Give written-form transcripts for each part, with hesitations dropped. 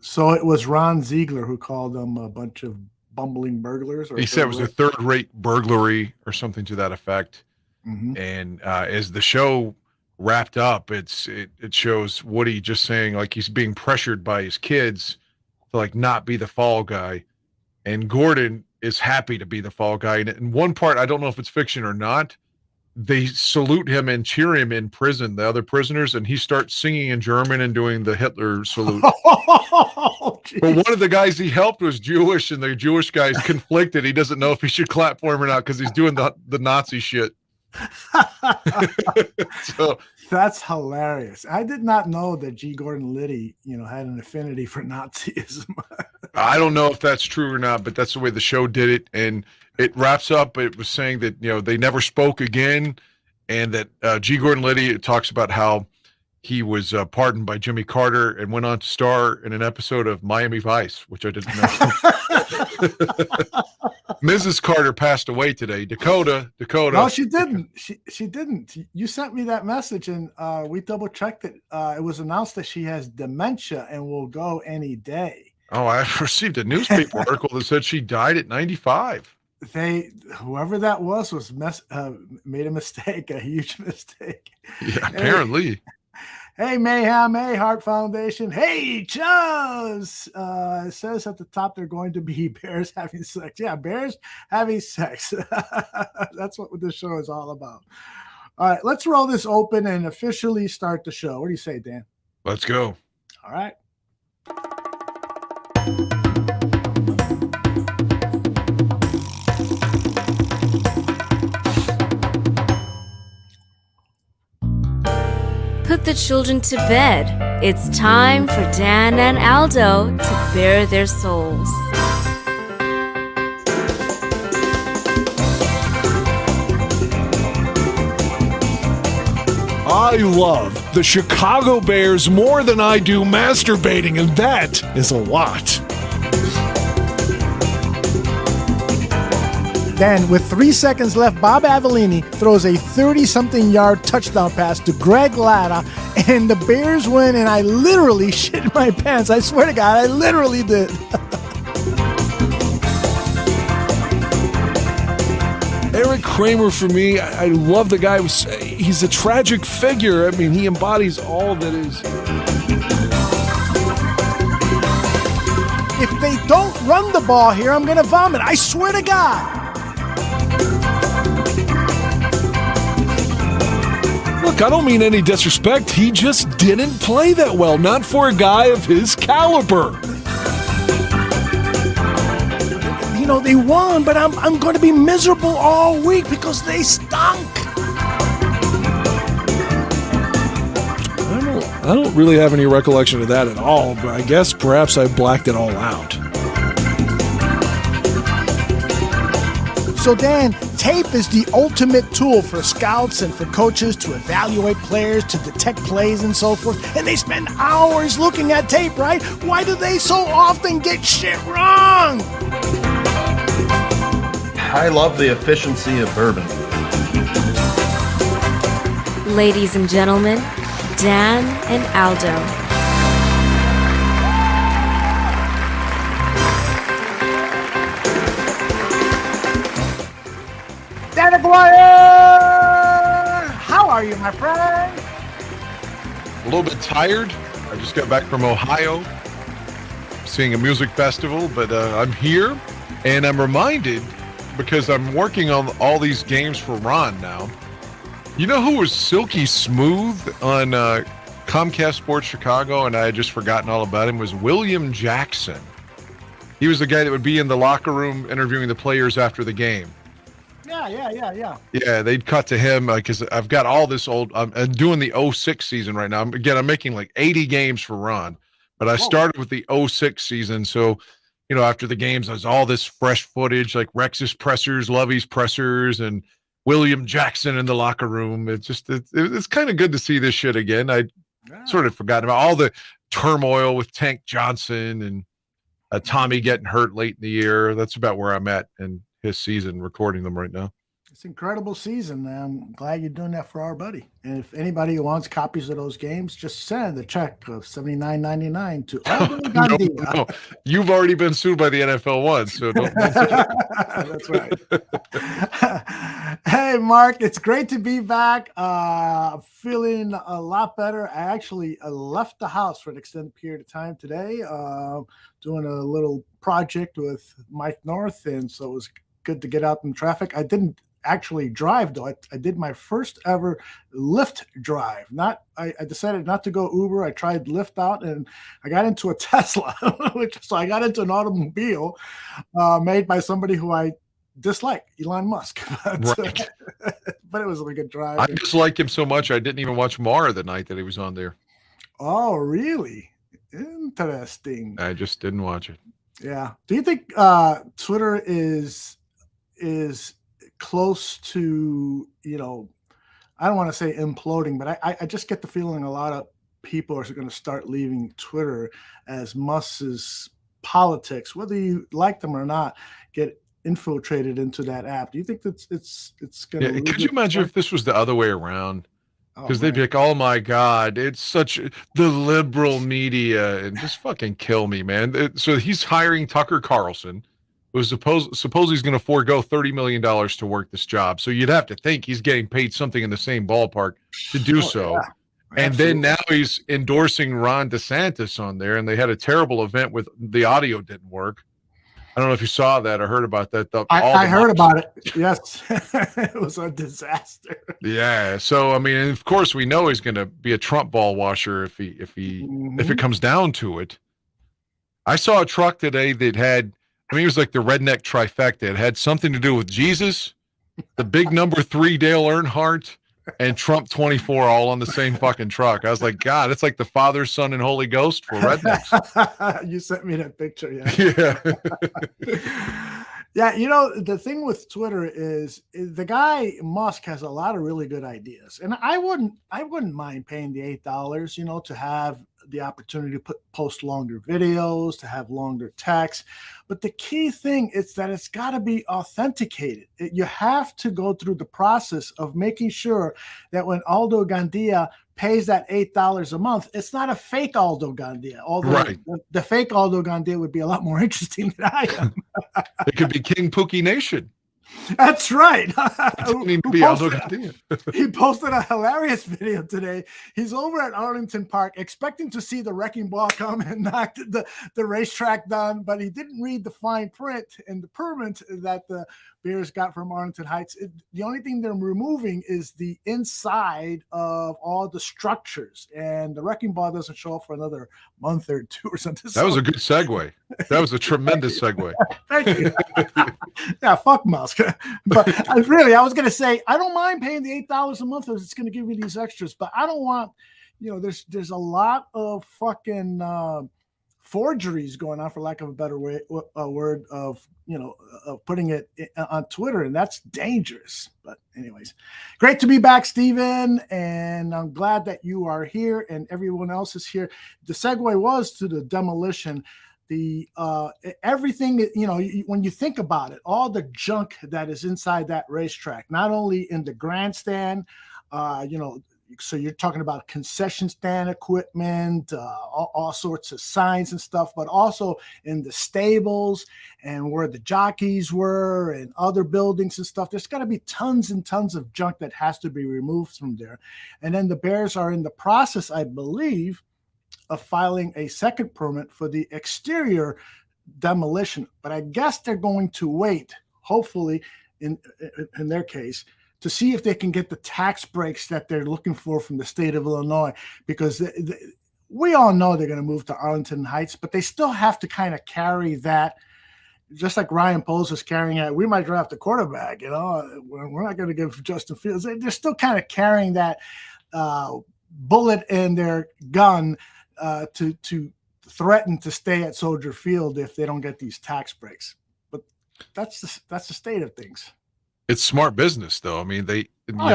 So it was Ron Ziegler who called them a bunch of bumbling burglars, or He said it was a third-rate burglary or something to that effect. Mm-hmm. And as the show wrapped up, it shows Woody just saying like he's being pressured by his kids to like not be the fall guy, and Gordon is happy to be the fall guy. And in one part, I don't know if it's fiction or not, they salute him and cheer him in prison, the other prisoners, and he starts singing in German and doing the Hitler salute. Oh, but one of the guys he helped was Jewish, and the Jewish guy's conflicted. He doesn't know if he should clap for him or not because he's doing the Nazi shit. So that's hilarious. I did not know that G. Gordon Liddy, had an affinity for Nazism. I don't know if that's true or not, but that's the way the show did it. And it wraps up. It was saying that, they never spoke again. And that G. Gordon Liddy talks about how he was pardoned by Jimmy Carter and went on to star in an episode of Miami Vice, which I didn't know. Mrs. Carter passed away today. Dakota. No, she didn't. She didn't. You sent me that message, and we double checked it. It was announced that she has dementia and will go any day. Oh, I received a newspaper article that said she died at 95. Whoever that was made a mistake, a huge mistake. Yeah, apparently. Hey, Mayhem. Hey, Heart Foundation. Hey, Chuz. It says at the top they're going to be bears having sex. Yeah, bears having sex. That's what this show is all about. All right, let's roll this open and officially start the show. What do you say, Dan? Let's go. All right. Put the children to bed. It's time for Dan and Aldo to bare their souls. I love the Chicago Bears more than I do masturbating, and that is a lot. Then, with 3 seconds left, Bob Avellini throws a 30-something yard touchdown pass to Greg Latta, and the Bears win, and I literally shit my pants. I swear to God, I literally did. Eric Kramer, for me, I love the guy. He's a tragic figure. I mean, he embodies all that is. If they don't run the ball here, I'm going to vomit. I swear to God. Look, I don't mean any disrespect. He just didn't play that well. Not for a guy of his caliber. They won, but I'm going to be miserable all week because they stunk. I don't really have any recollection of that at all, but I guess perhaps I blacked it all out. So, Dan, tape is the ultimate tool for scouts and for coaches to evaluate players, to detect plays and so forth. And they spend hours looking at tape, right? Why do they so often get shit wrong? I love the efficiency of bourbon. Ladies and gentlemen, Dan and Aldo. Dan Aguirre! How are you, my friend? A little bit tired. I just got back from Ohio, seeing a music festival, but I'm here, and I'm reminded, because I'm working on all these games for Ron now. You know who was silky smooth on Comcast Sports Chicago, and I had just forgotten all about him, was William Jackson. He was the guy that would be in the locker room interviewing the players after the game. Yeah. Yeah, they'd cut to him because I've got all this old. I'm doing the 06 season right now. I'm making like 80 games for Ron, but I started with the 06 season, so after the games, there's all this fresh footage, like Rex's pressers, Lovey's pressers, and William Jackson in the locker room. It's kind of good to see this shit again. I sort of forgot about all the turmoil with Tank Johnson and Tommy getting hurt late in the year. That's about where I'm at in his season, recording them right now. It's an incredible season. I'm glad you're doing that for our buddy. And if anybody wants copies of those games, just send a check of $79.99 to Aldo No, Gandia. no. You've already been sued by the NFL once, so don't say it. That's right. Hey, Mark, it's great to be back. Feeling a lot better. I actually left the house for an extended period of time today, doing a little project with Mike North, and so it was good to get out in traffic. I didn't actually drive though. I did my first ever Lyft drive. I decided not to go Uber. I tried Lyft out and I got into a Tesla, so I got into an automobile made by somebody who I dislike, Elon Musk. Right. But it was a really good drive. I dislike him so much I didn't even watch Mara the night that he was on there. Oh, really? Interesting. I just didn't watch it. Yeah. Do you think Twitter is close to, I don't want to say imploding, but I just get the feeling a lot of people are going to start leaving Twitter as Musk's politics, whether you like them or not, get infiltrated into that app. Do you think that it's going to? Yeah, could you imagine if this was the other way around? Because they'd be like, "Oh my God, it's such the liberal media," and just fucking kill me, man. So he's hiring Tucker Carlson, who's suppose he's going to forego $30 million to work this job. So you'd have to think he's getting paid something in the same ballpark to do so. Yeah. And then now he's endorsing Ron DeSantis on there, and they had a terrible event with the audio didn't work. I don't know if you saw that or heard about that. I heard about it. Yes. It was a disaster. Yeah. So, I mean, of course, we know he's going to be a Trump ball washer if it comes down to it. I saw a truck today that had, it was like the redneck trifecta. It had something to do with Jesus, the big number 3 Dale Earnhardt, and Trump 24 all on the same fucking truck. I was like, God, it's like the Father, Son, and Holy Ghost for rednecks. You sent me that picture, yeah. Yeah, the thing with Twitter is the guy Musk has a lot of really good ideas, and I wouldn't mind paying the $8, to have the opportunity to post longer videos, to have longer text. But the key thing is that it's got to be authenticated. You have to go through the process of making sure that when Aldo Gandia pays that $8 a month, it's not a fake Aldo Gandia. Although right. the fake Aldo Gandia would be a lot more interesting than I am. It could be King Pookie Nation. That's right. Need to be Aldo Gandia. He posted a hilarious video today. He's over at Arlington Park expecting to see the wrecking ball come and knock the racetrack down, but he didn't read the fine print and the permit that the Bears got from Arlington Heights. The only thing they're removing is the inside of all the structures, and the wrecking ball doesn't show up for another month or two or something. That was a good segue. That was a tremendous segue. Thank you. Yeah, fuck Musk. But I was going to say, I don't mind paying the $8 a month if it's going to give me these extras, but I don't want, there's a lot of fucking forgeries going on, for lack of a better word of putting it on Twitter, and that's dangerous. But anyways, great to be back, Steven, and I'm glad that you are here and everyone else is here. The segue was to the demolition. The everything, when you think about it, all the junk that is inside that racetrack, not only in the grandstand, so you're talking about concession stand equipment, all sorts of signs and stuff, but also in the stables and where the jockeys were and other buildings and stuff. There's got to be tons and tons of junk that has to be removed from there. And then the Bears are in the process, I believe, of filing a second permit for the exterior demolition. But I guess they're going to wait, hopefully, in their case, to see if they can get the tax breaks that they're looking for from the state of Illinois, because we all know they're going to move to Arlington Heights, but they still have to kind of carry that, just like Ryan Poles is carrying it. We might draft a quarterback, we're not going to give Justin Fields. They're still kind of carrying that bullet in their gun to threaten to stay at Soldier Field if they don't get these tax breaks. But that's the state of things. It's smart business, though. I mean,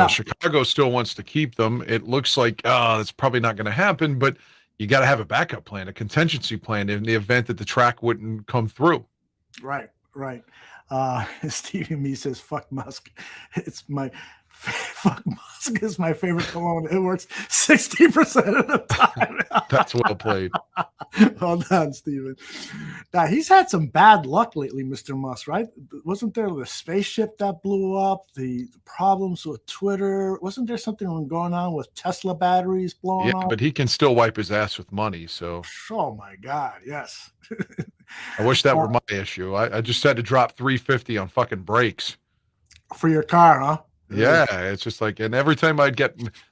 Chicago still wants to keep them. It looks like, that's probably not going to happen, but you got to have a backup plan, a contingency plan in the event that the track wouldn't come through. Right. Right. Stevie Me says, "Fuck Musk." It's my fuck Musk is my favorite cologne. It works 60% of the time. That's well played. Well done, Steven. Now he's had some bad luck lately, Mr. Musk, right? Wasn't there the spaceship that blew up, the problems with Twitter? Wasn't there something going on with Tesla batteries blowing Yeah, up? but he can still wipe his ass with money. So Oh my God, yes. I wish that were my issue. I just had to drop $350 on fucking brakes. For your car, huh? Yeah, it's just like, and every time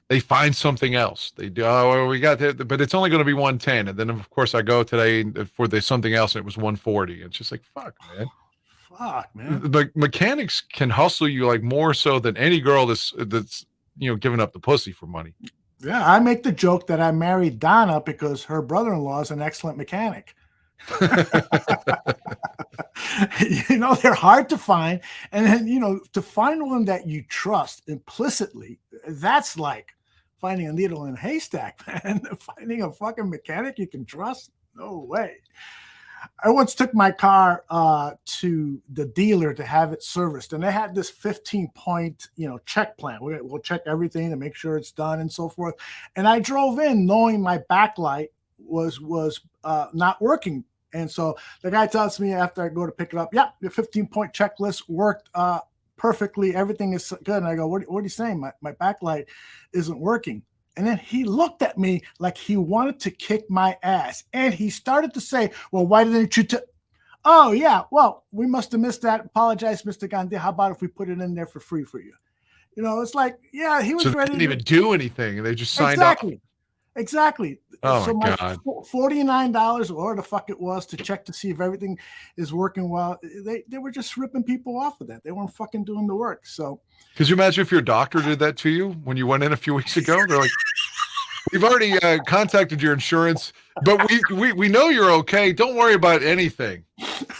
they find something else. They do, oh, well, we got that, but it's only going to be 110. And then of course I go today for the something else and it was 140. It's just like, fuck, man. Fuck, man. The mechanics can hustle you like more so than any girl that's giving up the pussy for money. Yeah, I make the joke that I married Donna because her brother-in-law is an excellent mechanic. They're hard to find, and then to find one that you trust implicitly, that's like finding a needle in a haystack, man. Finding a fucking mechanic you can trust, no way. I once took my car to the dealer to have it serviced, and they had this 15-point check plan. We'll check everything to make sure it's done and so forth. And I drove in knowing my backlight was not working. And so the guy tells me after I go to pick it up, yeah, the 15-point checklist worked perfectly. Everything is good. And I go, what are you saying? My backlight isn't working. And then he looked at me like he wanted to kick my ass. And he started to say, well, why didn't you? Oh, yeah. Well, we must have missed that. Apologize, Mr. Gandhi. How about if we put it in there for free for you? It's like, yeah, he was ready. They didn't even do anything. They just signed Exactly. Oh, so my God. $49 or whatever the fuck it was to check to see if everything is working well. They were just ripping people off of that. They weren't fucking doing the work. So could you imagine if your doctor did that to you when you went in a few weeks ago? They're like, we've already contacted your insurance, but we know you're okay. Don't worry about anything.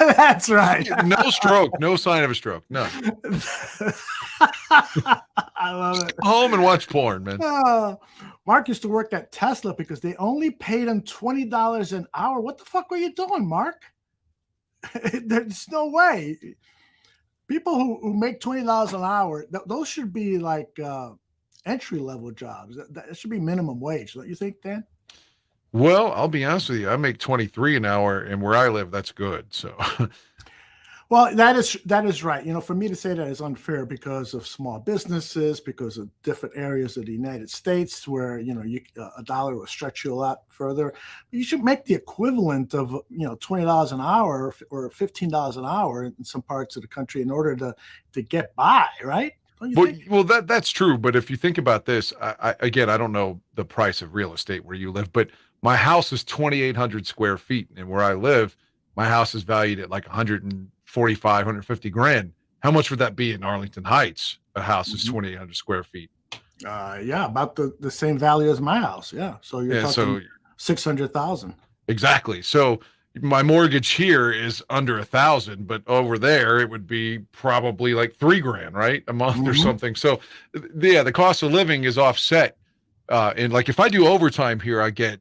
That's right. No stroke. No sign of a stroke. No. I love it. Go home and watch porn, man. Mark used to work at Tesla because they only paid him $20 an hour. What the fuck were you doing, Mark? There's no way. People who make $20 an hour, those should be like entry-level jobs. That should be minimum wage. Don't you think, Dan? Well, I'll be honest with you. I make $23 an hour, and where I live, that's good. So, well, that is right. For me to say that is unfair because of small businesses, because of different areas of the United States where a dollar will stretch you a lot further. You should make the equivalent of $20 an hour or $15 an hour in some parts of the country in order to get by, right? Well, that's true. But if you think about this, I don't know the price of real estate where you live, but my house is 2,800 square feet, and where I live, my house is valued at like 145, 150 grand. How much would that be in Arlington Heights? A house is 2,800 square feet. Yeah, about the same value as my house. Yeah, so you're talking 600,000. Exactly. So my mortgage here is under 1,000, but over there it would be probably like $3,000, right, a month or something. So the cost of living is offset. And like if I do overtime here, I get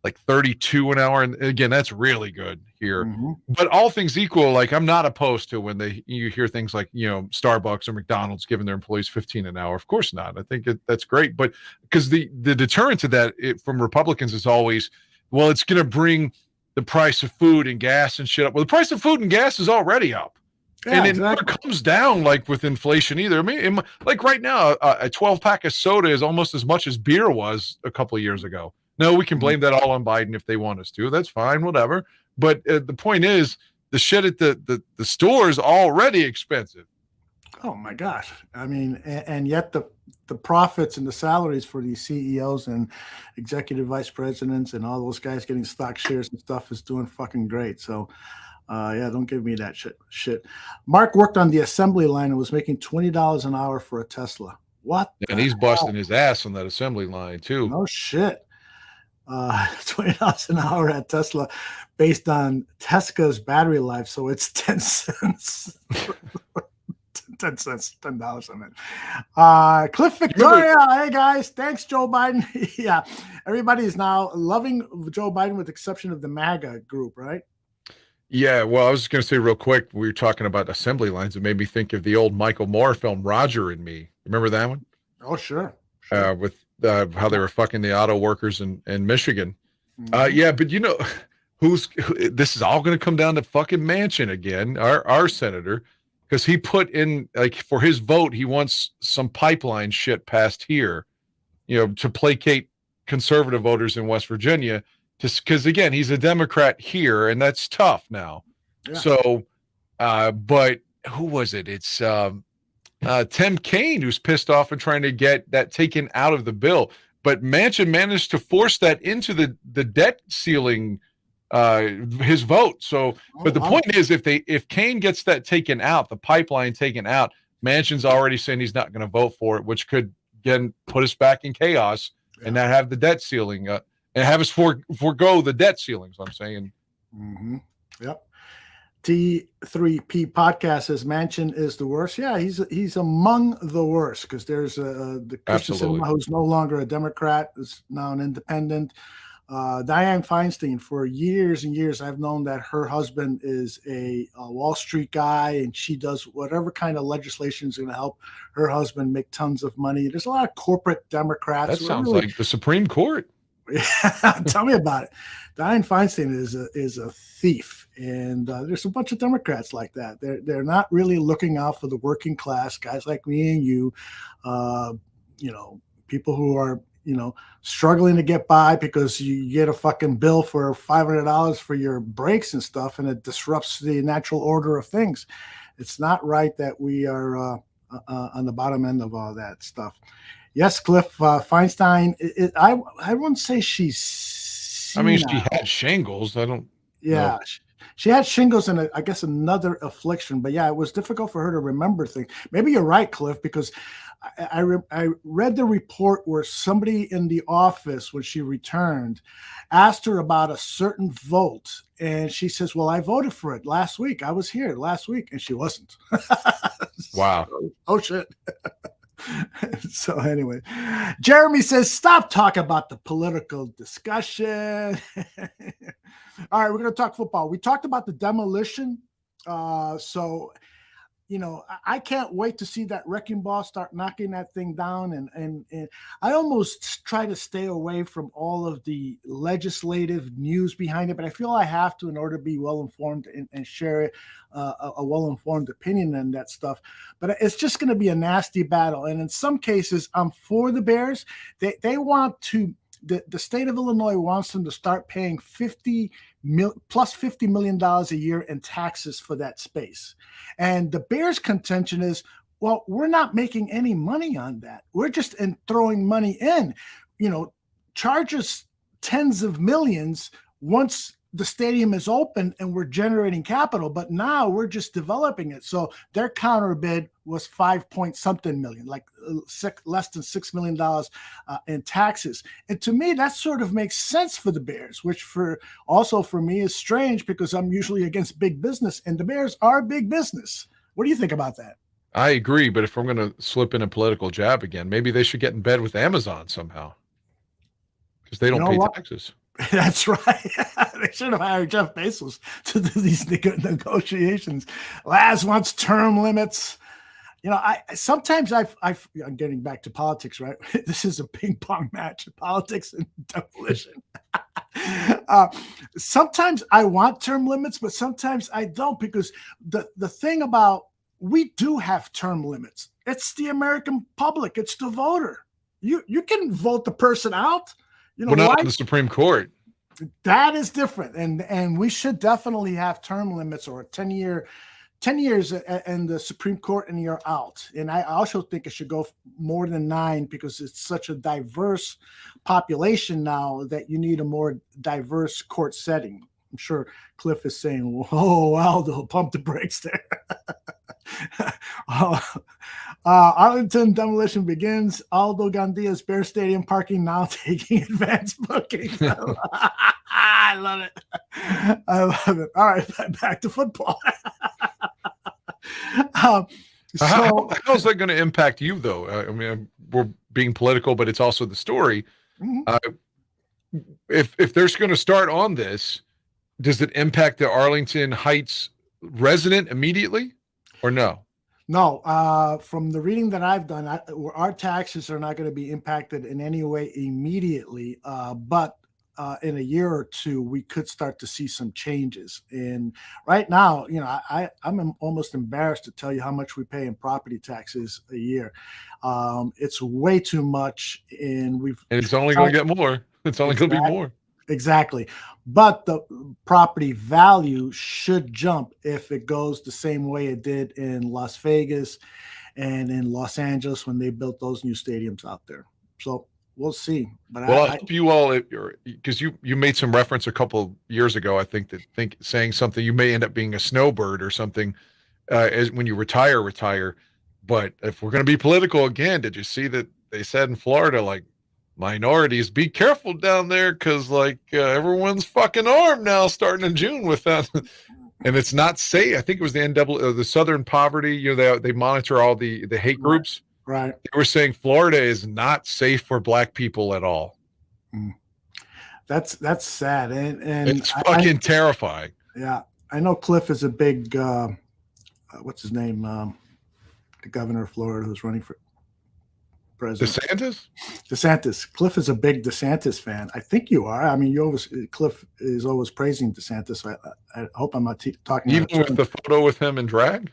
like 32 an hour, and again, that's really good here. But all things equal, like I'm not opposed to when you hear things like Starbucks or McDonald's giving their employees 15 an hour. Of course not. I think that's great, but because the deterrent to that from Republicans is always, well, it's going to bring the price of food and gas and shit up. Well, the price of food and gas is already up. Yeah, and it never comes down like with inflation either. I mean, like right now, a 12-pack of soda is almost as much as beer was a couple of years ago. No, we can blame that all on Biden if they want us to. That's fine, whatever. But the point is, the shit at the store is already expensive. Oh my gosh! I mean, and yet the profits and the salaries for these CEOs and executive vice presidents and all those guys getting stock shares and stuff is doing fucking great. So, don't give me that shit. Mark worked on the assembly line and was making $20 an hour for a Tesla. What? And he's busting his ass on that assembly line too. No shit. $20 an hour at Tesla based on Tesla's battery life. So it's 10 cents. 10 cents, $10 I meant. Cliff Victoria, hey guys, thanks, Joe Biden. Yeah, everybody is now loving Joe Biden with the exception of the MAGA group, right? Yeah, well, I was just going to say real quick, we were talking about assembly lines. It made me think of the old Michael Moore film, Roger and Me. Remember that one? Oh, sure. With how they were fucking the auto workers in Michigan. Mhm. Yeah, but this is all going to come down to fucking Manchin again, our senator, because he put in, like, for his vote, he wants some pipeline shit passed here, to placate conservative voters in West Virginia. Just because, again, he's a Democrat here, and that's tough now. Yeah. So, but who was it? It's Tim Kaine, who's pissed off and trying to get that taken out of the bill. But Manchin managed to force that into the debt ceiling, his vote. So, but the point is, if Kaine gets that taken out, the pipeline taken out, Manchin's already saying he's not going to vote for it, which could again put us back in chaos and not have the debt ceiling and have us forego the debt ceilings. I'm saying. Mm-hmm. Yep. T3P podcast says Manchin is the worst. Yeah, he's among the worst because there's the Christian Cinema, who's no longer a Democrat, is now an independent. Dianne Feinstein, for years and years, I've known that her husband is a Wall Street guy, and she does whatever kind of legislation is going to help her husband make tons of money. There's a lot of corporate Democrats. That sounds like the Supreme Court. Tell me about it. Dianne Feinstein is a thief, and there's a bunch of Democrats like that. They're not really looking out for the working class, guys like me and you, people who are struggling to get by because you get a fucking bill for $500 for your brakes and stuff, and it disrupts the natural order of things. It's not right that we are on the bottom end of all that stuff. Yes, Cliff Feinstein. I wouldn't say she's. I mean, she had shingles. I don't. Yeah, know. She had shingles and I guess another affliction. But yeah, it was difficult for her to remember things. Maybe you're right, Cliff, because I read the report where somebody in the office, when she returned, asked her about a certain vote, and she says, "Well, I voted for it last week. I was here last week," and she wasn't. Wow. Oh shit. So anyway, Jeremy says, stop talking about the political discussion. All right, we're going to talk football. We talked about the demolition. So, I can't wait to see that wrecking ball start knocking that thing down. And I almost try to stay away from all of the legislative news behind it, but I feel I have to in order to be well-informed and share a well-informed opinion on that stuff. But it's just going to be a nasty battle. And in some cases, I'm for the Bears. They want to, the state of Illinois wants them to start paying $50 million a year in taxes for that space. And the Bears' contention is, well, we're not making any money on that. We're just throwing money in, charge us tens of millions once the stadium is open and we're generating capital, but now we're just developing it. So their counter bid was 5-point-something million, like less than $6 million in taxes. And to me, that sort of makes sense for the Bears, which for me is strange because I'm usually against big business, and the Bears are big business. What do you think about that? I agree, but if I'm going to slip in a political jab again, maybe they should get in bed with Amazon somehow because they don't pay taxes. That's right. They should have hired Jeff Bezos to do these negotiations. Laz wants term limits. Sometimes I'm getting back to politics, right? This is a ping pong match, politics and demolition. Sometimes I want term limits, but sometimes I don't, because the thing about, we do have term limits. It's the American public. It's the voter. You can vote the person out. We're not in the Supreme Court. That is different, and we should definitely have term limits or 10 years in the Supreme Court and you're out. And I also think it should go more than 9 because it's such a diverse population now that you need a more diverse court setting. I'm sure Cliff is saying, "Whoa, Aldo, pump the brakes there." Arlington demolition begins. Aldo Gandia's Bear Stadium parking now taking advanced booking. I love it. All right, back to football. How is that going to impact you, though? I mean, we're being political, but it's also the story. Mm-hmm. If they're going to start on this, does it impact the Arlington Heights resident immediately or no? No, from the reading that I've done, our taxes are not going to be impacted in any way immediately, but in a year or two, we could start to see some changes. And right now, I'm almost embarrassed to tell you how much we pay in property taxes a year. It's way too much, and it's only going to get more. It's only going to be more. Exactly. But the property value should jump if it goes the same way it did in Las Vegas and in Los Angeles when they built those new stadiums out there. So we'll see. But well, I hope you all, because you made some reference a couple years ago, I think saying something, you may end up being a snowbird or something as when you retire. But if we're going to be political again, did you see that they said in Florida, like, minorities, be careful down there because everyone's fucking armed now starting in June with that. And it's not safe. I think it was the Southern Poverty, they monitor all the hate groups. Right. They were saying Florida is not safe for black people at all. That's sad. And it's fucking terrifying. Yeah. I know Cliff is a big what's his name? The governor of Florida who's running for president. DeSantis. Cliff is a big DeSantis fan. I think you are. I mean, Cliff is always praising DeSantis. So I hope I'm not talking. Even with the photo with him in drag.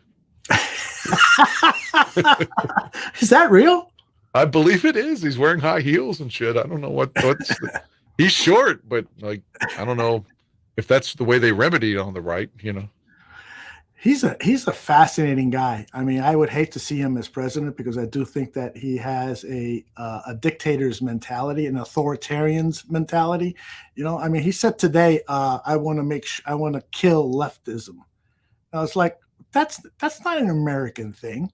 Is that real? I believe it is. He's wearing high heels and shit. I don't know he's short, but I don't know if that's the way they remedy it on the right. He's a fascinating guy. I mean, I would hate to see him as president because I do think that he has a dictator's mentality, an authoritarian's mentality. I mean, he said today, I want to kill leftism. I was like, that's not an American thing.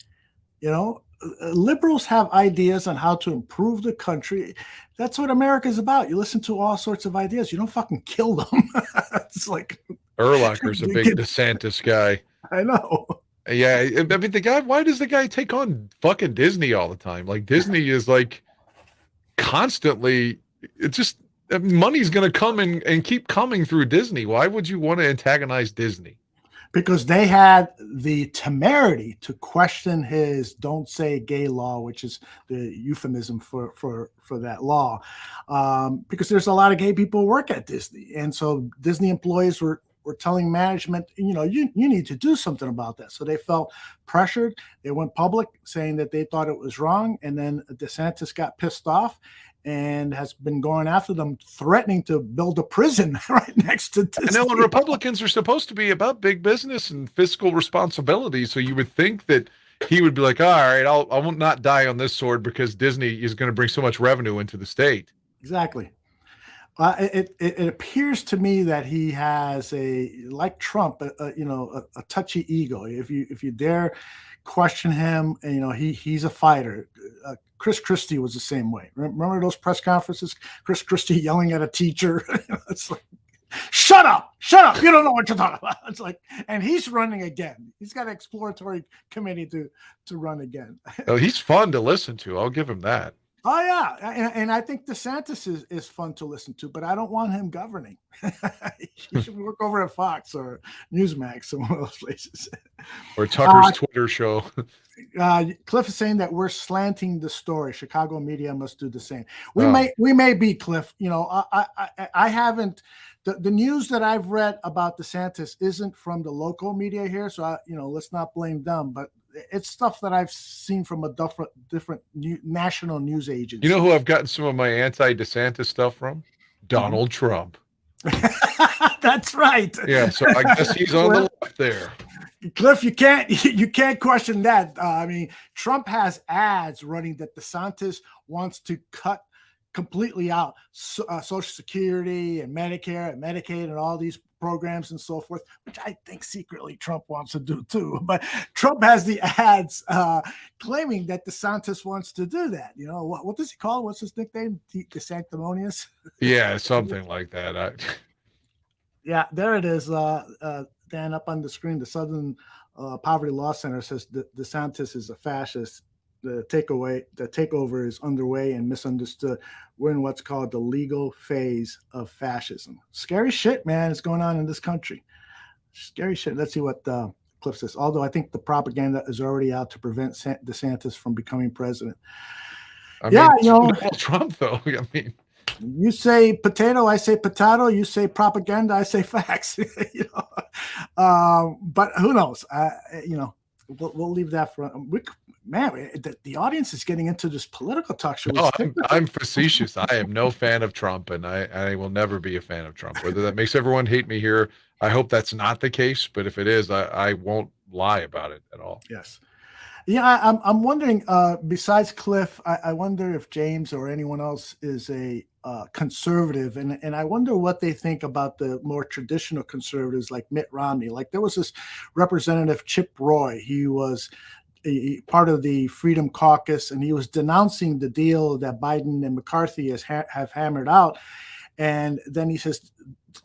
Liberals have ideas on how to improve the country. That's what America is about. You listen to all sorts of ideas. You don't fucking kill them. It's like Urlacher's a big DeSantis guy. I know. Yeah, I mean, why does the guy take on fucking Disney all the time? Like, Disney is like constantly, it's just, money's going to come and keep coming through Disney. Why would you want to antagonize Disney? Because they had the temerity to question his "don't say gay" law, which is the euphemism for that law. Because there's a lot of gay people who work at Disney, and so Disney employees were telling management, you need to do something about that. So they felt pressured. They went public saying that they thought it was wrong. And then DeSantis got pissed off and has been going after them, threatening to build a prison right next to Disney. I know, and Republicans are supposed to be about big business and fiscal responsibility. So you would think that he would be like, all right, I will not die on this sword because Disney is going to bring so much revenue into the state. Exactly. It appears to me that he has like Trump, a touchy ego. If you dare question him, and he's a fighter. Chris Christie was the same way. Remember those press conferences? Chris Christie yelling at a teacher. It's like, shut up! You don't know what you're talking about. It's like, and he's running again. He's got an exploratory committee to run again. Oh, he's fun to listen to. I'll give him that. Oh yeah, and I think DeSantis is fun to listen to, but I don't want him governing. He should work over at Fox or Newsmax, some of those places. Or Tucker's Twitter show. Cliff is saying that we're slanting the story. Chicago media must do the same. We may be, Cliff. I haven't. The news that I've read about DeSantis isn't from the local media here, so let's not blame them. But it's stuff that I've seen from a different national news agency. You know who I've gotten some of my anti-DeSantis stuff from? Donald Trump. That's right. Yeah, so I guess he's on the left there. Cliff, you can't question that. I mean, Trump has ads running that DeSantis wants to cut completely out Social Security and Medicare and Medicaid and all these programs and so forth, which I think secretly Trump wants to do too. But Trump has the ads claiming that DeSantis wants to do that. What does he call it? What's his nickname? The Sanctimonious? Yeah, something like that. Yeah, there it is. Dan, up on the screen, the Southern Poverty Law Center says DeSantis is a fascist. the takeover is underway and misunderstood. We're in what's called the legal phase of fascism. Scary shit, man, is going on in this country. Scary shit. Let's see what Cliff says. Although I think the propaganda is already out to prevent DeSantis from becoming president. I mean, Donald Trump, though. I mean, you say potato, I say potato. You say propaganda, I say facts. But who knows? We'll leave that for the audience is getting into this political talk show. No, I'm facetious. I am no fan of Trump, and I will never be a fan of Trump. Whether that makes everyone hate me here, I hope that's not the case. But if it is, I won't lie about it at all. Yes. Yeah, I'm wondering, besides Cliff, I wonder if James or anyone else is a conservative, and I wonder what they think about the more traditional conservatives like Mitt Romney. Like there was this Representative Chip Roy. He was part of the Freedom Caucus, and he was denouncing the deal that Biden and McCarthy have hammered out. And then he says,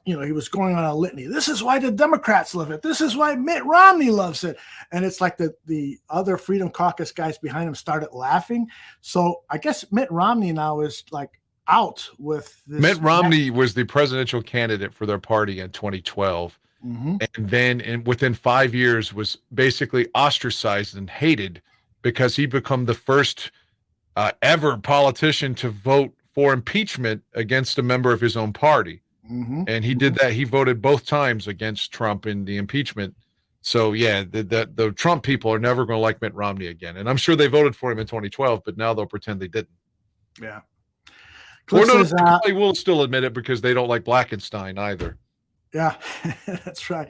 he was going on a litany. This is why the Democrats love it. This is why Mitt Romney loves it. And it's like the other Freedom Caucus guys behind him started laughing. So I guess Mitt Romney now is like out with this. Mitt Romney was the presidential candidate for their party in 2012. Mm-hmm. And then within 5 years was basically ostracized and hated because he become the first ever politician to vote for impeachment against a member of his own party. Mm-hmm. And he did that. He voted both times against Trump in the impeachment. So, yeah, the Trump people are never going to like Mitt Romney again. And I'm sure they voted for him in 2012, but now they'll pretend they didn't. Yeah. Cliff says, they will still admit it because they don't like Blackenstein either. Yeah, that's right.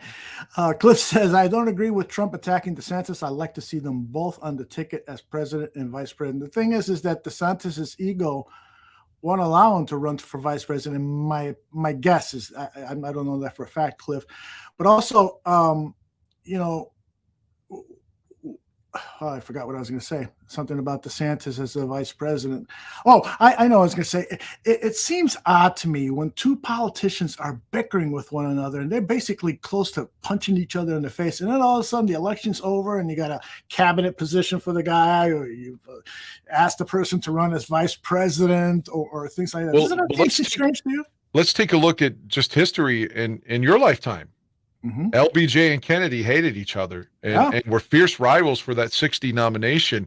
Cliff says, I don't agree with Trump attacking DeSantis. I like to see them both on the ticket as president and vice president. The thing is that DeSantis' ego won't allow him to run for vice president. My guess is, I don't know that for a fact, Cliff, but also, I forgot what I was going to say. Something about DeSantis as the vice president. Oh, I know what I was going to say. It seems odd to me when two politicians are bickering with one another and they're basically close to punching each other in the face. And then all of a sudden the election's over and you got a cabinet position for the guy, or you've asked the person to run as vice president or things like that. Doesn't that seem strange to you? Let's take a look at just history in your lifetime. Mm-hmm. LBJ and Kennedy hated each other and were fierce rivals for that 60 nomination.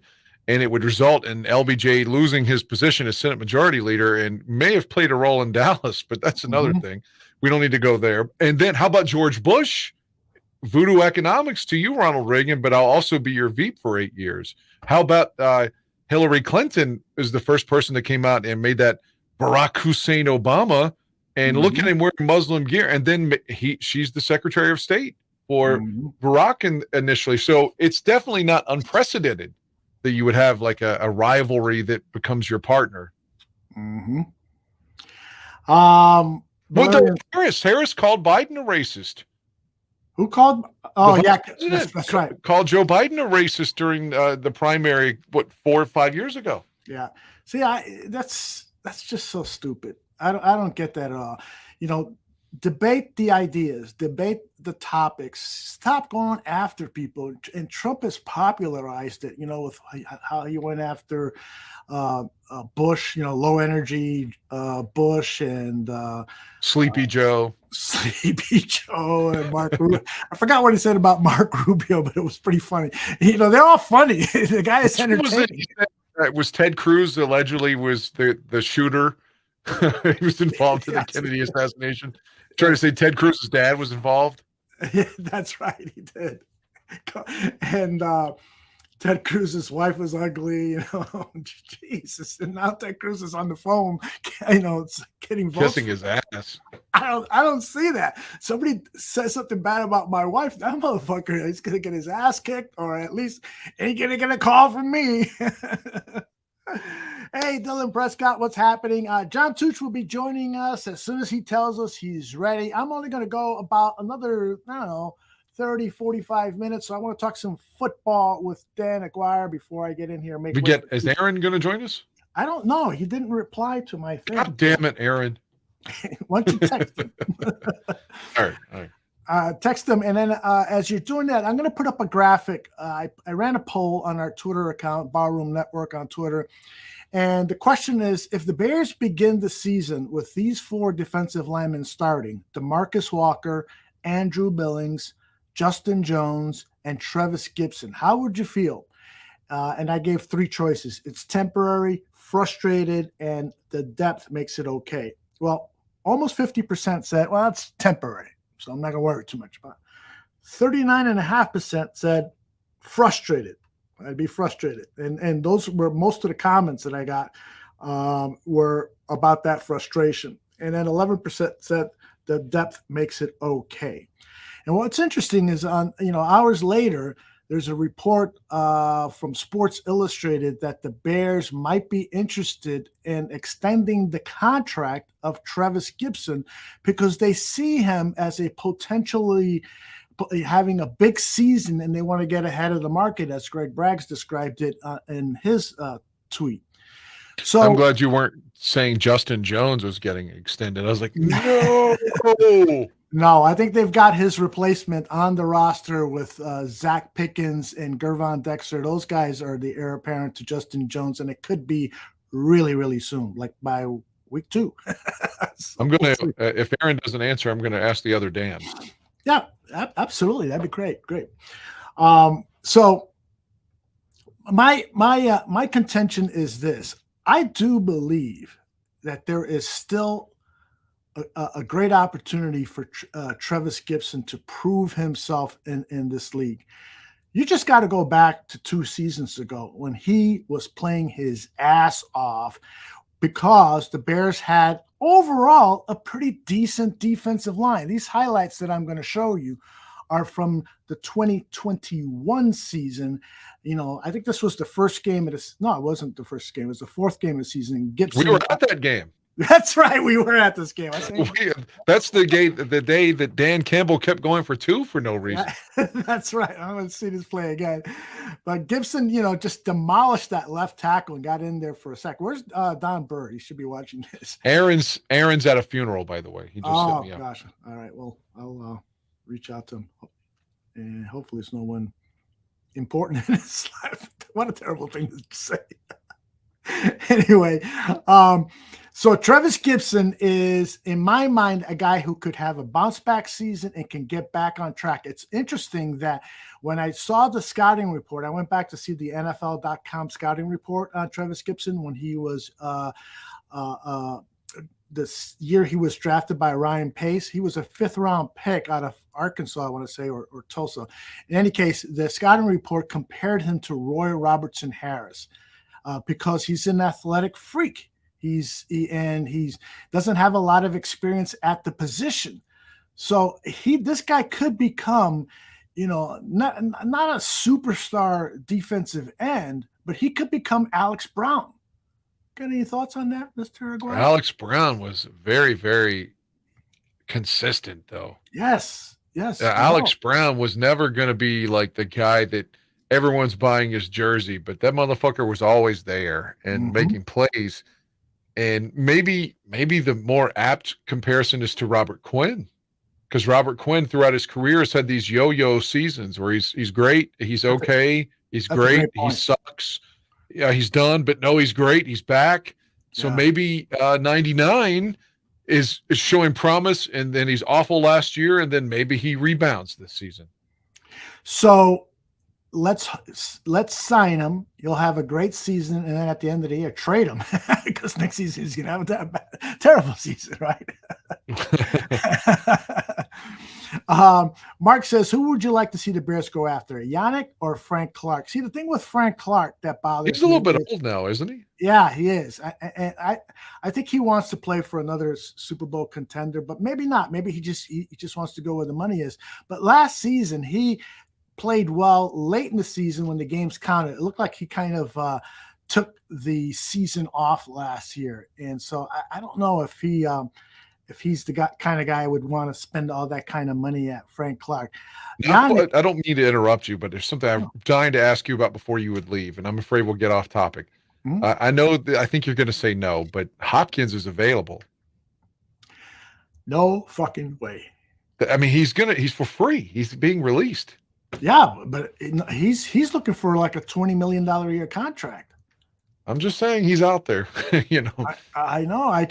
And it would result in LBJ losing his position as Senate Majority Leader and may have played a role in Dallas, but that's another thing. We don't need to go there. And then how about George Bush? Voodoo economics to you, Ronald Reagan, but I'll also be your VP for 8 years. How about Hillary Clinton is the first person that came out and made that Barack Hussein Obama. And look at him wearing Muslim gear. And then she's the Secretary of State for Barack initially. So it's definitely not unprecedented that you would have like a rivalry that becomes your partner. Mm-hmm. Harris called Biden a racist. Who called? Oh, yeah, that's right. Called Joe Biden a racist during the primary, 4 or 5 years ago. Yeah. See, that's just so stupid. I don't get that at all. Debate the ideas, debate the topics, stop going after people. And Trump has popularized it, with how he went after Bush, low energy Bush and Sleepy Joe and Mark Rubio. I forgot what he said about Mark Rubio, but it was pretty funny. They're all funny. The guy is entertaining. Was Ted Cruz allegedly was the shooter? He was involved in the Kennedy assassination. Trying to say Ted Cruz's dad was involved. Yeah, that's right. He did. And Ted Cruz's wife was ugly. Jesus. And now Ted Cruz is on the phone. It's getting votes. Kissing his ass. I don't see that. Somebody says something bad about my wife. That motherfucker is gonna get his ass kicked, or at least ain't gonna get a call from me. Hey, Dylan Prescott, what's happening? John Tooch will be joining us as soon as he tells us he's ready. I'm only going to go about another, 30, 45 minutes. So I want to talk some football with Dan Aguirre before I get in here. Is Aaron going to join us? I don't know. He didn't reply to my thing. God damn it, Aaron. Why don't you text him? All right. Text them, and then as you're doing that, I'm going to put up a graphic. I ran a poll on our Twitter account, Barroom Network on Twitter, and the question is, if the Bears begin the season with these 4 defensive linemen starting, DeMarcus Walker, Andrew Billings, Justin Jones, and Trevis Gibson, how would you feel? And I gave 3 choices. It's temporary, frustrated, and the depth makes it okay. Well, almost 50% said, well, it's temporary, so I'm not going to worry too much about it. 39.5% said frustrated. I'd be frustrated. And those were most of the comments that I got were about that frustration. And then 11% said the depth makes it okay. And what's interesting is hours later, there's a report from Sports Illustrated that the Bears might be interested in extending the contract of Trevis Gibson because they see him as a potentially having a big season and they want to get ahead of the market, as Greg Braggs described it in his tweet. So I'm glad you weren't saying Justin Jones was getting extended. I was like, no. No, I think they've got his replacement on the roster with Zach Pickens and Gervon Dexter. Those guys are the heir apparent to Justin Jones, and it could be really, really soon, like by week 2. So I'm going to, if Aaron doesn't answer, I'm going to ask the other Dan. Yeah, absolutely. That'd be great. Great. So my contention is this. I do believe that there is still a great opportunity for Trevis Gibson to prove himself in this league. You just got to go back to 2 seasons ago when he was playing his ass off because the Bears had overall a pretty decent defensive line. These highlights that I'm going to show you are from the 2021 season. I think this was the first game of this. No, it wasn't the first game. It was the 4th game of the season. Gibson. We were at that game. That's right. We were at this game. That's the day that Dan Campbell kept going for 2 for no reason. That's right. I'm going to see this play again. But Gibson, just demolished that left tackle and got in there for a sec. Where's Don Burr? He should be watching this. Aaron's at a funeral, by the way. He just hit me up. Gosh. All right. Well, I'll reach out to him. And hopefully it's no one important in his life. What a terrible thing to say. Anyway, so Trevis Gibson is, in my mind, a guy who could have a bounce back season and can get back on track. It's interesting that when I saw the scouting report, I went back to see the NFL.com scouting report on Trevis Gibson when he was this year he was drafted by Ryan Pace. He was a 5th round pick out of Arkansas, I want to say, or Tulsa. In any case, the scouting report compared him to Roy Robertson Harris. Because he's an athletic freak. He doesn't have a lot of experience at the position. So this guy could become, not a superstar defensive end, but he could become Alex Brown. Got any thoughts on that, Mr. Aguirre? Alex Brown was very, very consistent, though. Yes. Alex Brown was never going to be like the guy that everyone's buying his jersey, but that motherfucker was always there and making plays. And maybe the more apt comparison is to Robert Quinn, because Robert Quinn throughout his career has had these yo-yo seasons where he's great, he's okay, he's great, he sucks, yeah, he's done, but no, he's great, he's back. So maybe 99 is showing promise, and then he's awful last year, and then maybe he rebounds this season. So let's sign him. You'll have a great season, and then at the end of the year, trade him because next season he's gonna have a terrible season, right? Mark says, "Who would you like to see the Bears go after, Yannick or Frank Clark?" See, the thing with Frank Clark that bothers me. He's a little bit old now, isn't he? Yeah, he is. I think he wants to play for another Super Bowl contender, but maybe not. Maybe he just wants to go where the money is. But last season he played well late in the season when the games counted. It looked like he kind of took the season off last year, and so I don't know if he's the kind of guy I would want to spend all that kind of money at. Frank Clark. I don't mean to interrupt you, but there's something I'm dying to ask you about before you would leave, and I'm afraid we'll get off topic. I know I think you're going to say no, but Hopkins is available. No fucking way. I mean, he's for free. He's being released. Yeah, but he's looking for like a $20 million a year contract. I'm just saying he's out there, you know. I know.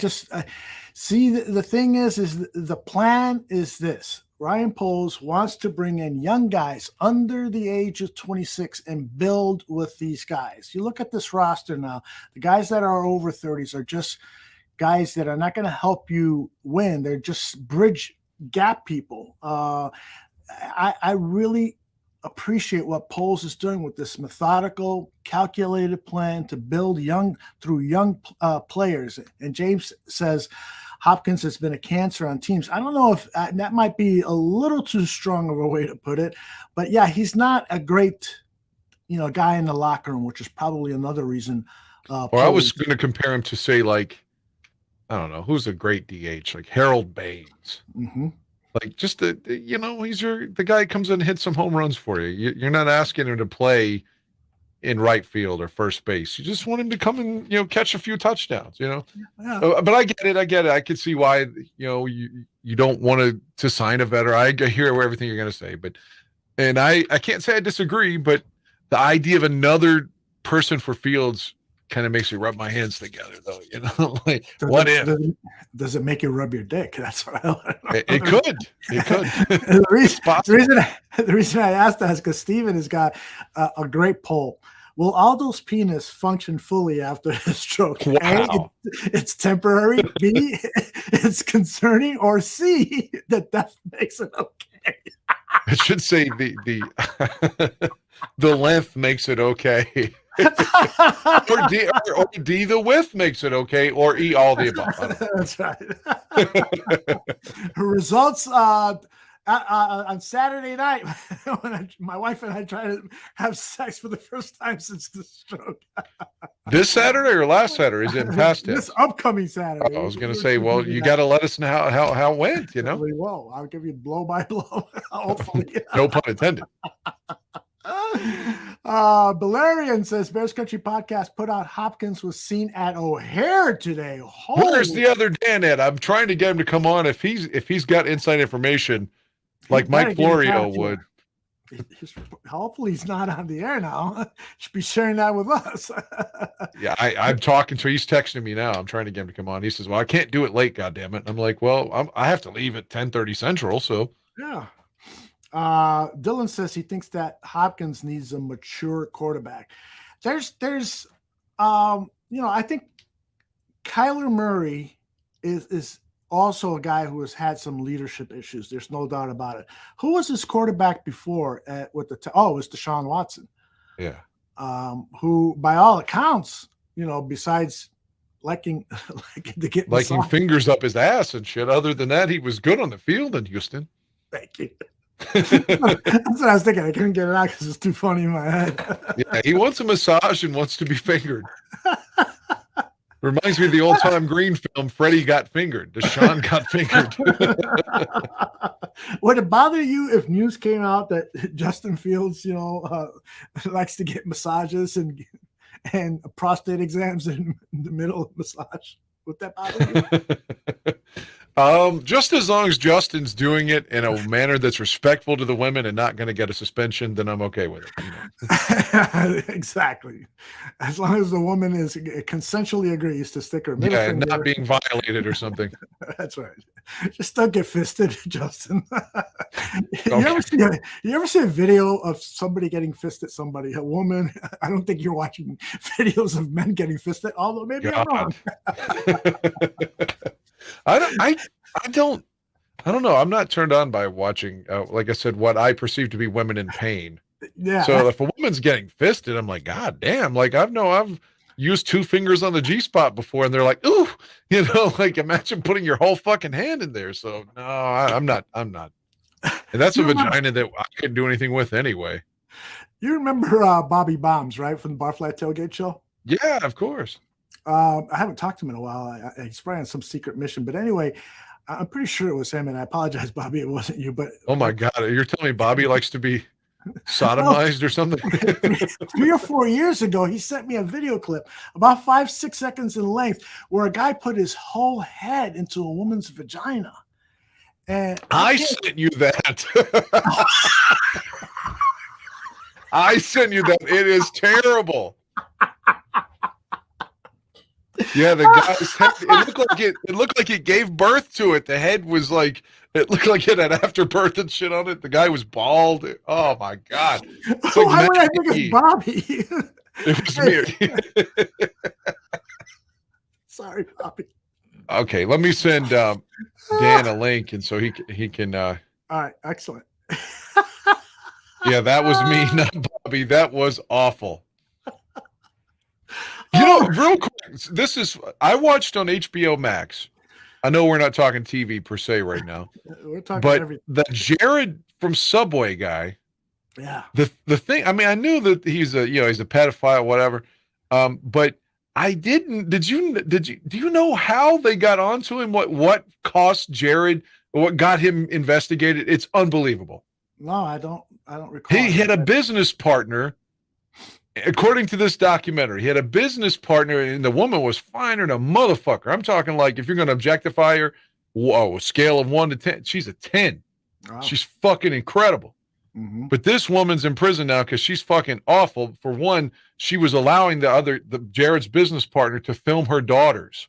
See, the thing is the plan is this. Ryan Poles wants to bring in young guys under the age of 26 and build with these guys. You look at this roster now, the guys that are over 30s are just guys that are not going to help you win. They're just bridge gap people. I really appreciate what Poles is doing with this methodical, calculated plan to build young players. And James says Hopkins has been a cancer on teams. I don't know if that might be a little too strong of a way to put it, but yeah, he's not a great, guy in the locker room, which is probably another reason. Or I was going to compare him to, say, like, I don't know, who's a great DH, like Harold Baines. Mm-hmm. Like, just he's the guy who comes in and hits some home runs for you. You're not asking him to play in right field or first base. You just want him to come and, catch a few touchdowns, Yeah. But I get it. I could see why, you don't want to sign a veteran. I hear everything you're going to say, and I can't say I disagree, but the idea of another person for Fields kind of makes me rub my hands together, though. Like, does it make you rub your dick? That's what I want. It could. The reason I asked that is because Steven has got a great poll. Will Aldo's penis function fully after his stroke? Wow. A, it's temporary. B, it's concerning. Or C, that death makes it okay. I should say the the length makes it okay. or D, the width makes it okay, or E, all the above. That's right. Results on Saturday night when my wife and I tried to have sex for the first time since the stroke. This Saturday or last Saturday? Is it past this upcoming Saturday? I was going to say, well, you got to let us know how it went, We will. I'll give you blow by blow. Hopefully. No pun intended. Valerian says Bears Country Podcast put out Hopkins was seen at O'Hare today. Where's the other Dan at? I'm trying to get him to come on if he's got inside information like Mike Florio would. Hopefully he's not on the air now. Should be sharing that with us. Yeah, I'm talking to. He's texting me now. I'm trying to get him to come on. He says, "Well, I can't do it late. Goddammit." I'm like, "Well, I have to leave at 10:30 Central." So yeah. Dylan says he thinks that Hopkins needs a mature quarterback. I think Kyler Murray is also a guy who has had some leadership issues. There's no doubt about it. Who was his quarterback before it was Deshaun Watson. Yeah. Who by all accounts, besides liking to get fingers up his ass and shit, other than that, he was good on the field in Houston. Thank you. That's what I was thinking. I couldn't get it out because it's too funny in my head. Yeah, he wants a massage and wants to be fingered. Reminds me of the old Tom Green film, Freddie Got Fingered. Deshaun got fingered. Would it bother you if news came out that Justin Fields, likes to get massages and prostate exams in the middle of massage? Would that bother you? Just as long as Justin's doing it in a manner that's respectful to the women and not going to get a suspension, then I'm okay with it. Exactly. As long as the woman consensually agrees to stick her middle finger. Not being violated or something. That's right. Just don't get fisted, Justin. Okay. You ever see a video of somebody getting fisted? Somebody, a woman. I don't think you're watching videos of men getting fisted, although maybe I'm wrong. I don't know. I'm not turned on by watching, like I said, what I perceive to be women in pain. Yeah. So if a woman's getting fisted, I'm like, God damn. Like I've used 2 fingers on the G-spot before, and they're like, ooh, like imagine putting your whole fucking hand in there. So no, I'm not. And that's a vagina that I couldn't do anything with anyway. You remember Bobby Bombs, right, from the Barfly Tailgate Show? Yeah, of course. I haven't talked to him in a while. He's probably on some secret mission. But anyway, I'm pretty sure it was him. And I apologize, Bobby, it wasn't you. But oh, my God. You're telling me Bobby likes to be sodomized or something? 3 or 4 years ago, he sent me a video clip about 5-6 seconds in length where a guy put his whole head into a woman's vagina. And I sent you that. I sent you that. It is terrible. Yeah, the guy's head, it looked like it gave birth to it. The head was like, it looked like it had afterbirth and shit on it. The guy was bald. Oh my God. It's like why would I think Maggie. it's Bobby? It was me. Sorry, Bobby. Okay, let me send Dan a link, and so he can. All right, excellent. Yeah, that was me, not Bobby. That was awful. You know, real quick, I watched on HBO Max. I know we're not talking TV per se right now, We're talking but everything. the Jared from Subway guy. Yeah. The thing. I mean, I knew that he's a pedophile, whatever. But I didn't. Do you know how they got onto him? What cost Jared? What got him investigated? It's unbelievable. No, I don't recall. He had a business partner. According to this documentary, he had a business partner, and the woman was finer than a motherfucker. I'm talking like if you're going to objectify her, whoa, scale of 1 to 10, she's a 10. Wow. She's fucking incredible. Mm-hmm. But this woman's in prison now because she's fucking awful. For one, she was allowing Jared's business partner to film her daughters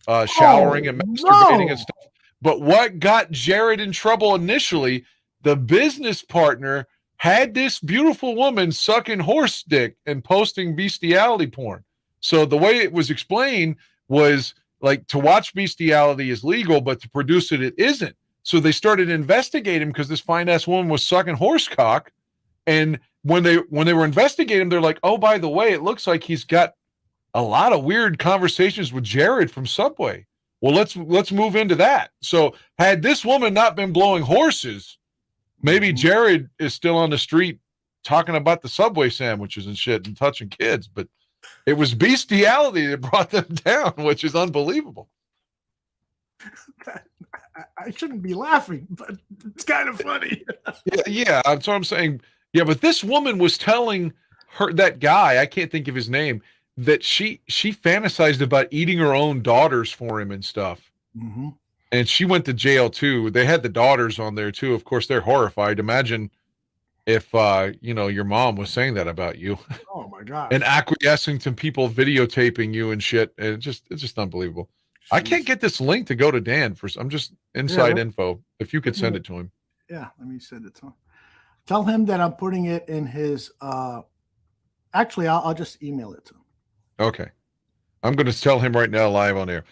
showering and masturbating and stuff. But what got Jared in trouble initially, the business partner had this beautiful woman sucking horse dick and posting bestiality porn. So the way it was explained was like to watch bestiality is legal, but to produce it isn't. So they started investigating because this fine ass woman was sucking horse cock. And when they were investigating, they're like, oh, by the way, it looks like he's got a lot of weird conversations with Jared from Subway. Well, let's move into that. So had this woman not been blowing horses, maybe Jared is still on the street talking about the Subway sandwiches and shit and touching kids, but it was bestiality that brought them down, which is unbelievable. I shouldn't be laughing, but it's kind of funny. Yeah, that's what I'm saying. Yeah, but this woman was telling that guy, I can't think of his name, that she fantasized about eating her own daughters for him and stuff. Mm-hmm. And she went to jail too. They had the daughters on there too. Of course, they're horrified. Imagine if your mom was saying that about you. Oh my God. And acquiescing to people videotaping you and shit. And it's just unbelievable. Jeez. I can't get this link to go to Dan I'm just inside info. If you could send it to him. Yeah, let me send it to him. Tell him that I'm putting it in his actually I'll just email it to him. Okay. I'm going to tell him right now live on air.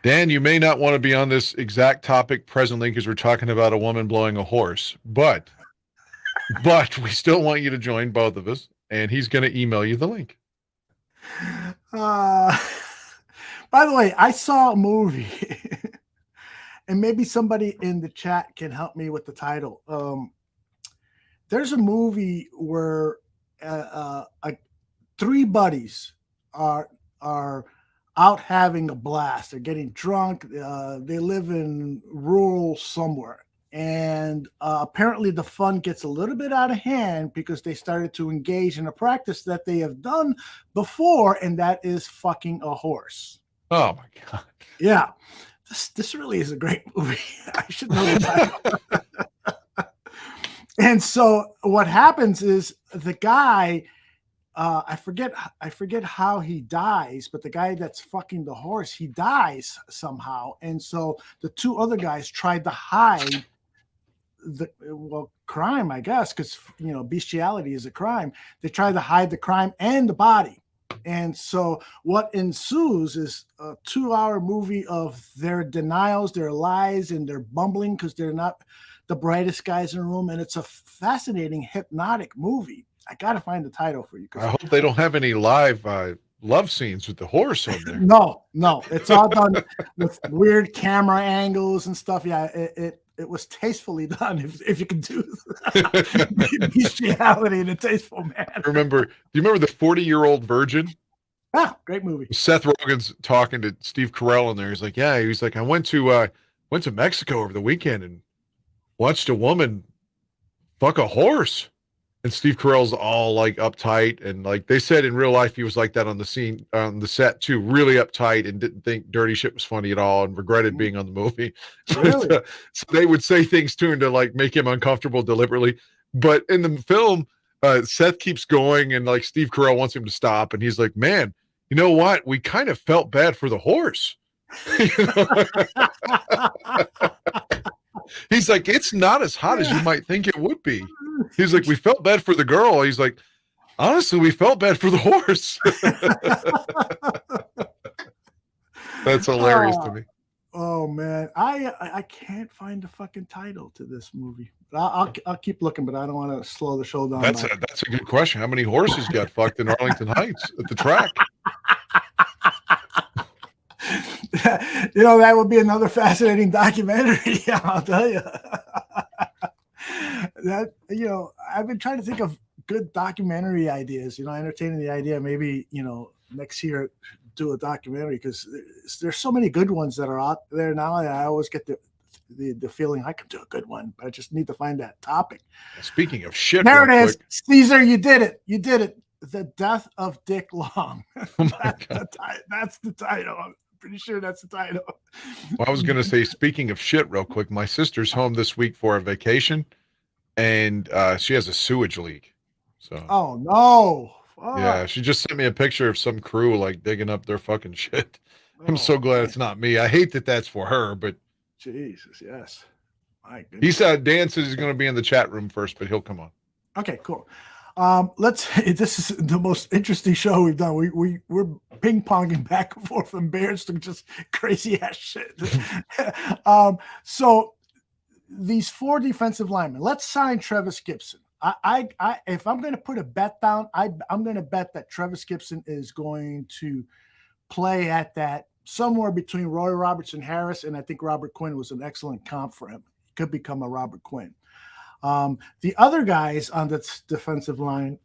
Dan, you may not want to be on this exact topic presently because we're talking about a woman blowing a horse, but we still want you to join, both of us, and he's going to email you the link. By the way, I saw a movie, and maybe somebody in the chat can help me with the title. There's a movie where three buddies are out having a blast. They're getting drunk. They live in rural somewhere. And apparently the fun gets a little bit out of hand because they started to engage in a practice that they have done before, and that is fucking a horse. Oh, my God. Yeah. This really is a great movie. I should know the title. And so what happens is the guy... I forget how he dies, but the guy that's fucking the horse, he dies somehow. And so the two other guys tried to hide crime, I guess, because, bestiality is a crime. They tried to hide the crime and the body. And so what ensues is a 2-hour movie of their denials, their lies, and their bumbling because they're not the brightest guys in the room. And it's a fascinating, hypnotic movie. I got to find the title for you. I hope they don't have any live love scenes with the horse on there. No, it's all done with weird camera angles and stuff. Yeah, it was tastefully done. If you can do bestiality in a tasteful manner. Do you remember the 40-Year-Old Virgin? Ah, great movie. Seth Rogen's talking to Steve Carell in there. He's like, I went to Mexico over the weekend and watched a woman fuck a horse. And Steve Carell's all like uptight, and like they said in real life, he was like that on the set too, really uptight, and didn't think dirty shit was funny at all, and regretted being on the movie. Really? So they would say things to him to like make him uncomfortable deliberately. But in the film, Seth keeps going, and like Steve Carell wants him to stop, and he's like, "Man, you know what? We kind of felt bad for the horse." You know? He's like, "It's not as hot as you might think it would be." He's like, "We felt bad for the girl." He's like, "Honestly, we felt bad for the horse." That's hilarious to me. Oh man, I can't find the fucking title to this movie. I'll keep looking, but I don't want to slow the show down. That's a good question. How many horses got fucked in Arlington Heights at the track? That would be another fascinating documentary. I'll tell you. That I've been trying to think of good documentary ideas. Entertaining the idea maybe next year do a documentary, because there's so many good ones that are out there now. And I always get the feeling I could do a good one, but I just need to find that topic. Speaking of shit, there it is, quick. Caesar. You did it. The Death of Dick Long. Oh my God. That's the title. I'm pretty sure that's the title. Well, I was going to say, speaking of shit real quick, my sister's home this week for a vacation, and she has a sewage leak. So. Oh no. Yeah, she just sent me a picture of some crew like digging up their fucking shit. I'm so glad it's not me. I hate that that's for her, but Jesus, yes. My goodness. He said Dan says he's going to be in the chat room first, but he'll come on. Okay, cool. This is the most interesting show we've done. We're ping ponging back and forth from Bears to just crazy ass shit. So these 4 defensive linemen, let's sign Travis Gibson. I if I'm going to put a bet down, I'm going to bet that Travis Gibson is going to play at that somewhere between Roy Robertson Harris, and I think Robert Quinn was an excellent comp for him. He could become a Robert Quinn. The other guys on the defensive line,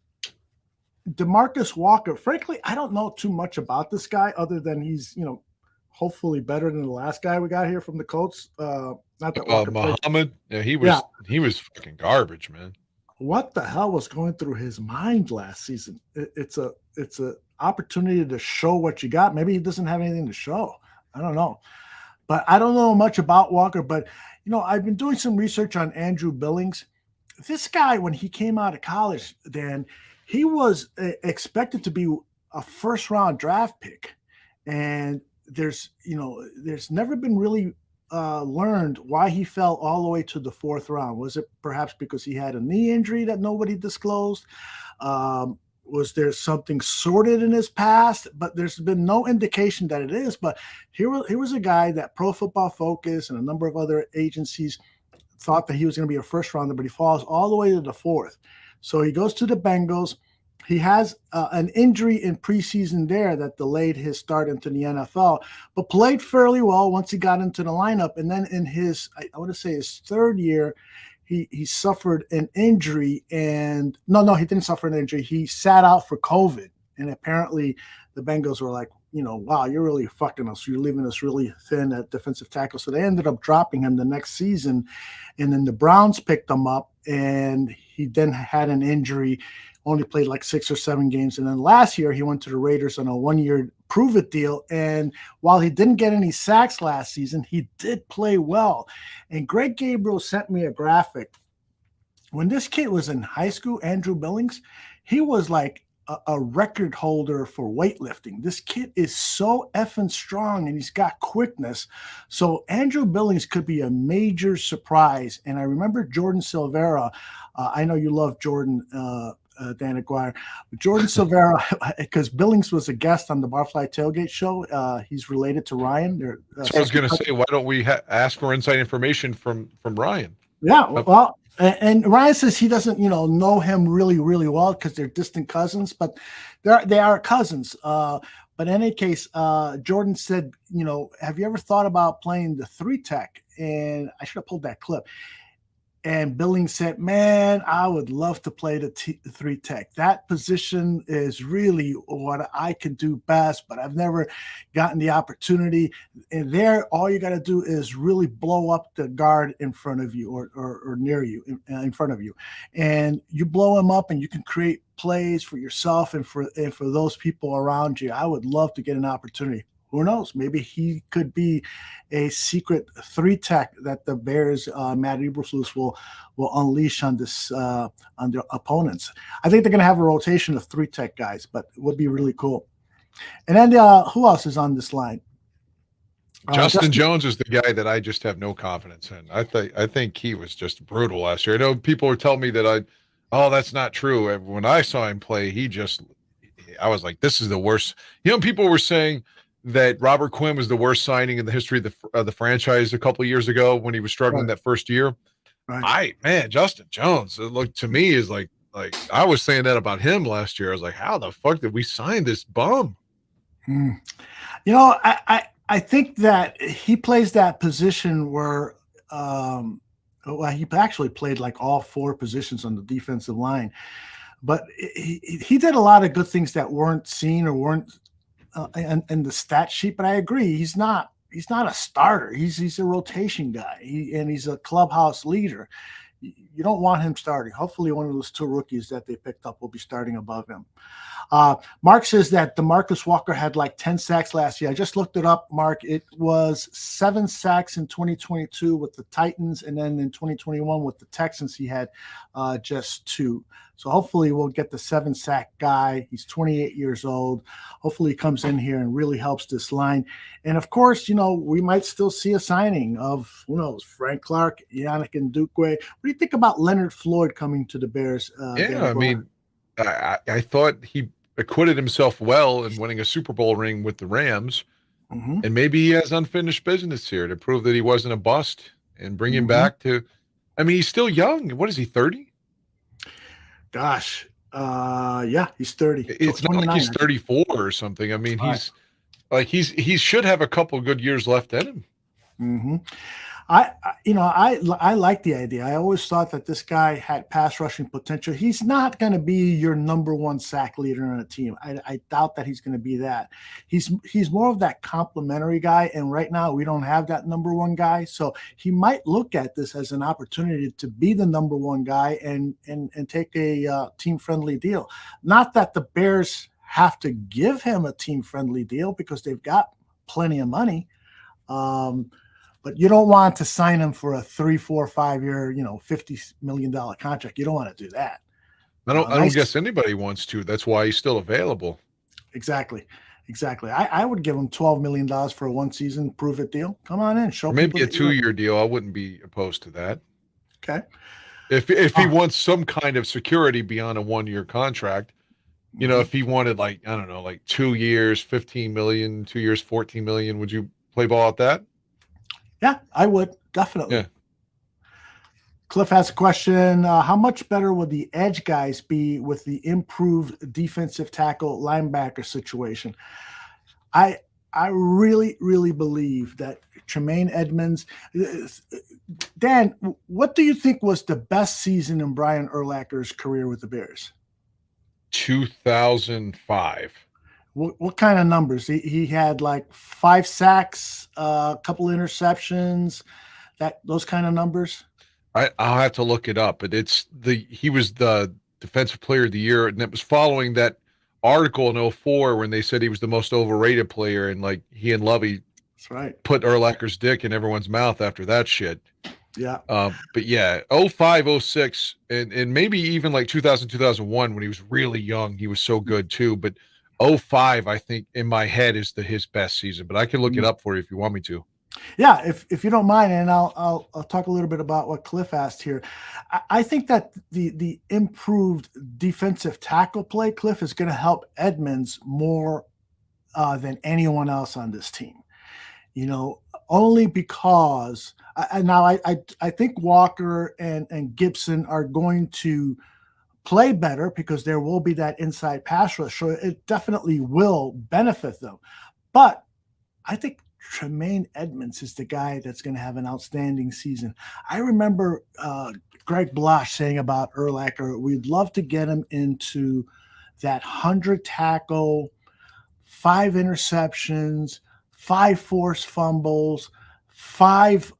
DeMarcus Walker, frankly, I don't know too much about this guy other than he's, hopefully better than the last guy we got here from the Colts. Not that Walker Muhammad. Yeah, he was fucking garbage, man. What the hell was going through his mind last season? It's a opportunity to show what you got. Maybe he doesn't have anything to show. I don't know. But I don't know much about Walker, but I've been doing some research on Andrew Billings. This guy, when he came out of college, Dan, he was expected to be a first-round draft pick. And there's never been really learned why he fell all the way to the 4th round. Was it perhaps because he had a knee injury that nobody disclosed? Was there something sordid in his past? But there's been no indication that it is. But here was a guy that Pro Football Focus and a number of other agencies thought that he was going to be a first rounder, but he falls all the way to the 4th. So he goes to the Bengals. He has an injury in preseason there that delayed his start into the NFL, but played fairly well once he got into the lineup. And then in his 3rd year, he suffered an injury, and no, he didn't suffer an injury. He sat out for COVID, and apparently the Bengals were like, wow, you're really fucking us. You're leaving us really thin at defensive tackle. So they ended up dropping him the next season, and then the Browns picked him up, and he then had an injury, only played like 6 or 7 games. And then last year he went to the Raiders on a 1-year prove-it deal. And while he didn't get any sacks last season, he did play well. And Greg Gabriel sent me a graphic. When this kid was in high school, Andrew Billings, he was like a record holder for weightlifting. This kid is so effing strong, and he's got quickness. So Andrew Billings could be a major surprise. And I remember Jordan Silvera. I know you love Jordan, Dan Aguirre. Jordan Silvera, because Billings was a guest on the Barfly Tailgate show. He's related to Ryan. So I was going to say, why don't we ask for inside information from Ryan? Yeah, well, and Ryan says he doesn't, know him really, really well because they're distant cousins, but they are cousins. But in any case, Jordan said, have you ever thought about playing the 3 tech? And I should have pulled that clip. And Billings said, man, I would love to play the 3 tech. That position is really what I can do best, but I've never gotten the opportunity. And there, all you got to do is really blow up the guard in front of you or near you, in front of you. And you blow him up and you can create plays for yourself and for those people around you. I would love to get an opportunity. Who knows? Maybe he could be a secret 3 tech that the Bears, Matt Eberflus, will unleash on this on their opponents. I think they're going to have a rotation of 3 tech guys, but it would be really cool. And then who else is on this line? Justin Jones is the guy that I just have no confidence in. I think he was just brutal last year. I know people were telling me that that's not true. When I saw him play, I was like, this is the worst. People were saying that Robert Quinn was the worst signing in the history of the franchise a couple of years ago when he was struggling that first year. Right. Justin Jones, it looked to me is like I was saying that about him last year. I was like, how the fuck did we sign this bum? I think that he plays that position where he actually played like all 4 positions on the defensive line, but he did a lot of good things that weren't seen or weren't in the stat sheet. But I agree, he's not a starter. He's a rotation guy, and he's a clubhouse leader. You don't want him starting. Hopefully one of those 2 rookies that they picked up will be starting above him. Mark says that DeMarcus Walker had like 10 sacks last year. I just looked it up, Mark. It was 7 sacks in 2022 with the Titans, and then in 2021 with the Texans he had just 2. So hopefully we'll get the 7-sack guy. He's 28 years old. Hopefully he comes in here and really helps this line. And of course, we might still see a signing of, who knows, Frank Clark, Yannick Ndukwe. What do you think about Leonard Floyd coming to the Bears? I thought he acquitted himself well in winning a Super Bowl ring with the Rams. Mm-hmm. And maybe he has unfinished business here to prove that he wasn't a bust and bring him back to, he's still young. What is he, 30? Gosh. Yeah, he's 30. It's not like he's 34 or something. He should have a couple good years left in him. Mm-hmm. I like the idea. I always thought that this guy had pass rushing potential. He's not going to be your number 1 sack leader on a team. I doubt that he's going to be that. He's more of that complimentary guy, and right now we don't have that number 1 guy. So he might look at this as an opportunity to be the number 1 guy and take a team friendly deal. Not that the Bears have to give him a team friendly deal because they've got plenty of money. But you don't want to sign him for a 3, 4, 5 year, $50 million contract. You don't want to do that. I don't guess anybody wants to. That's why he's still available. Exactly. I would give him $12 million for a 1-season prove it deal. Come on in, show maybe a 2-year deal. I wouldn't be opposed to that. Okay. If he wants some kind of security beyond a 1-year contract, if he wanted 2 years, $15 million, 2 years, $14 million, would you play ball at that? Yeah, I would, definitely. Yeah. Cliff has a question. How much better would the edge guys be with the improved defensive tackle linebacker situation? I really, really believe that Tremaine Edmonds. Dan, what do you think was the best season in Brian Urlacher's career with the Bears? 2005. What kind of numbers? He had like 5 sacks, a couple interceptions, those kind of numbers. I'll have to look it up, but he was the defensive player of the year, and it was following that article in 2004 when they said he was the most overrated player, and he and Lovey put Urlacher's dick in everyone's mouth after that shit. Yeah. But yeah, 2005, 2006, and maybe even 2000, 2001 when he was really young, he was so good too. But 2005, I think in my head is his best season, but I can look it up for you if you want me to. Yeah, if you don't mind, and I'll talk a little bit about what Cliff asked here. I think that the improved defensive tackle play, Cliff, is going to help Edmonds more than anyone else on this team. Only because I think Walker and Gibson are going to play better because there will be that inside pass rush. So it definitely will benefit them. But I think Tremaine Edmonds is the guy that's going to have an outstanding season. I remember Greg Blosh saying about Urlacher, we'd love to get him into that 100 tackle, 5 interceptions, 5 forced fumbles, 5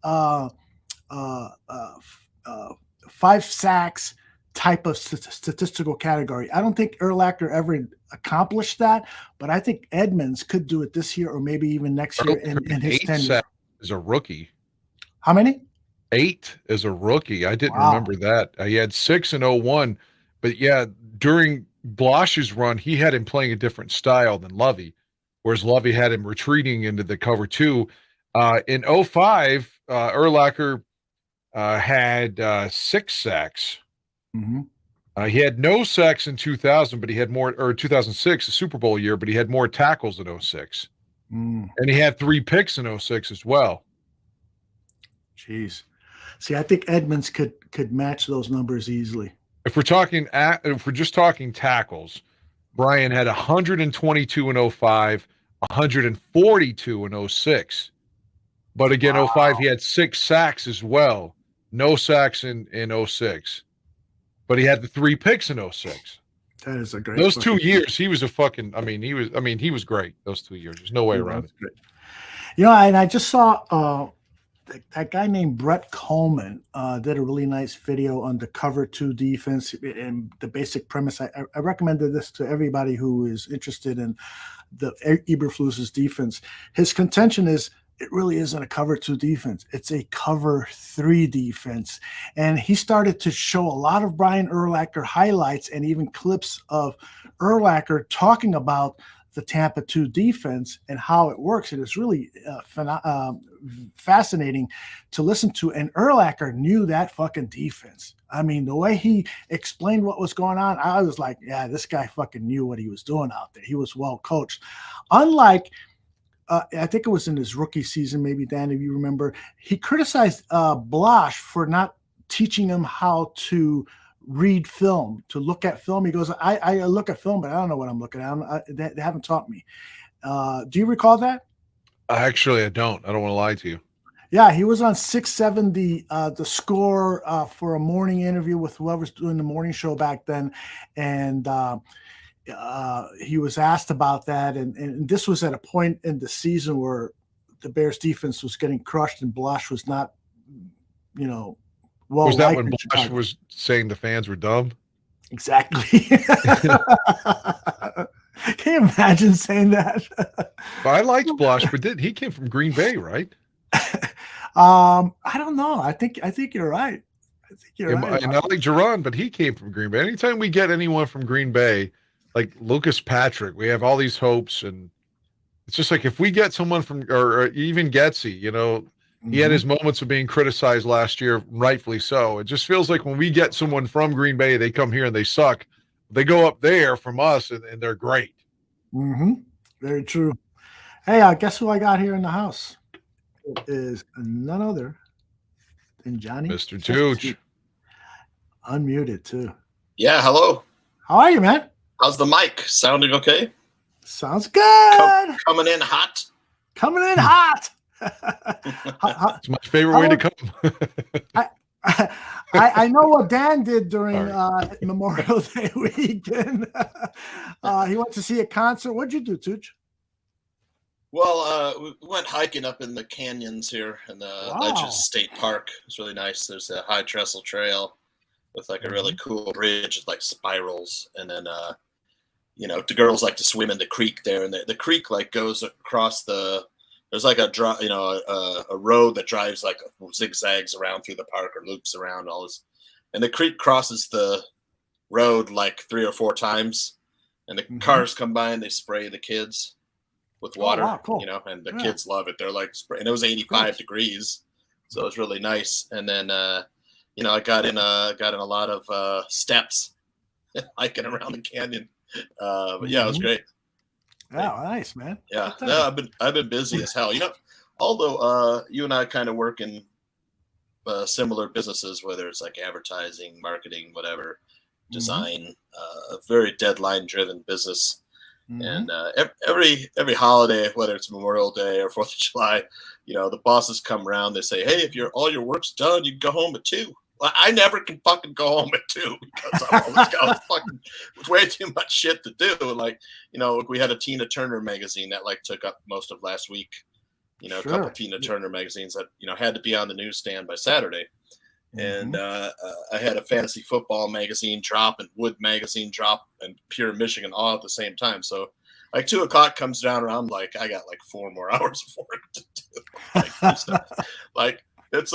sacks type of statistical category. I don't think Urlacher ever accomplished that, but I think Edmonds could do it this year or maybe even next year in his tenure. As a rookie. How many? 8 as a rookie. I didn't remember that. He had 6 in 01, but yeah, during Blosh's run, he had him playing a different style than Lovey, whereas Lovey had him retreating into the cover 2. In 05, Urlacher had 6 sacks. Mm-hmm. He had no sacks in 2000, but he had more, or 2006, the Super Bowl year, but he had more tackles in 06. And he had 3 picks in 06 as well. Jeez. See, I think Edmonds could match those numbers easily. If we're just talking tackles, Brian had 122 in 05, 142 in 06. But again, 05, he had 6 sacks as well. No sacks in 06. But he had the 3 picks in 06. That is a great. Those 2 years, he was a fucking. He was great. Those 2 years, there's no way around it. Great. And I just saw that guy named Brett Coleman did a really nice video on the cover 2 defense and the basic premise. I recommended this to everybody who is interested in the Eberflus's defense. His contention is it really isn't a cover 2 defense. It's a cover 3 defense. And he started to show a lot of Brian Urlacher highlights and even clips of Urlacher talking about the Tampa 2 defense and how it works. It is really fascinating to listen to. And Urlacher knew that fucking defense. I mean, the way he explained what was going on, I was like, yeah, this guy fucking knew what he was doing out there. He was well coached. Unlike I think it was in his rookie season, maybe, Dan, if you remember, he criticized Blosh for not teaching him how to read film, to look at film. He goes, I look at film, but I don't know what I'm looking at. They haven't taught me. Do you recall that? Actually, I don't. I don't want to lie to you. Yeah, he was on 670, the score for a morning interview with whoever's doing the morning show back then. And he was asked about that, and this was at a point in the season where the Bears defense was getting crushed and Blosh was not, well. Was that when Blosh was saying the fans were dumb? Exactly. Can you imagine saying that? But I liked Blosh, but he came from Green Bay, right? I don't know. I think you're right. And I like Jerron, but he came from Green Bay. Anytime we get anyone from Green Bay, like Lucas Patrick, we have all these hopes, and it's just like if we get someone from, or even Getsy, he had his moments of being criticized last year, rightfully so. It just feels like when we get someone from Green Bay, they come here and they suck. They go up there from us, and they're great. Mm-hmm. Very true. Hey, guess who I got here in the house? It is none other than Johnny. Mr. Tooch. Unmuted, too. Yeah, hello. How are you, man? How's the mic? Sounding okay? Sounds good. Coming in hot? Coming in hot. It's my favorite way to come. I know what Dan did during Memorial Day weekend. He went to see a concert. What'd you do, Tooch? Well, we went hiking up in the canyons here in the Ledges State Park. It's really nice. There's a high trestle trail with like a really cool bridge with like spirals, and then the girls like to swim in the creek there, and the creek like goes across there's like a road that drives like zigzags around through the park or loops around all this, and the creek crosses the road like 3 or 4 times, and the cars come by and they spray the kids with water. Oh, wow, cool. And the kids love it. They're like spray, and it was 85 degrees, so it was really nice. And then I got in a lot of steps hiking around the canyon. But yeah, it was great. Yeah, nice, man. Yeah, no, I've been busy as hell. Although you and I kind of work in similar businesses, whether it's like advertising, marketing, whatever, design, very deadline-driven business. And every holiday, whether it's Memorial Day or 4th of July, the bosses come around. They say, "Hey, if all your work's done, you can go home at 2." Well, I never can fucking go home at 2 because I've always got fucking way too much shit to do. Like, we had a Tina Turner magazine that took up most of last week. A couple Tina Turner magazines that had to be on the newsstand by Saturday. And I had a fantasy football magazine drop and Wood magazine drop and Pure Michigan all at the same time. So 2 o'clock comes down around, I got 4 more hours of work to do. It's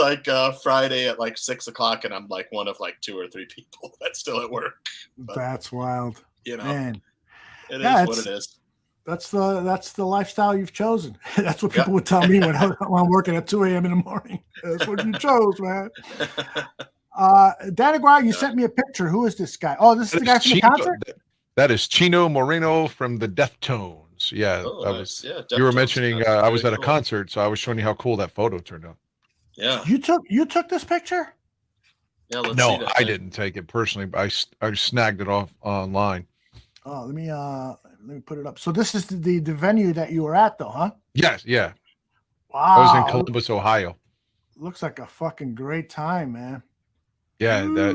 Friday at 6 o'clock and I'm one of 2 or 3 people that's still at work. But, that's wild. Man. It is what it is. That's the lifestyle you've chosen. That's what people would tell me when I'm working at 2 a.m. in the morning. That's what you chose, man. Dan Aguirre, you sent me a picture. Who is this guy? Oh, this is the guy from the concert? That is Chino Moreno from the Deftones. Yeah. Nice. You were mentioning I was at a concert, so I was showing you how cool that photo turned out. Yeah. You took this picture? Yeah, no, I didn't take it personally, but I snagged it off online. Oh, let me put it up. So this is the venue that you were at, though, huh? Yes, yeah. Wow. I was in Columbus, Ohio. Looks like a fucking great time, man. Yeah,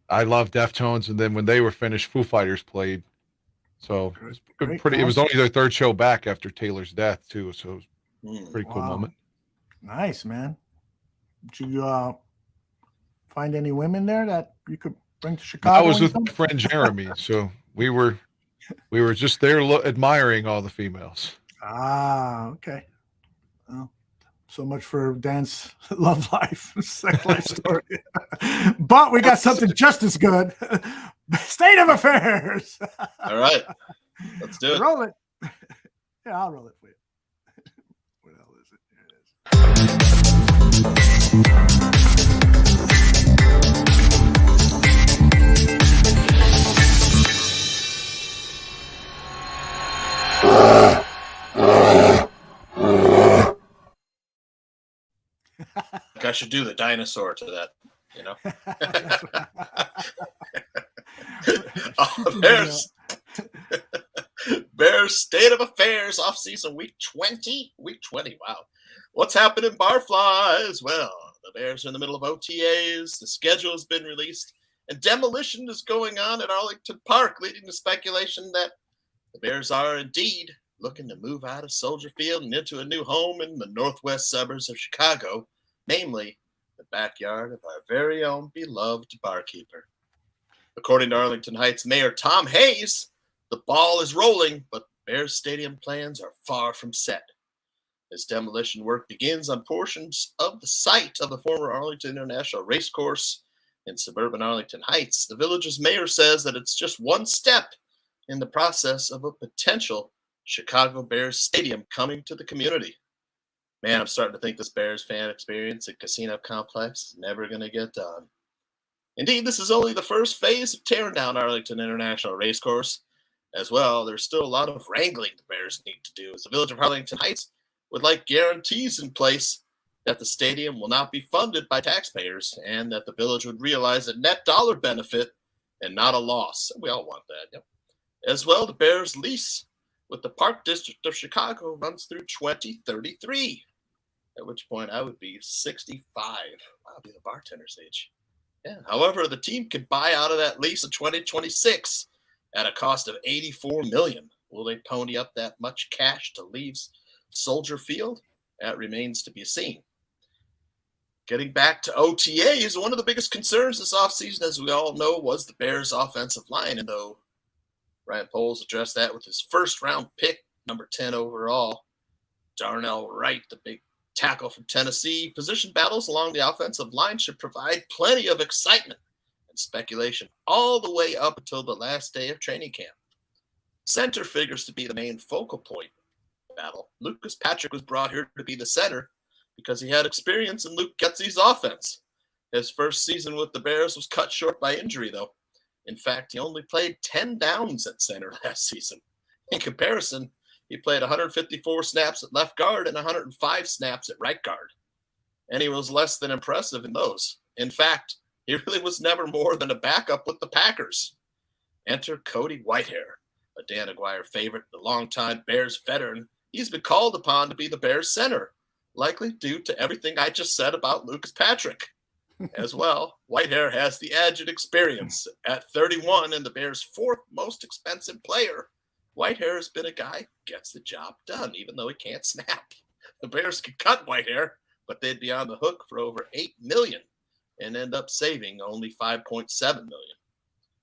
I love Deftones, and then when they were finished, Foo Fighters played. So it was pretty. It was only their 3rd show back after Taylor's death, too. So it was a pretty cool moment. Nice, man. Did you find any women there that you could bring to Chicago? I was with my friend Jeremy, so we were just there admiring all the females. Ah, okay. Well, so much for Dan's love life, sex life story. But we got something just as good. State of affairs. All right. Let's do it. Roll it. Yeah, I'll roll it for you. What the hell is it? I should do the dinosaur to that, Bears State of Affairs off-season week 20. Week 20, wow. What's happening, Barflies? Well, the Bears are in the middle of OTAs. The schedule has been released. And demolition is going on at Arlington Park, leading to speculation that the Bears are indeed looking to move out of Soldier Field and into a new home in the northwest suburbs of Chicago, namely the backyard of our very own beloved barkeeper. According to Arlington Heights Mayor Tom Hayes, the ball is rolling, but Bears Stadium plans are far from set. As demolition work begins on portions of the site of the former Arlington International Racecourse in suburban Arlington Heights, the village's mayor says that it's just one step in the process of a potential Chicago Bears stadium coming to the community. Man, I'm starting to think this Bears fan experience at Casino Complex is never going to get done. Indeed, this is only the first phase of tearing down Arlington International Racecourse. As well, there's still a lot of wrangling the Bears need to do, as the village of Arlington Heights would like guarantees in place that the stadium will not be funded by taxpayers and that the village would realize a net dollar benefit and not a loss. We all want that. Yep. As well, the Bears' lease with the Park District of Chicago runs through 2033, at which point I would be 65. I'll be the bartender's age. Yeah. However, the team could buy out of that lease in 2026 at a cost of $84 million. Will they pony up that much cash to leave Soldier Field? That remains to be seen. Getting back to OTAs, one of the biggest concerns this offseason, as we all know, was the Bears' offensive line. And though Ryan Poles addressed that with his first-round pick, number 10 overall, Darnell Wright, the big tackle from Tennessee, position battles along the offensive line should provide plenty of excitement and speculation all the way up until the last day of training camp. Center figures to be the main focal point of the battle. Lucas Patrick was brought here to be the center because he had experience in Luke Getsy's offense. His first season with the Bears was cut short by injury, though. In fact, he only played 10 downs at center last season. In comparison, he played 154 snaps at left guard and 105 snaps at right guard. And he was less than impressive in those. In fact, he really was never more than a backup with the Packers. Enter Cody Whitehair, A Dan Aguirre favorite, the longtime Bears veteran, he's been called upon to be the Bears center, likely due to everything I just said about Lucas Patrick. As well, Whitehair has the edge and experience. At 31 and the Bears' fourth most expensive player, Whitehair has been a guy who gets the job done, even though he can't snap. The Bears could cut Whitehair, but they'd be on the hook for over $8 million and end up saving only $5.7 million.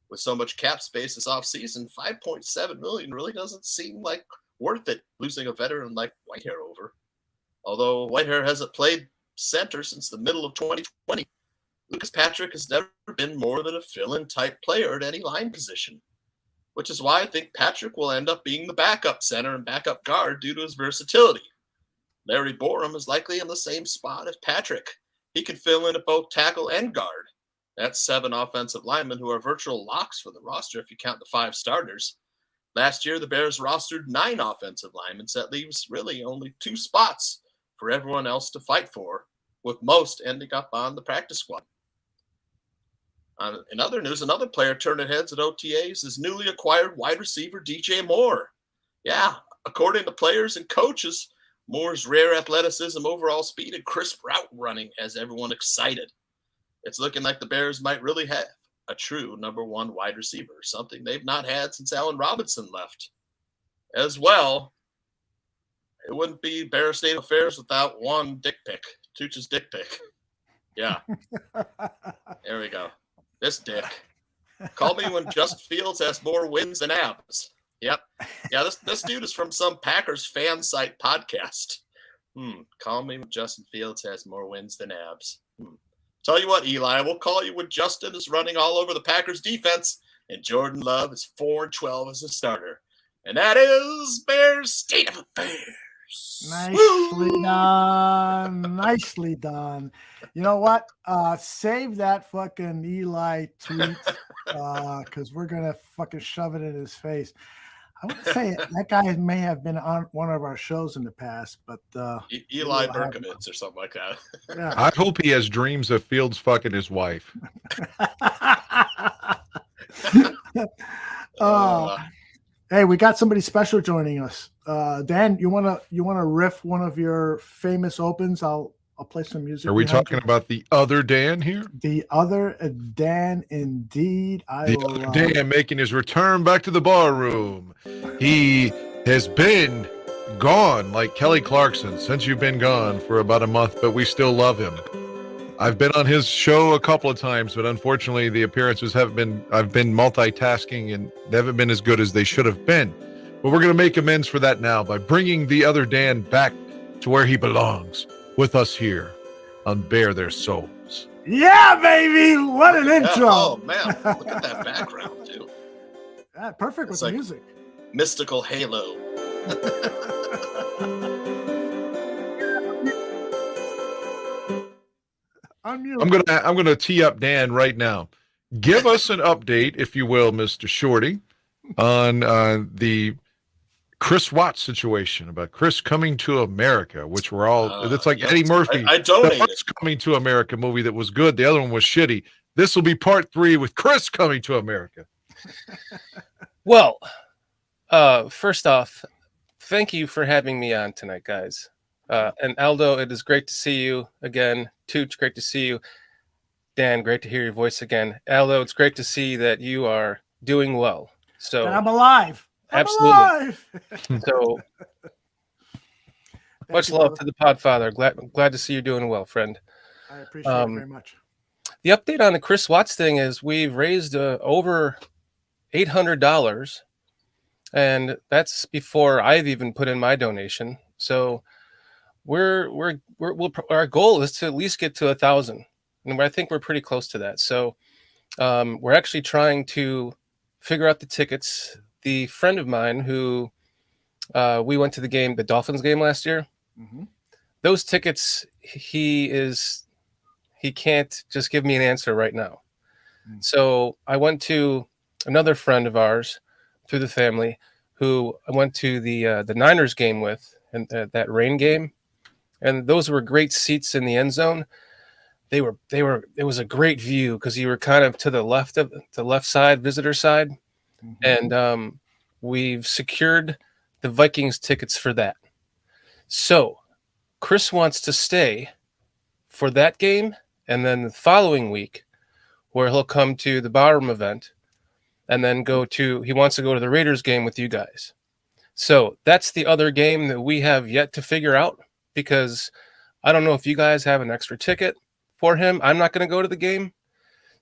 With so much cap space this offseason, $5.7 million really doesn't seem like worth it losing a veteran like Whitehair over. Although Whitehair hasn't played center since the middle of 2020, Lucas Patrick has never been more than a fill-in type player at any line position, which is why I think Patrick will end up being the backup center and backup guard due to his versatility. Larry Borum is likely in the same spot as Patrick. He can fill in at both tackle and guard. That's 7 offensive linemen who are virtual locks for the roster if you count the 5 starters. Last year, the Bears rostered 9 offensive linemen, so that leaves really only 2 spots for everyone else to fight for, with most ending up on the practice squad. In other news, another player turning heads at OTAs is newly acquired wide receiver DJ Moore. Yeah, according to players and coaches, Moore's rare athleticism, overall speed, and crisp route running has everyone excited. It's looking like the Bears might really have a true number 1 wide receiver, something they've not had since Allen Robinson left. As well, it wouldn't be Bear State Affairs without one dick pic, Tooch's dick pic. Yeah, there we go. This dick. Call me when Justin Fields has more wins than abs. Yep. Yeah, this dude is from some Packers fan site podcast. Call me when Justin Fields has more wins than abs. Tell you what, Eli, we'll call you when Justin is running all over the Packers defense and Jordan Love is 4-12 as a starter. And that is Bears State of Affairs. Nicely done. Nicely done. You know what? Save that fucking Eli tweet because we're going to fucking shove it in his face. I would say that guy may have been on one of our shows in the past, but Eli Berkovitz or something like that. Yeah. I hope he has dreams of Fields fucking his wife. Hey, we got somebody special joining us. Dan, you wanna riff one of your famous opens? I'll play some music. Are we talking about the other Dan here? The other Dan, indeed. The other Dan making his return back to the bar room. He has been gone like Kelly Clarkson since you've been gone for about a month, but we still love him. I've been on his show a couple of times, but unfortunately the appearances I've been multitasking and they haven't been as good as they should have been. But we're going to make amends for that now by bringing the other Dan back to where he belongs with us here on Bare Their Souls. Yeah, baby. What an intro. Oh, man. Look at that background, too. Yeah, perfect with the music. Mystical halo. I'm gonna tee up Dan right now. Give us an update, if you will, Mr. Shorty, on the Chris Watts situation about Chris coming to America, which we're all. It's like Eddie Murphy. I donated. The first Coming to America movie that was good. The other one was shitty. This will be part 3 with Chris coming to America. Well, first off, thank you for having me on tonight, guys. And Aldo, it is great to see you again. Tooch, great to see you. Dan, great to hear your voice again. Aldo, it's great to see that you are doing well. So and I'm alive. Absolutely. Alive. So much love to the Podfather. Glad to see you doing well, friend. I appreciate it very much. The update on the Chris Watts thing is we've raised over $800, and that's before I've even put in my donation. So our goal is to at least get to 1,000, and I think we're pretty close to that. So we're actually trying to figure out the tickets. The friend of mine who we went to the Dolphins game last year, those tickets, he can't just give me an answer right now. So I went to another friend of ours through the family who I went to the Niners game with, and that rain game. And those were great seats in the end zone. It was a great view because you were kind of to the left side, visitor side. And we've secured the Vikings tickets for that. So Chris wants to stay for that game, and then the following week, where he'll come to the Barroom event, and then he wants to go to the Raiders game with you guys. So that's the other game that we have yet to figure out, because I don't know if you guys have an extra ticket for him. I'm not going to go to the game,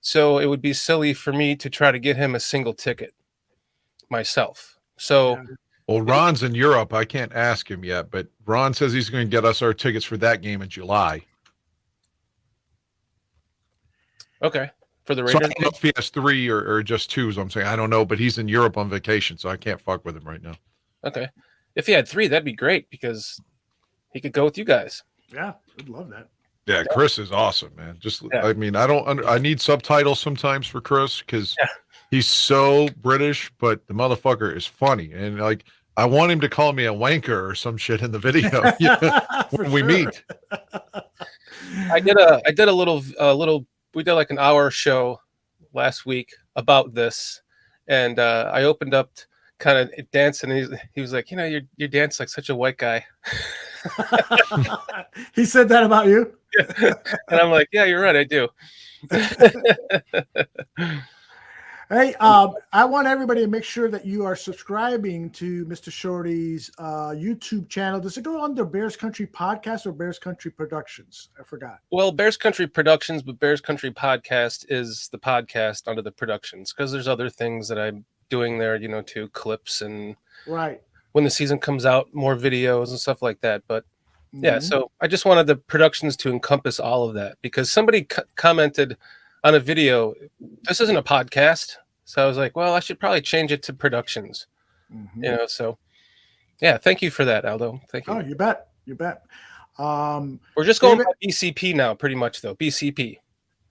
so it would be silly for me to try to get him a single ticket myself. So, well, Ron's in Europe. I can't ask him yet, but Ron says he's going to get us our tickets for that game in July. Okay. For the So Raiders I don't know if he has 3 or just 2, so I'm saying I don't know, but he's in Europe on vacation, so I can't fuck with him right now. Okay. If he had 3, that'd be great, because he could go with you guys. Yeah, I'd love that. Yeah, Chris is awesome, man. I mean, I need subtitles sometimes for Chris, because he's so British, but the motherfucker is funny. And like, I want him to call me a wanker or some shit in the video when we meet. I did a little, we did like an hour show last week about this, and I opened up kind of dancing, and he was like, you dance like such a white guy. He said that about you? And I'm like, yeah, you're right, I do. Hey, I want everybody to make sure that you are subscribing to Mr. Shorty's YouTube channel. Does it go under Bears Country Podcast or Bears Country Productions? I forgot. Well, Bears Country Productions, but Bears Country Podcast is the podcast under the Productions, because there's other things that I'm doing there, too, clips and right when the season comes out, more videos and stuff like that. But yeah, so I just wanted the Productions to encompass all of that, because somebody commented on a video, this isn't a podcast. So I was like, well, I should probably change it to Productions. So yeah, thank you for that, Aldo. Thank you. Oh, you bet. We're just going by BCP now, pretty much, though. BCP.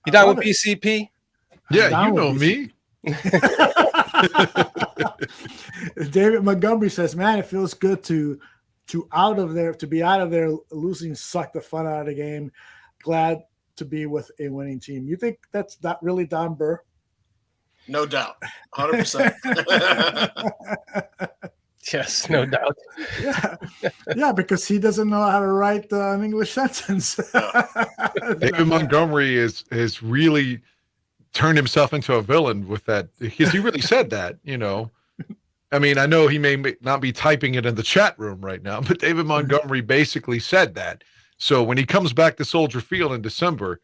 You down with BCP? Yeah, you know me. David Montgomery says, man, it feels good to be out of there. Losing sucked the fun out of the game. Glad to be with a winning team. You think that's not really Don Burr? No doubt. 100%. Yes, no doubt. Yeah, because he doesn't know how to write an English sentence. David Montgomery has really turned himself into a villain with that, because he really said that, I mean, I know he may not be typing it in the chat room right now, but David Montgomery basically said that. So when he comes back to Soldier Field in December,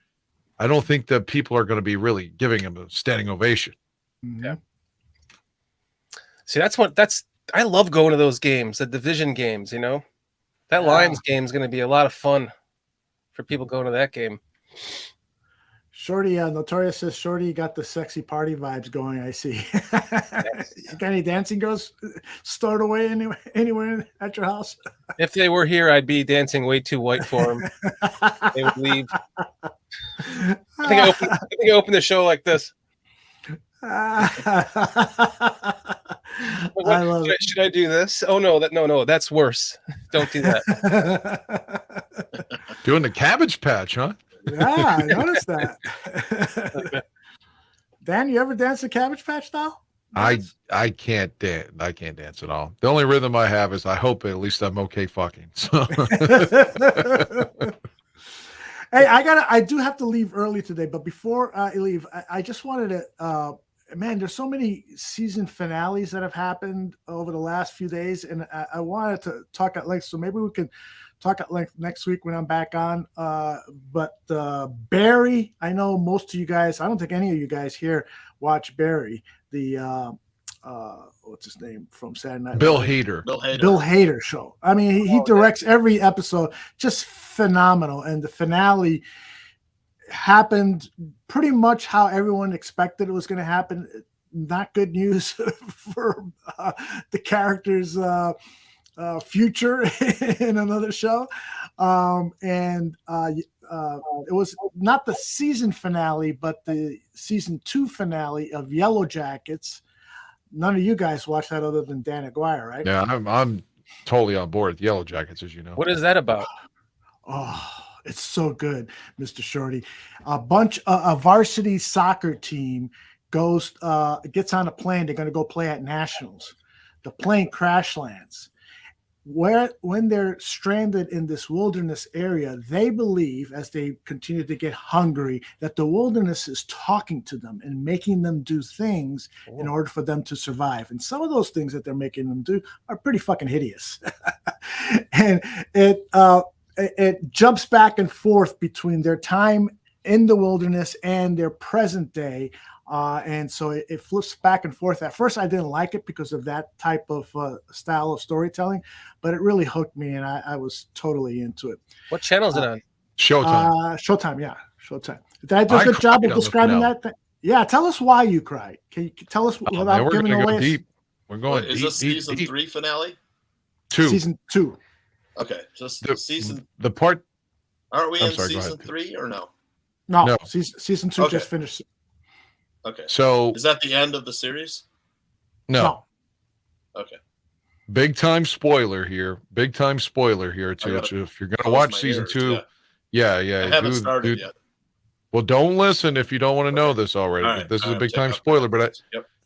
I don't think that people are going to be really giving him a standing ovation. Yeah. See, I love going to those games, the division games, that Lions game is going to be a lot of fun for people going to that game. Shorty, Notorious says, Shorty, you got the sexy party vibes going, I see. You got any dancing girls stored away anywhere at your house? If they were here, I'd be dancing way too white for them. They would leave. I think I opened the show like this. I love it. Should I do this? Oh, no, that's worse. Don't do that. Doing the Cabbage Patch, huh? Yeah, I noticed that. Dan, you ever dance the Cabbage Patch now? I can't dance. I can't dance at all. The only rhythm I have is I hope at least I'm okay fucking. So. Hey, I do have to leave early today, but before I leave, I just wanted to man, there's so many season finales that have happened over the last few days, and I wanted to talk at length. So maybe we can talk at length next week when I'm back on. But Barry, I know most of you guys, I don't think any of you guys here watch Barry, the what's his name from Saturday Night? Bill Hader. Bill Hader show. I mean, he directs every episode, just phenomenal. And the finale happened pretty much how everyone expected it was going to happen. Not good news for the character's future in another show. It was not the season finale, but the season 2 finale of Yellow Jackets. None of you guys watched that other than Dan Aguirre, right? Yeah, I'm totally on board with Yellow Jackets, as you know. What is that about? Oh, it's so good, Mr. Shorty. A varsity soccer team gets on a plane. They're going to go play at nationals. the plane crash lands. When they're stranded in this wilderness area, they believe, as they continue to get hungry, that the wilderness is talking to them and making them do things in order for them to survive. And some of those things that they're making them do are pretty fucking hideous. And it jumps back and forth between their time in the wilderness and their present day. And so it flips back and forth. At first, I didn't like it because of that type of style of storytelling, but it really hooked me, and I was totally into it. What channel is it on? Showtime. Showtime, yeah, Showtime. Did I do a good job of describing that? Yeah, tell us why you cried. Can you tell us without giving away? Go deep. We're going deep. Is this season 3 finale? 2. Season 2. Okay, just season. The part. Aren't we in season 3 or no? No. Season 2 just finished. Okay. So is that the end of the series? No. Okay. Big time spoiler here. Big time spoiler here too. If you're gonna watch season 2, yeah. I haven't started yet. Well, don't listen if you don't want to know this already. Right, this is a big time spoiler. But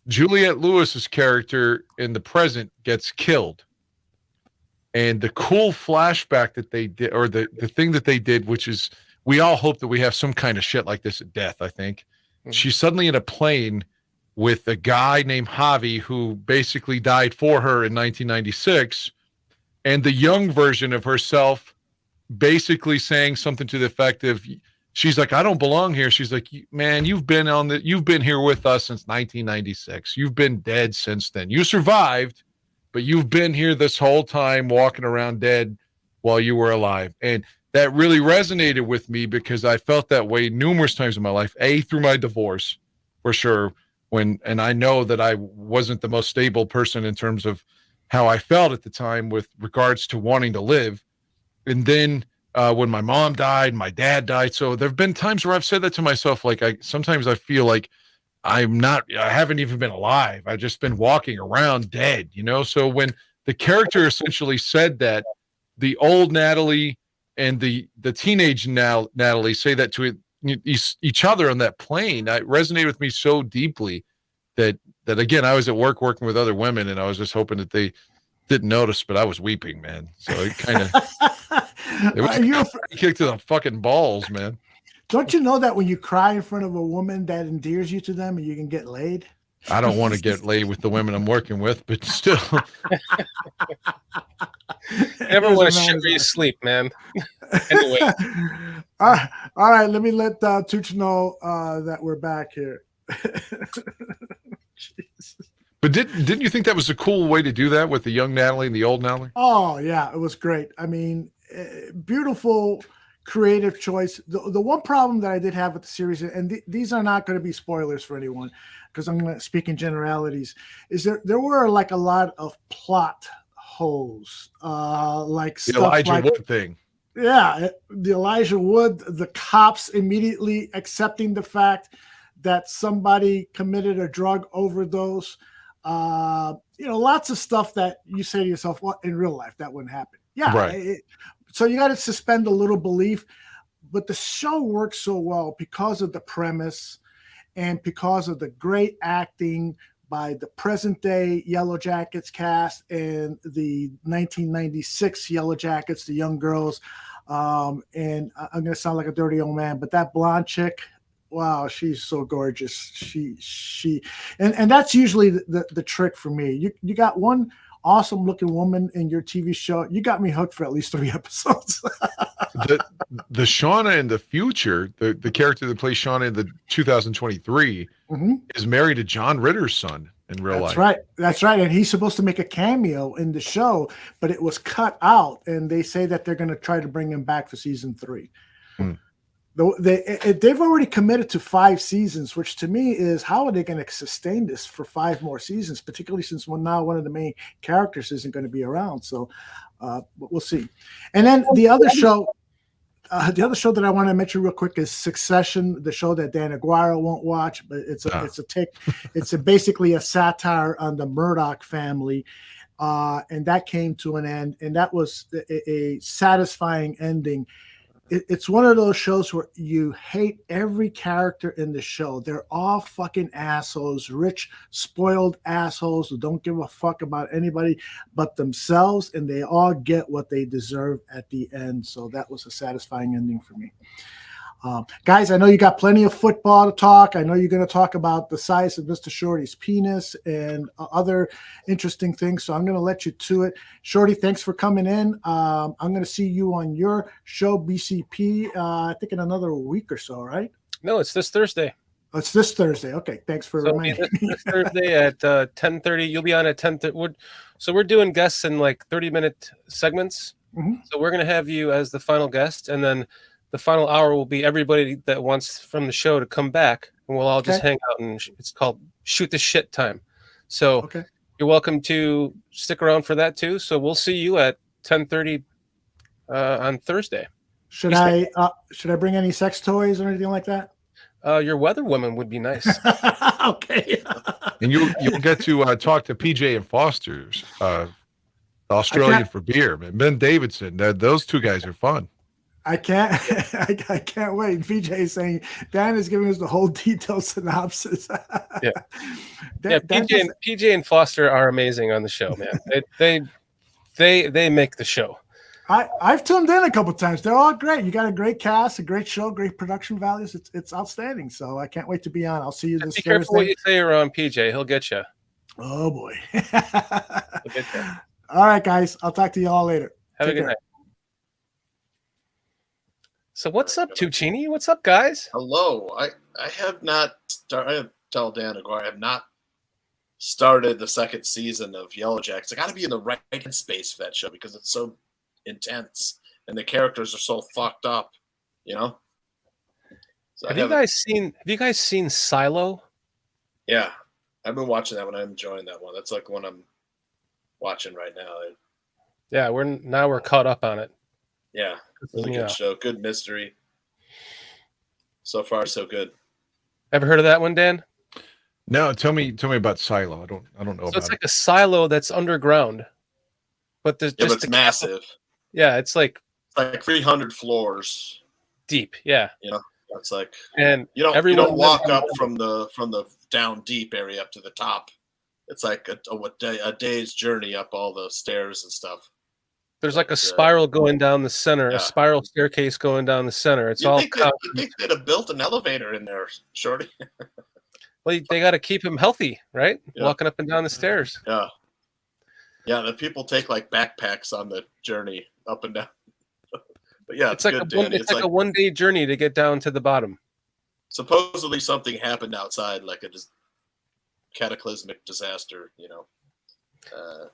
Juliette Lewis's character in the present gets killed, and the cool flashback that they did, or the thing that they did, which is, we all hope that we have some kind of shit like this at death. I think. She's suddenly in a plane with a guy named Javi who basically died for her in 1996, and the young version of herself basically saying something to the effect of, she's like, I don't belong here. She's like, man, you've been here with us since 1996. You've been dead since then. You survived, but you've been here this whole time walking around dead while you were alive. And that really resonated with me because I felt that way numerous times in my life. Through my divorce, for sure. And I know that I wasn't the most stable person in terms of how I felt at the time with regards to wanting to live. And then when my mom died, my dad died. So there've been times where I've said that to myself. Like sometimes I feel like I haven't even been alive. I've just been walking around dead, So when the character essentially said that, the old Natalie and the teenage Natalie say that to each other on that plane, it resonated with me so deeply that again, I was at work working with other women, and I was just hoping that they didn't notice, but I was weeping, man. So it kind of kicked to the fucking balls, man. Don't you know that when you cry in front of a woman, that endears you to them, and you can get laid? I don't want to get laid with the women I'm working with, but still. Never want to shit where you sleep, man. Anyway. All right. Let me let Tooch know that we're back here. But didn't you think that was a cool way to do that with the young Natalie and the old Natalie? Oh, yeah. It was great. I mean, beautiful, creative choice. The one problem that I did have with the series, and these are not going to be spoilers for anyone, because I'm going to speak in generalities, is there were like a lot of plot holes, like the stuff Elijah like, Wood thing. Yeah, the Elijah Wood, the cops immediately accepting the fact that somebody committed a drug overdose. Lots of stuff that you say to yourself, well, in real life, that wouldn't happen. Yeah. Right. So you got to suspend a little belief, but the show works so well because of the premise and because of the great acting by the present day Yellow Jackets cast and the 1996 Yellow Jackets, the young girls. And I'm going to sound like a dirty old man, but that blonde chick, wow, she's so gorgeous. She and that's usually the trick for me. You got one awesome looking woman in your TV show, you got me hooked for at least 3 episodes. the Shauna in the future, the character that plays Shauna in the 2023 is married to John Ritter's son in real life. That's right. And he's supposed to make a cameo in the show, but it was cut out. And they say that they're going to try to bring him back for season 3. They've already committed to 5 seasons, which to me is, how are they going to sustain this for 5 more seasons, particularly since now one of the main characters isn't going to be around. So we'll see. And then the other show that I want to mention real quick is Succession, the show that Dan Aguirre won't watch, but it's basically a satire on the Murdoch family. And that came to an end, and that was a satisfying ending it's one of those shows where you hate every character in the show. They're all fucking assholes, rich, spoiled assholes who don't give a fuck about anybody but themselves, and they all get what they deserve at the end. So that was a satisfying ending for me. Guys, I know you got plenty of football to talk. I know you're going to talk about the size of Mr. Shorty's penis and other interesting things. So I'm going to let you to it. Shorty, thanks for coming in. I'm going to see you on your show, BCP, I think in another week or so, right? No, it's this Thursday. Oh, it's this Thursday. Okay, thanks for reminding me. This Thursday at 10:30. You'll be on at 10:30. So we're doing guests in like 30-minute segments. Mhm. So we're going to have you as the final guest, and then the final hour will be everybody that wants from the show to come back, and we'll all just hang out, and it's called shoot the shit time. So you're welcome to stick around for that too. So we'll see you at 10:30 on Thursday. Should I bring any sex toys or anything like that? Your weather woman would be nice. Okay. And you'll get to talk to PJ and Foster's Australian for beer, man. Ben Davidson. Those two guys are fun. I can't I can't wait. VJ is saying Dan is giving us the whole detailed synopsis. Yeah. PJ and Foster are amazing on the show, man. They make the show. I've tuned in a couple times. They're all great. You got a great cast, a great show, great production values. It's outstanding. So I can't wait to be on. I'll see you this Thursday. Be careful what you say around PJ. He'll get you. Oh boy. He'll get you. All right, guys. I'll talk to you all later. Have a good night. So what's up, Tuccini? What's up, guys? Hello. I have not started. I have tell Dan Aguirre, I have not started the second season of Yellow Jackets. I got to be in the right headspace for that show because it's so intense and the characters are so fucked up, you know. So have you guys seen Silo? Yeah, I've been watching that one. I'm enjoying that one. That's like one I'm watching right now. Yeah, we're caught up on it. Yeah, really good show. Good mystery. So far, so good. Ever heard of that one, Dan? No, tell me about Silo. I don't know about it. So it's like a silo that's underground, but there's but it's massive. Yeah, it's like 300 floors deep. Yeah, you know, it's like, and you don't walk up from the down deep area up to the top. It's like a day's journey up all the stairs and stuff. There's like a spiral going down the center, a spiral staircase going down the center. It's all. You think they'd have built an elevator in there, Shorty? Well, they got to keep him healthy, right? Yeah. Walking up and down the stairs. Yeah. Yeah, the people take like backpacks on the journey up and down. But yeah, it's good, Danny. It's like a one-day journey to get down to the bottom. Supposedly something happened outside, like a cataclysmic disaster, you know.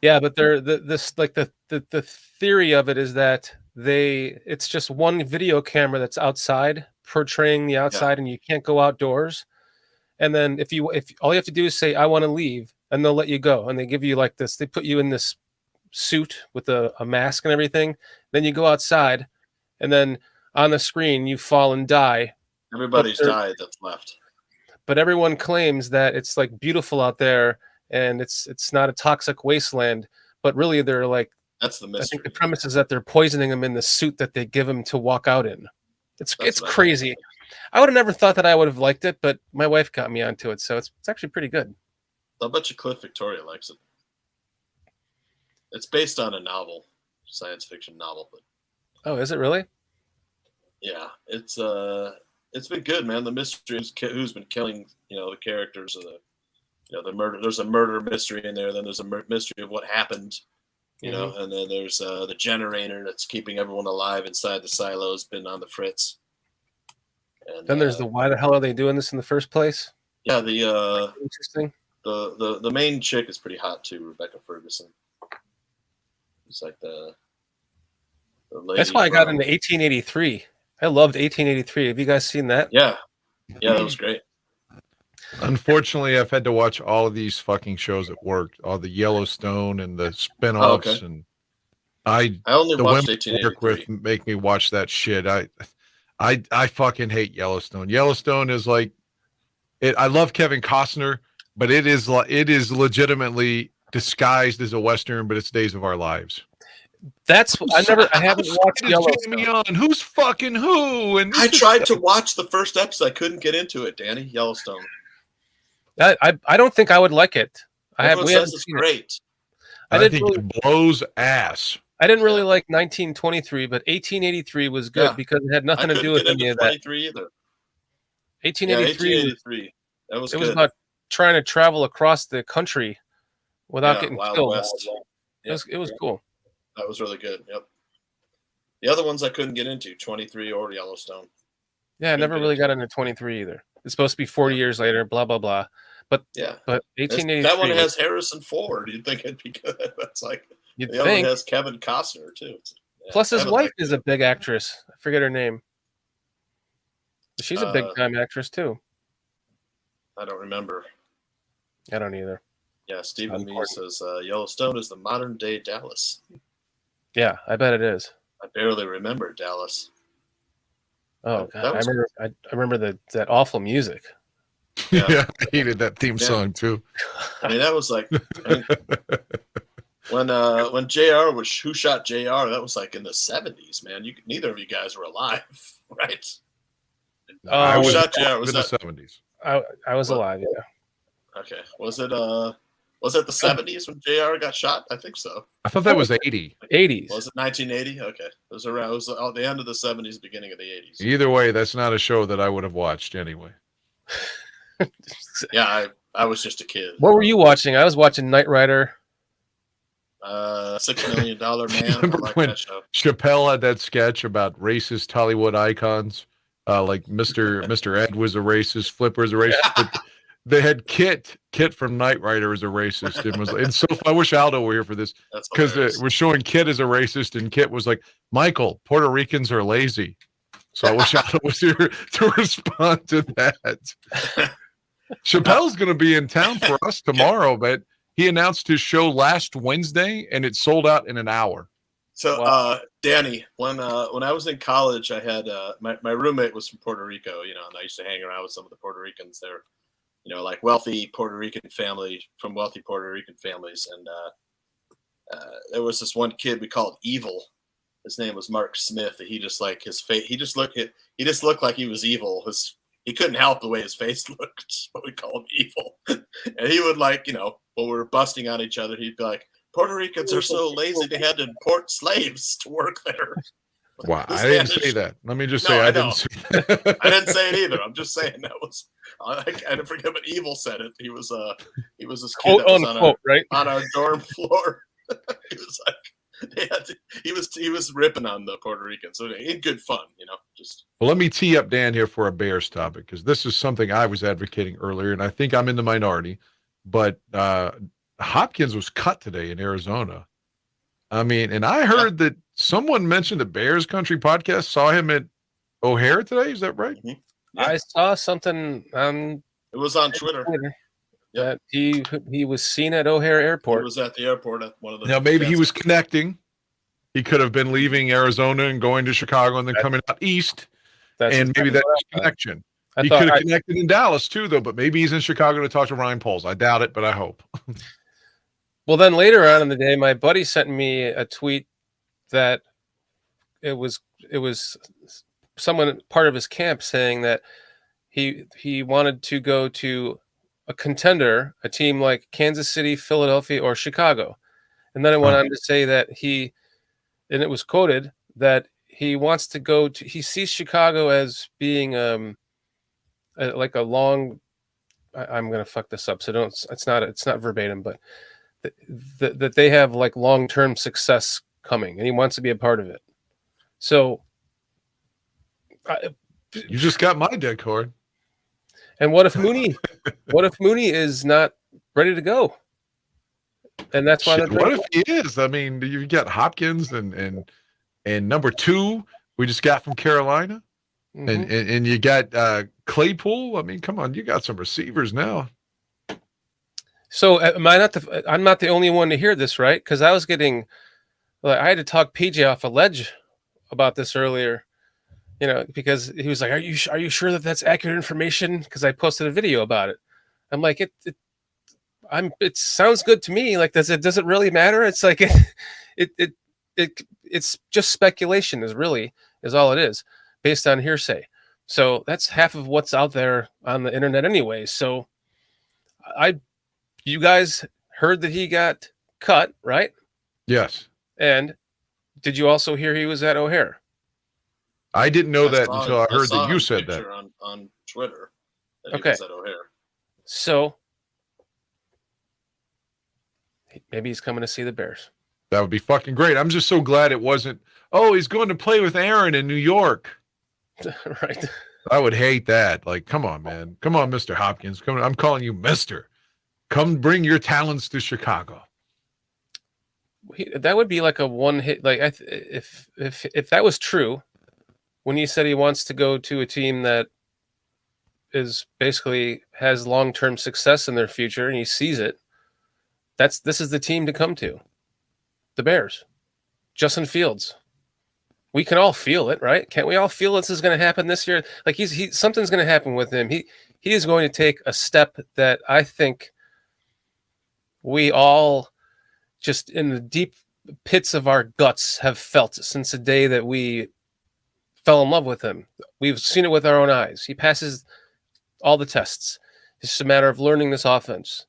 Yeah, but the theory of it is that it's just one video camera that's outside portraying the outside, and you can't go outdoors. And then if all you have to do is say I want to leave, and they'll let you go, and they give you like this. They put you in this suit with a mask and everything. Then you go outside, and then on the screen you fall and die. Everybody's died that's left. But everyone claims that it's like beautiful out there. And it's not a toxic wasteland, but really they're like, that's the mystery. I think the premise is that they're poisoning him in the suit that they give him to walk out in. It's crazy. I would have never thought that I would have liked it, but my wife got me onto it, so it's actually pretty good. I'll bet you Cliff Victoria likes it. It's based on a novel, science fiction novel, but oh, is it really? Yeah, it's been good, man. The mystery is who's been killing, the characters of the murder. There's a murder mystery in there. Then there's a mystery of what happened, and then there's the generator that's keeping everyone alive inside the silo has been on the fritz. And then there's why the hell are they doing this in the first place? Yeah, interesting. The main chick is pretty hot too, Rebecca Ferguson. It's like the lady. That's why I got into 1883. I loved 1883. Have you guys seen that? Yeah, that was great. Unfortunately, I've had to watch all of these fucking shows at work, all the Yellowstone and the spinoffs, and I only watched 1883. Make me watch that shit. I fucking hate Yellowstone. Yellowstone is like it. I love Kevin Costner, but it is legitimately disguised as a Western, but it's Days of Our Lives. I haven't watched Yellowstone. Jamie on? Who's fucking who? And I tried to watch the first episode. I couldn't get into it, Danny. Yellowstone. I don't think I would like it. Everyone says it's great. I think it blows ass. I didn't really like 1923, but 1883 was good because it had nothing to do with any of that. 23 either. 1883. That was it good. was about trying to travel across the country without getting Wild killed. West. It was cool. That was really good. Yep. The other ones I couldn't get into, 23 or Yellowstone. Yeah, I never really got into 23 either. It's supposed to be 40 years later, blah blah blah. But 1883. That one has Harrison Ford. You'd think it'd be good. That's like the other one has Kevin Costner too. Yeah, plus, his wife is a big actress. I forget her name. She's a big time actress too. I don't remember. I don't either. Yeah, Stephen Mee says Yellowstone is the modern day Dallas. Yeah, I bet it is. I barely remember Dallas. Oh God, I remember that awful music. Yeah, I hated that theme song too. I mean, that was like when JR was Who Shot JR. That was like in the 70s, man. Neither of you guys were alive, right? I was Shot JR was in the 70s. I was alive. Yeah. Okay. Was it the 70s when JR got shot? I think so. I thought that was 80. 80s. Was it 1980? Okay. It was around. It was the end of the 70s, beginning of the 80s. Either way, that's not a show that I would have watched anyway. Yeah, I was just a kid. What were you watching? I was watching Knight Rider. $6 Million Man. Remember when Chappelle had that sketch about racist Hollywood icons? Like Mr. Ed was a racist, Flipper was a racist, but they had Kit from Knight Rider as a racist. And so I wish Aldo were here for this because we're showing Kit as a racist, and Kit was like, Michael, Puerto Ricans are lazy. So I wish Aldo was here to respond to that. Chappelle's going to be in town for us tomorrow, but he announced his show last Wednesday, and it sold out in an hour. So, Danny, when I was in college, I had my roommate was from Puerto Rico, and I used to hang around with some of the Puerto Ricans there, like wealthy Puerto Rican family from wealthy Puerto Rican families. And there was this one kid we called Evil. His name was Mark Smith. And he just like his face. He just looked like he was evil. He couldn't help the way his face looked. So we call him Evil. And he would when we were busting on each other, he'd be like, Puerto Ricans are so lazy they had to import slaves to work there. Wow, I didn't say that. Let me just say I didn't say that. I didn't say it either. I'm just saying that was I forget, but Evil said it. He was this kid that was on our dorm floor. He was like he was ripping on the Puerto Ricans. So in good fun, Well, let me tee up Dan here for a Bears topic, because this is something I was advocating earlier, and I think I'm in the minority. But Hopkins was cut today in Arizona. I mean, and I heard that someone mentioned the Bears Country podcast saw him at O'Hare today. Is that right? Mm-hmm. Yeah. I saw something. It was on Twitter. That he was seen at O'Hare Airport. He was at the airport at one of the. Now maybe he was connecting. He could have been leaving Arizona and going to Chicago and then coming out east. And maybe that's a connection. He could have connected in Dallas too, though. But maybe he's in Chicago to talk to Ryan Poles. I doubt it, but I hope. Well, then later on in the day, my buddy sent me a tweet that it was someone part of his camp saying that he wanted to go to a contender, a team like Kansas City, Philadelphia, or Chicago. And then it went on to say that and it was quoted that he wants to go to, he sees Chicago as being like a long, I'm going to fuck this up. So it's not verbatim, but that they have like long-term success coming, and he wants to be a part of it. So you just got my deck card. And what if Mooney is not ready to go? And that's why. What if he is? I mean, you got Hopkins and number 2 we just got from Carolina, and you got Claypool. I mean, come on, you got some receivers now. So I'm not the only one to hear this, right? Because I had to talk PJ off a ledge about this earlier, because he was like, "Are you sure that that's accurate information?" Because I posted a video about it. I'm like, it sounds good to me. Like, does it really matter? It's like it it's just speculation is all it is, based on hearsay. So that's half of what's out there on the internet anyway. So you guys heard that he got cut, right? Yes. And did you also hear he was at O'Hare? I didn't know that until I heard that you said that. On Twitter. That Okay. He was at O'Hare. So maybe he's coming to see the Bears. That would be fucking great. I'm just so glad it wasn't, oh, he's going to play with Aaron in New York. Right. I would hate that. Like, come on, man. Come on, Mr. Hopkins. Come on. I'm calling you Mister. Come bring your talents to Chicago. That would be like a one hit. Like if that was true, when he said he wants to go to a team that is basically has long-term success in their future and he sees it, this is the team to come to. The Bears. Justin Fields. We can all feel it, right? Can't we all feel this is going to happen this year? Like something's going to happen with him. He is going to take a step that I think we all just in the deep pits of our guts have felt since the day that we fell in love with him. We've seen it with our own eyes. He passes all the tests. It's just a matter of learning this offense.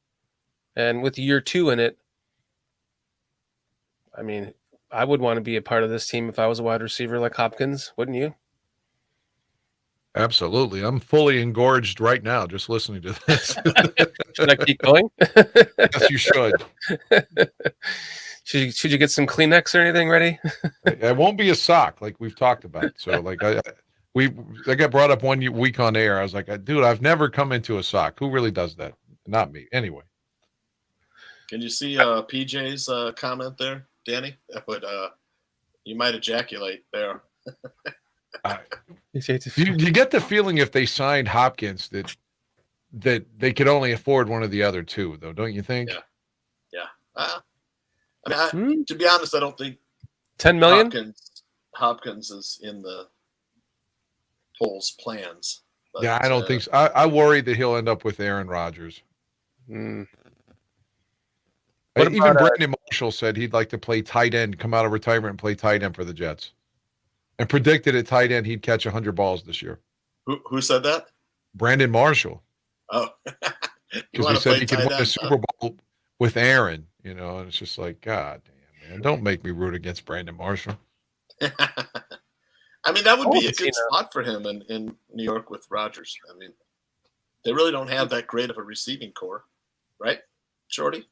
And with year 2 in it, I mean, I would want to be a part of this team if I was a wide receiver like Hopkins, wouldn't you? Absolutely. I'm fully engorged right now just listening to this. Should I keep going? Yes, you should. Should you get some Kleenex or anything ready? It won't be a sock like we've talked about. So like I got brought up one week on air. I was like, dude, I've never come into a sock. Who really does that? Not me. Anyway. Can you see PJ's comment there, Danny? That would you might ejaculate there. You get the feeling if they signed Hopkins that they could only afford one of the other two, though, don't you think? Yeah. I mean, to be honest, I don't think $10 million. Hopkins is in the Poles' plans. But, yeah, I don't think so. I worry that he'll end up with Aaron Rodgers. What Even Brandon Marshall said he'd like to play tight end, come out of retirement and play tight end for the Jets. And predicted at tight end he'd catch 100 balls this year. Who said that? Brandon Marshall. Oh. Because he said he could win a Super Bowl with Aaron, and it's just like, God damn, man. Don't make me root against Brandon Marshall. I mean, that would be a good spot for him in New York with Rodgers. I mean, they really don't have that great of a receiving core, right, Shorty?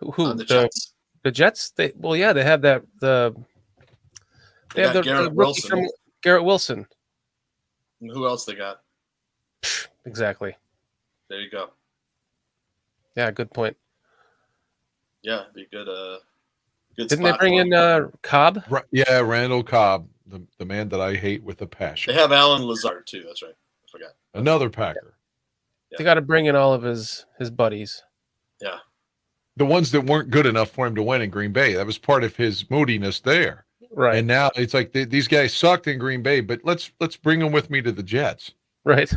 Who? On the Jets? The Jets? They have that They have Garrett Wilson. From Garrett Wilson. And who else they got? Exactly. There you go. Yeah, good point. Yeah, it'd be good. Good. Didn't they bring in Cobb? Yeah, Randall Cobb, the man that I hate with a passion. They have Alan Lazard too. That's right. I forgot. Another Packer. Yeah. They got to bring in all of his buddies. Yeah. The ones that weren't good enough for him to win in Green Bay. That was part of his moodiness there. Right. And now it's like these guys sucked in Green Bay, but let's bring them with me to the Jets. Right.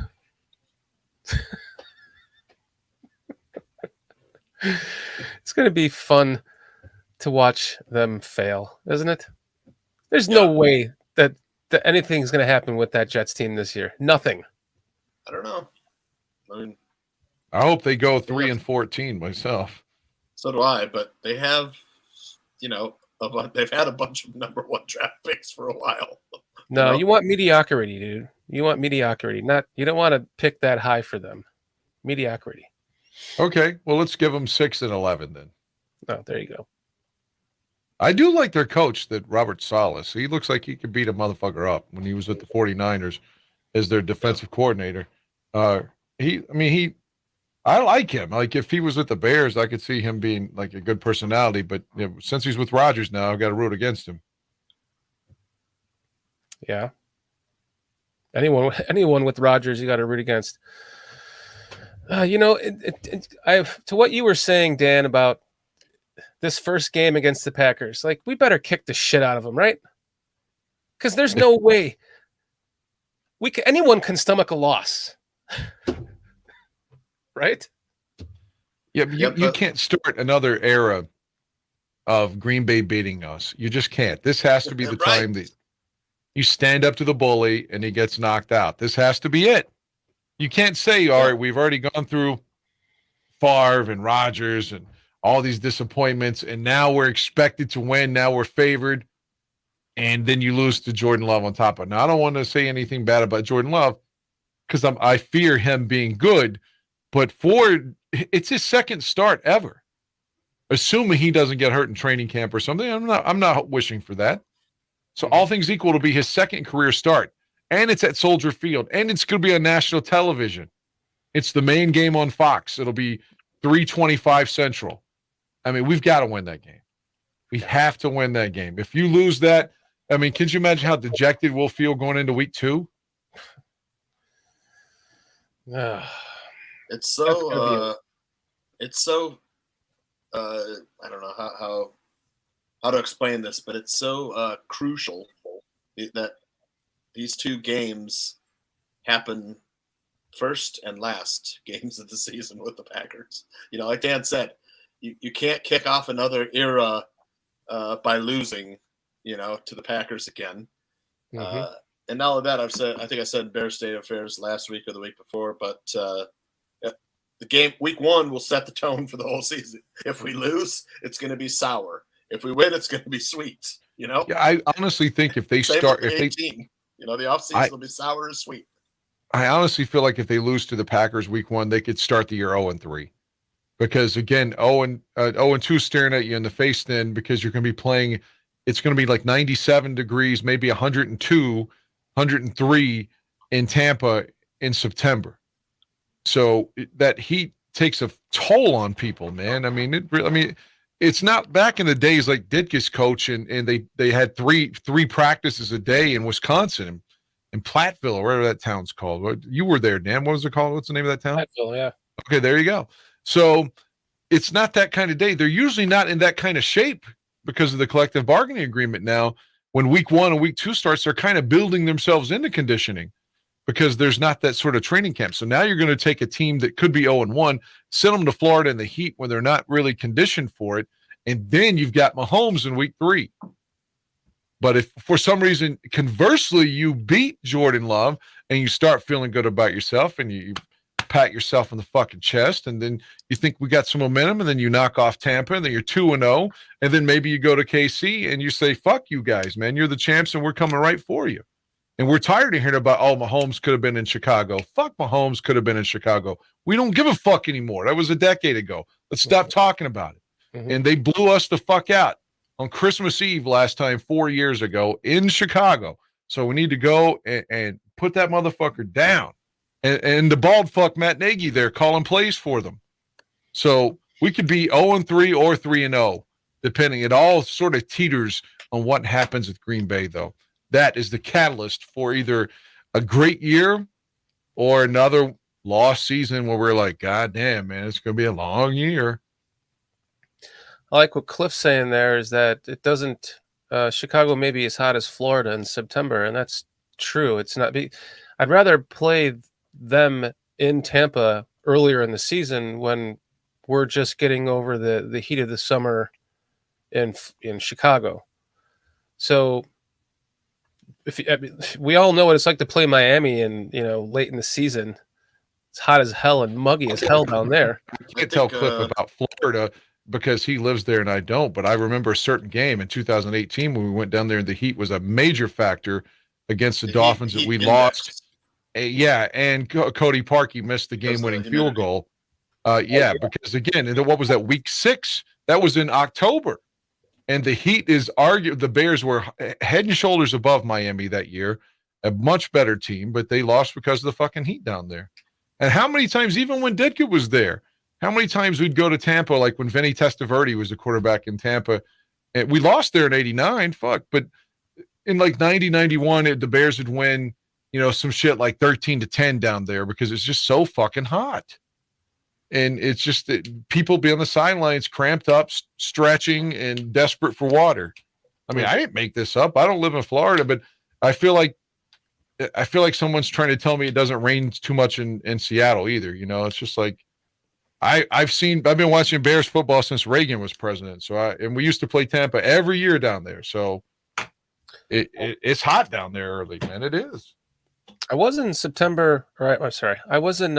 It's going to be fun to watch them fail, isn't it? There's no way that anything's going to happen with that Jets team this year. Nothing. I don't know. I mean, I hope they go 3-14 myself. So do I, but they have, they've had a bunch of number 1 draft picks for a while. No, you want mediocrity, dude. You want mediocrity. You don't want to pick that high for them. Mediocrity. Okay, well, let's give them 6-11 then. Oh, there you go. I do like their coach, that Robert Salas. He looks like he could beat a motherfucker up when he was with the 49ers as their defensive coordinator. I like him. Like, if he was with the Bears, I could see him being like a good personality. But since he's with Rodgers now, I've got to root against him. Yeah. Anyone with Rodgers, you got to root against. To what you were saying, Dan, about this first game against the Packers, like, we better kick the shit out of them, right? Because there's no way anyone can stomach a loss. Right? Yeah, but you can't start another era of Green Bay beating us. You just can't. This has to be the Right. time that you stand up to the bully and he gets knocked out. This has to be it. You can't say, all right, we've already gone through Favre and Rodgers and all these disappointments, and now we're expected to win. Now we're favored, and then you lose to Jordan Love on top of it. Now, I don't want to say anything bad about Jordan Love because I fear him being good, but it's his second start ever. Assuming he doesn't get hurt in training camp or something, I'm not wishing for that. So all things equal, to be his second career start, and it's at Soldier Field, and it's going to be on national television. It's the main game on Fox. It'll be 3:25 Central. I mean, we've got to win that game. We have to win that game. If you lose that, I mean, can you imagine how dejected we'll feel going into week 2? It's so I don't know how to explain this, but it's so crucial that these two games happen first and last games of the season with the Packers. You know, like Dan said, you can't kick off another era by losing, to the Packers again. Mm-hmm. And not only that, I think I said Bear State Affairs last week or the week before, but the game week 1 will set the tone for the whole season. If we lose, it's going to be sour. If we win, it's going to be sweet. Yeah, I honestly think if they Same start, with if the they, 18. The offseason will be sour and sweet. I honestly feel like if they lose to the Packers week 1, they could start the year 0-3, because again, 0-2 staring at you in the face then, because you're going to be playing. It's going to be like 97 degrees, maybe 102, 103 in Tampa in September. So that heat takes a toll on people, man. I mean, it's not back in the days like Ditka's coach and they had three practices a day in Wisconsin, in Platteville, or whatever that town's called. You were there, Dan. What was it called? What's the name of that town? Platteville, yeah. Okay, there you go. So it's not that kind of day. They're usually not in that kind of shape because of the collective bargaining agreement now. When week 1 and week 2 starts, they're kind of building themselves into conditioning, because there's not that sort of training camp. So now you're going to take a team that could be 0-1, send them to Florida in the heat when they're not really conditioned for it, and then you've got Mahomes in week 3. But if for some reason, conversely, you beat Jordan Love and you start feeling good about yourself and you pat yourself on the fucking chest, and then you think we got some momentum, and then you knock off Tampa, and then you're 2-0, and then maybe you go to KC and you say, fuck you guys, man, you're the champs and we're coming right for you. And we're tired of hearing about, Mahomes could have been in Chicago. Fuck, Mahomes could have been in Chicago. We don't give a fuck anymore. That was a decade ago. Let's stop talking about it. Mm-hmm. And they blew us the fuck out on Christmas Eve last time 4 years ago in Chicago. So we need to go and put that motherfucker down. And the bald fuck Matt Nagy there calling plays for them. So we could be 0-3 or 3-0, depending. It all sort of teeters on what happens with Green Bay, though. That is the catalyst for either a great year or another lost season where we're like, God damn, man, it's going to be a long year. I like what Cliff's saying there is that it doesn't Chicago may be as hot as Florida in September, and that's true. It's not. I'd rather play them in Tampa earlier in the season when we're just getting over the heat of the summer in Chicago. So we all know what it's like to play Miami and late in the season. It's hot as hell and muggy as hell down there. I can't tell Cliff about Florida because he lives there and I don't, but I remember a certain game in 2018 when we went down there and the heat was a major factor against the Dolphins that we lost. And Cody Parkey missed the game-winning field goal. Because again, what was that, week 6? That was in October. And the heat is the Bears were head and shoulders above Miami that year, a much better team, but they lost because of the fucking heat down there. And how many times, even when Ditka was there, how many times we'd go to Tampa, like when Vinny Testaverde was the quarterback in Tampa, and we lost there in 89, but in like 90, 91, the Bears would win, some shit like 13-10 down there because it's just so fucking hot. And it's just that people be on the sidelines cramped up, stretching, and desperate for water. I mean, I didn't make this up. I don't live in Florida, but I feel like someone's trying to tell me it doesn't rain too much in Seattle either. It's just like I've been watching Bears football since Reagan was president. And we used to play Tampa every year down there. So it's hot down there early, man. It is. I was in September, right? I'm sorry. I was in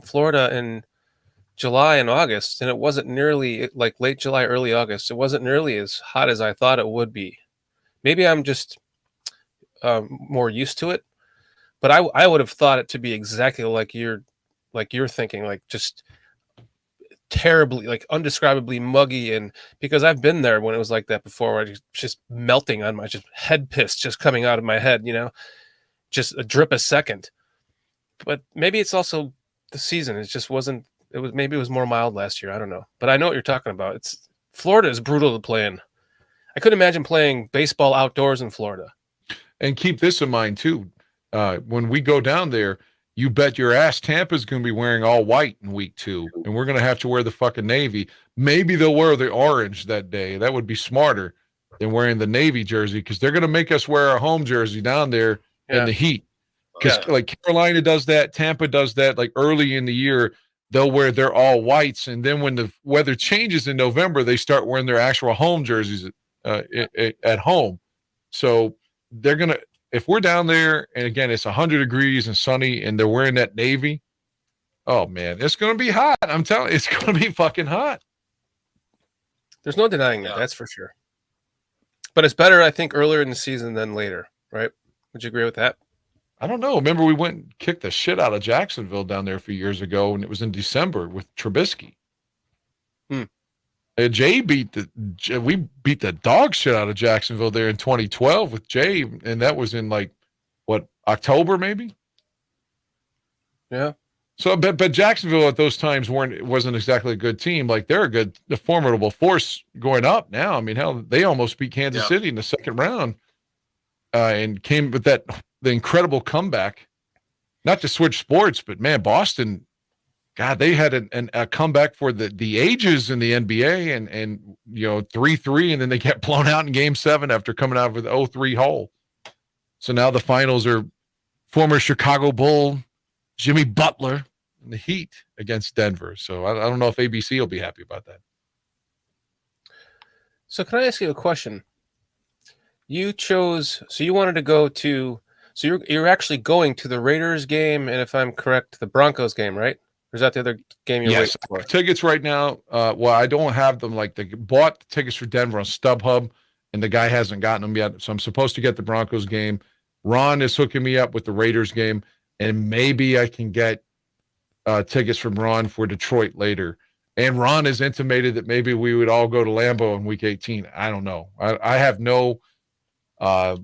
Florida in July and August, and it wasn't nearly like late July, early August. It wasn't nearly as hot as I thought it would be. Maybe I'm just more used to it, but I would have thought it to be exactly like you're thinking, like just terribly, like undescribably muggy. And because I've been there when it was like that before, where it's just melting on my just head piss just coming out of my head, just a drip a second. But maybe it's also the season. It just wasn't. Maybe it was more mild last year. I don't know, but I know what you're talking about. Florida is brutal to play in. I couldn't imagine playing baseball outdoors in Florida. And keep this in mind too. When we go down there, you bet your ass Tampa's going to be wearing all white in week 2, and we're going to have to wear the fucking Navy. Maybe they'll wear the orange that day. That would be smarter than wearing the Navy jersey, because they're going to make us wear our home jersey down there in the heat. Because like Carolina does that, Tampa does that. Like early in the year, they'll wear their all whites, and then when the weather changes in November, they start wearing their actual home jerseys at home. So they're going to, if we're down there and again, it's 100 degrees and sunny and they're wearing that Navy, oh man, it's going to be hot. I'm telling you, it's going to be fucking hot. There's no denying that. That's for sure. But it's better, I think, earlier in the season than later, right? Would you agree with that? I don't know. Remember, we went and kicked the shit out of Jacksonville down there a few years ago, and it was in December with Trubisky. Jay we beat the dog shit out of Jacksonville there in 2012 with Jay, and that was in October maybe. Yeah. So, but Jacksonville at those times wasn't exactly a good team. Like they're a formidable force going up now. I mean, hell, they almost beat Kansas City in the second round, and came with the incredible comeback. Not to switch sports, but man, Boston. God, they had a comeback for the ages in the NBA, and 3-3, and then they get blown out in Game 7 after coming out with 0-3 hole. So now the finals are former Chicago Bull Jimmy Butler and the Heat against Denver. So I don't know if ABC will be happy about that. So can I ask you a question? You wanted to go to, so you're actually going to the Raiders game, and if I'm correct, the Broncos game, right? Or is that the other game you're waiting for? Tickets right now. I don't have them. Like they bought the tickets for Denver on StubHub, and the guy hasn't gotten them yet. So I'm supposed to get the Broncos game. Ron is hooking me up with the Raiders game, and maybe I can get tickets from Ron for Detroit later. And Ron has intimated that maybe we would all go to Lambeau in Week 18. I don't know. I have no. The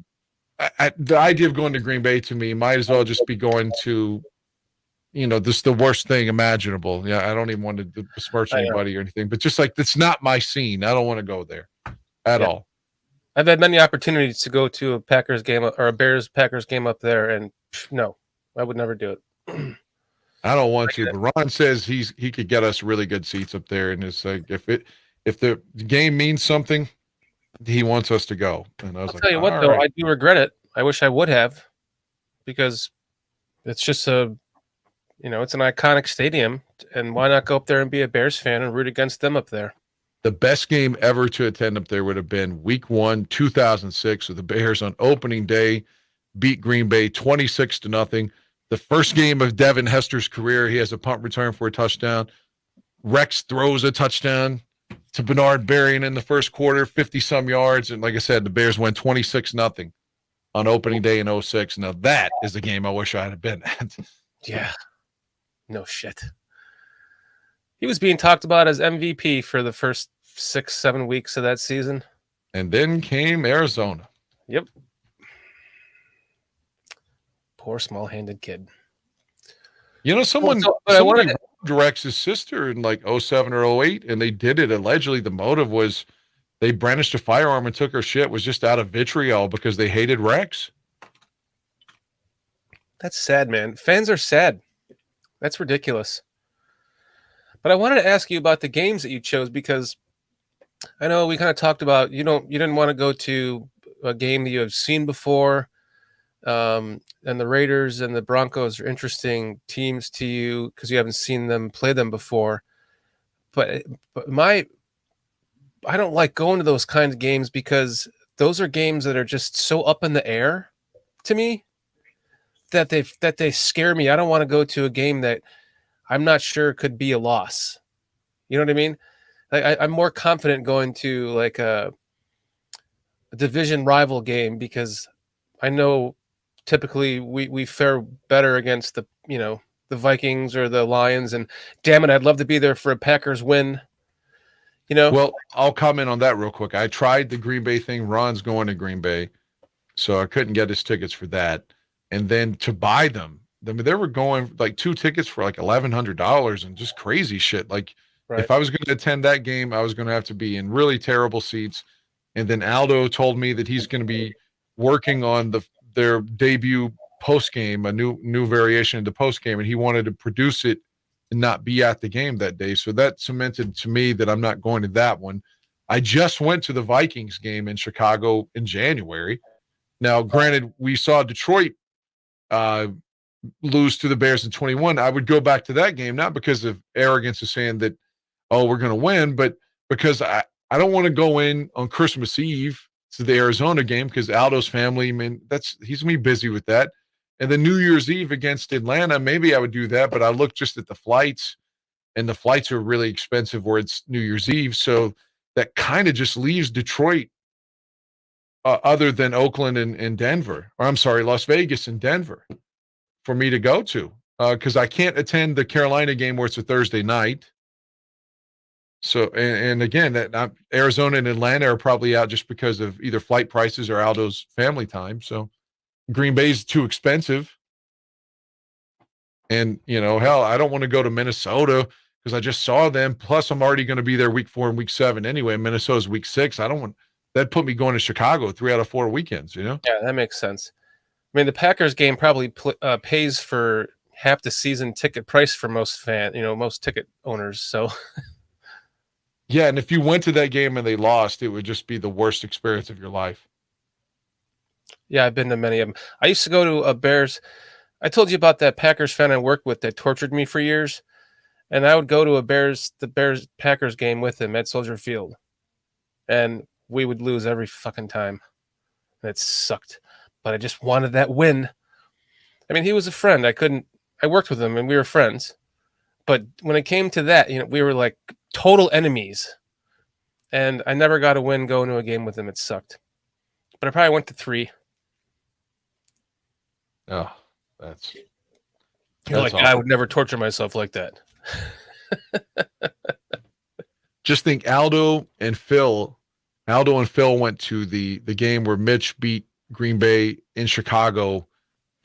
idea of going to Green Bay to me might as well just be going to. This is the worst thing imaginable. Yeah, I don't even want to besmirch anybody or anything, but just like it's not my scene. I don't want to go there at all. I've had many opportunities to go to a Packers game or a Bears-Packers game up there, and no, I would never do it. I don't want to, but Ron says he could get us really good seats up there, and it's like if the game means something, he wants us to go. And I was I'll tell you what, though, I do regret it. I wish I would have, because it's just it's an iconic stadium, and why not go up there and be a Bears fan and root against them up there? The best game ever to attend up there would have been Week 1, 2006, with the Bears on opening day beat Green Bay 26-0. The first game of Devin Hester's career, he has a punt return for a touchdown. Rex throws a touchdown to Bernard Berrien in the first quarter, 50-some yards, and like I said, the Bears went 26-0 on opening day in 2006. Now that is the game I wish I had been at. Yeah. No shit. He was being talked about as MVP for the first 6-7 weeks of that season. And then came Arizona. Yep. Poor small-handed kid. Someone directs his sister in like 07 or 08, and they did it. Allegedly, the motive was they brandished a firearm and took her shit. Was just out of vitriol because they hated Rex. That's sad, man. Fans are sad. That's ridiculous. But I wanted to ask you about the games that you chose, because I know we kind of talked about you didn't want to go to a game that you have seen before. And the Raiders and the Broncos are interesting teams to you because you haven't seen them play them before. But I don't like going to those kinds of games because those are games that are just so up in the air to me that they scare me. I don't want to go to a game that I'm not sure could be a loss. You know what I mean? I'm more confident going to like a division rival game because I know typically we fare better against the Vikings or the Lions, and damn it, I'd love to be there for a Packers win. Well, I'll comment on that real quick. I tried the Green Bay thing. Ron's going to Green Bay, so I couldn't get his tickets for that. And then to buy them, I mean, they were going like 2 tickets for like $1,100 and just crazy shit. Like, Right. if I was going to attend that game, I was going to have to be in really terrible seats. And then Aldo told me that he's going to be working on their debut post game, a new variation of the post game, and he wanted to produce it and not be at the game that day. So that cemented to me that I'm not going to that one. I just went to the Vikings game in Chicago in January. Now, granted, we saw Detroit lose to the Bears in 21. I would go back to that game, not because of arrogance of saying that, oh, we're going to win, but because I don't want to go in on Christmas Eve to the Arizona game because Aldo's family, man, he's going to be busy with that. And then New Year's Eve against Atlanta, maybe I would do that, but I looked just at the flights, and the flights are really expensive where it's New Year's Eve. So that kind of just leaves Detroit other than Oakland and Denver, or I'm sorry, Las Vegas and Denver for me to go to because I can't attend the Carolina game where it's a Thursday night. So, and again, that Arizona and Atlanta are probably out just because of either flight prices or Aldo's family time. So Green Bay's too expensive. And, hell, I don't want to go to Minnesota because I just saw them. Plus, I'm already going to be there week 4 and week 7 anyway. Minnesota's week 6. I don't want that put me going to Chicago 3 out of 4 weekends, Yeah, that makes sense. I mean, the Packers game probably pays for half the season ticket price for most most ticket owners. So, yeah, and if you went to that game and they lost, it would just be the worst experience of your life. Yeah, I've been to many of them. I used to go to a Bears. I told you about that Packers fan I worked with that tortured me for years, and I would go to the Bears Packers game with him at Soldier Field, and we would lose every fucking time, and it sucked. But I just wanted that win. I mean, he was a friend. I worked with him and we were friends. But when it came to that, we were like total enemies. And I never got a win going to a game with him. It sucked. But I probably went to 3. Oh, that's like, awful. I would never torture myself like that. Just think Aldo and Phil went to the game where Mitch beat Green Bay in Chicago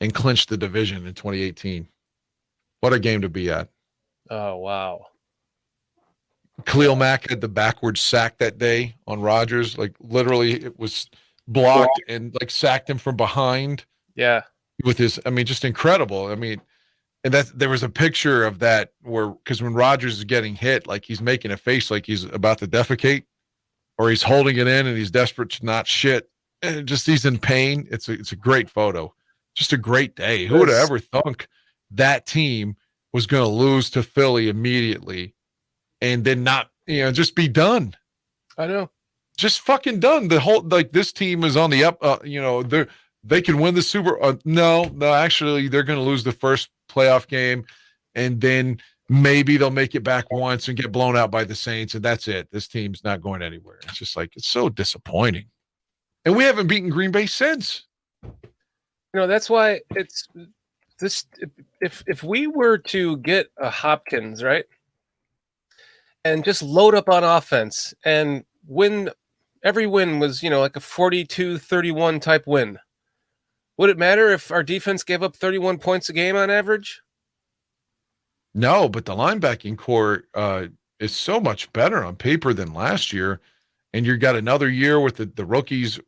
and clinched the division in 2018. What a game to be at. Oh, wow. Khalil Mack had the backwards sack that day on Rodgers. Like, literally, it was blocked and, like, sacked him from behind. Yeah. With his, just incredible. And there was a picture of that because when Rodgers is getting hit, like, he's making a face like he's about to defecate or he's holding it in and he's desperate to not shit. And just he's in pain. It's a great photo. Just a great day. Who would have ever thunk that team was going to lose to Philly immediately and then not, just be done? I know. Just fucking done. The whole, like, this team is on the up, they can win the Super. No, actually, they're going to lose the first playoff game, and then maybe they'll make it back once and get blown out by the Saints, and that's it. This team's not going anywhere. It's just like, it's so disappointing. And we haven't beaten Green Bay since. That's why it's this. If we were to get a Hopkins, right, and just load up on offense and win, every win was, like a 42-31 type win. Would it matter if our defense gave up 31 points a game on average? No, but the linebacking core is so much better on paper than last year. And you got another year with the rookies,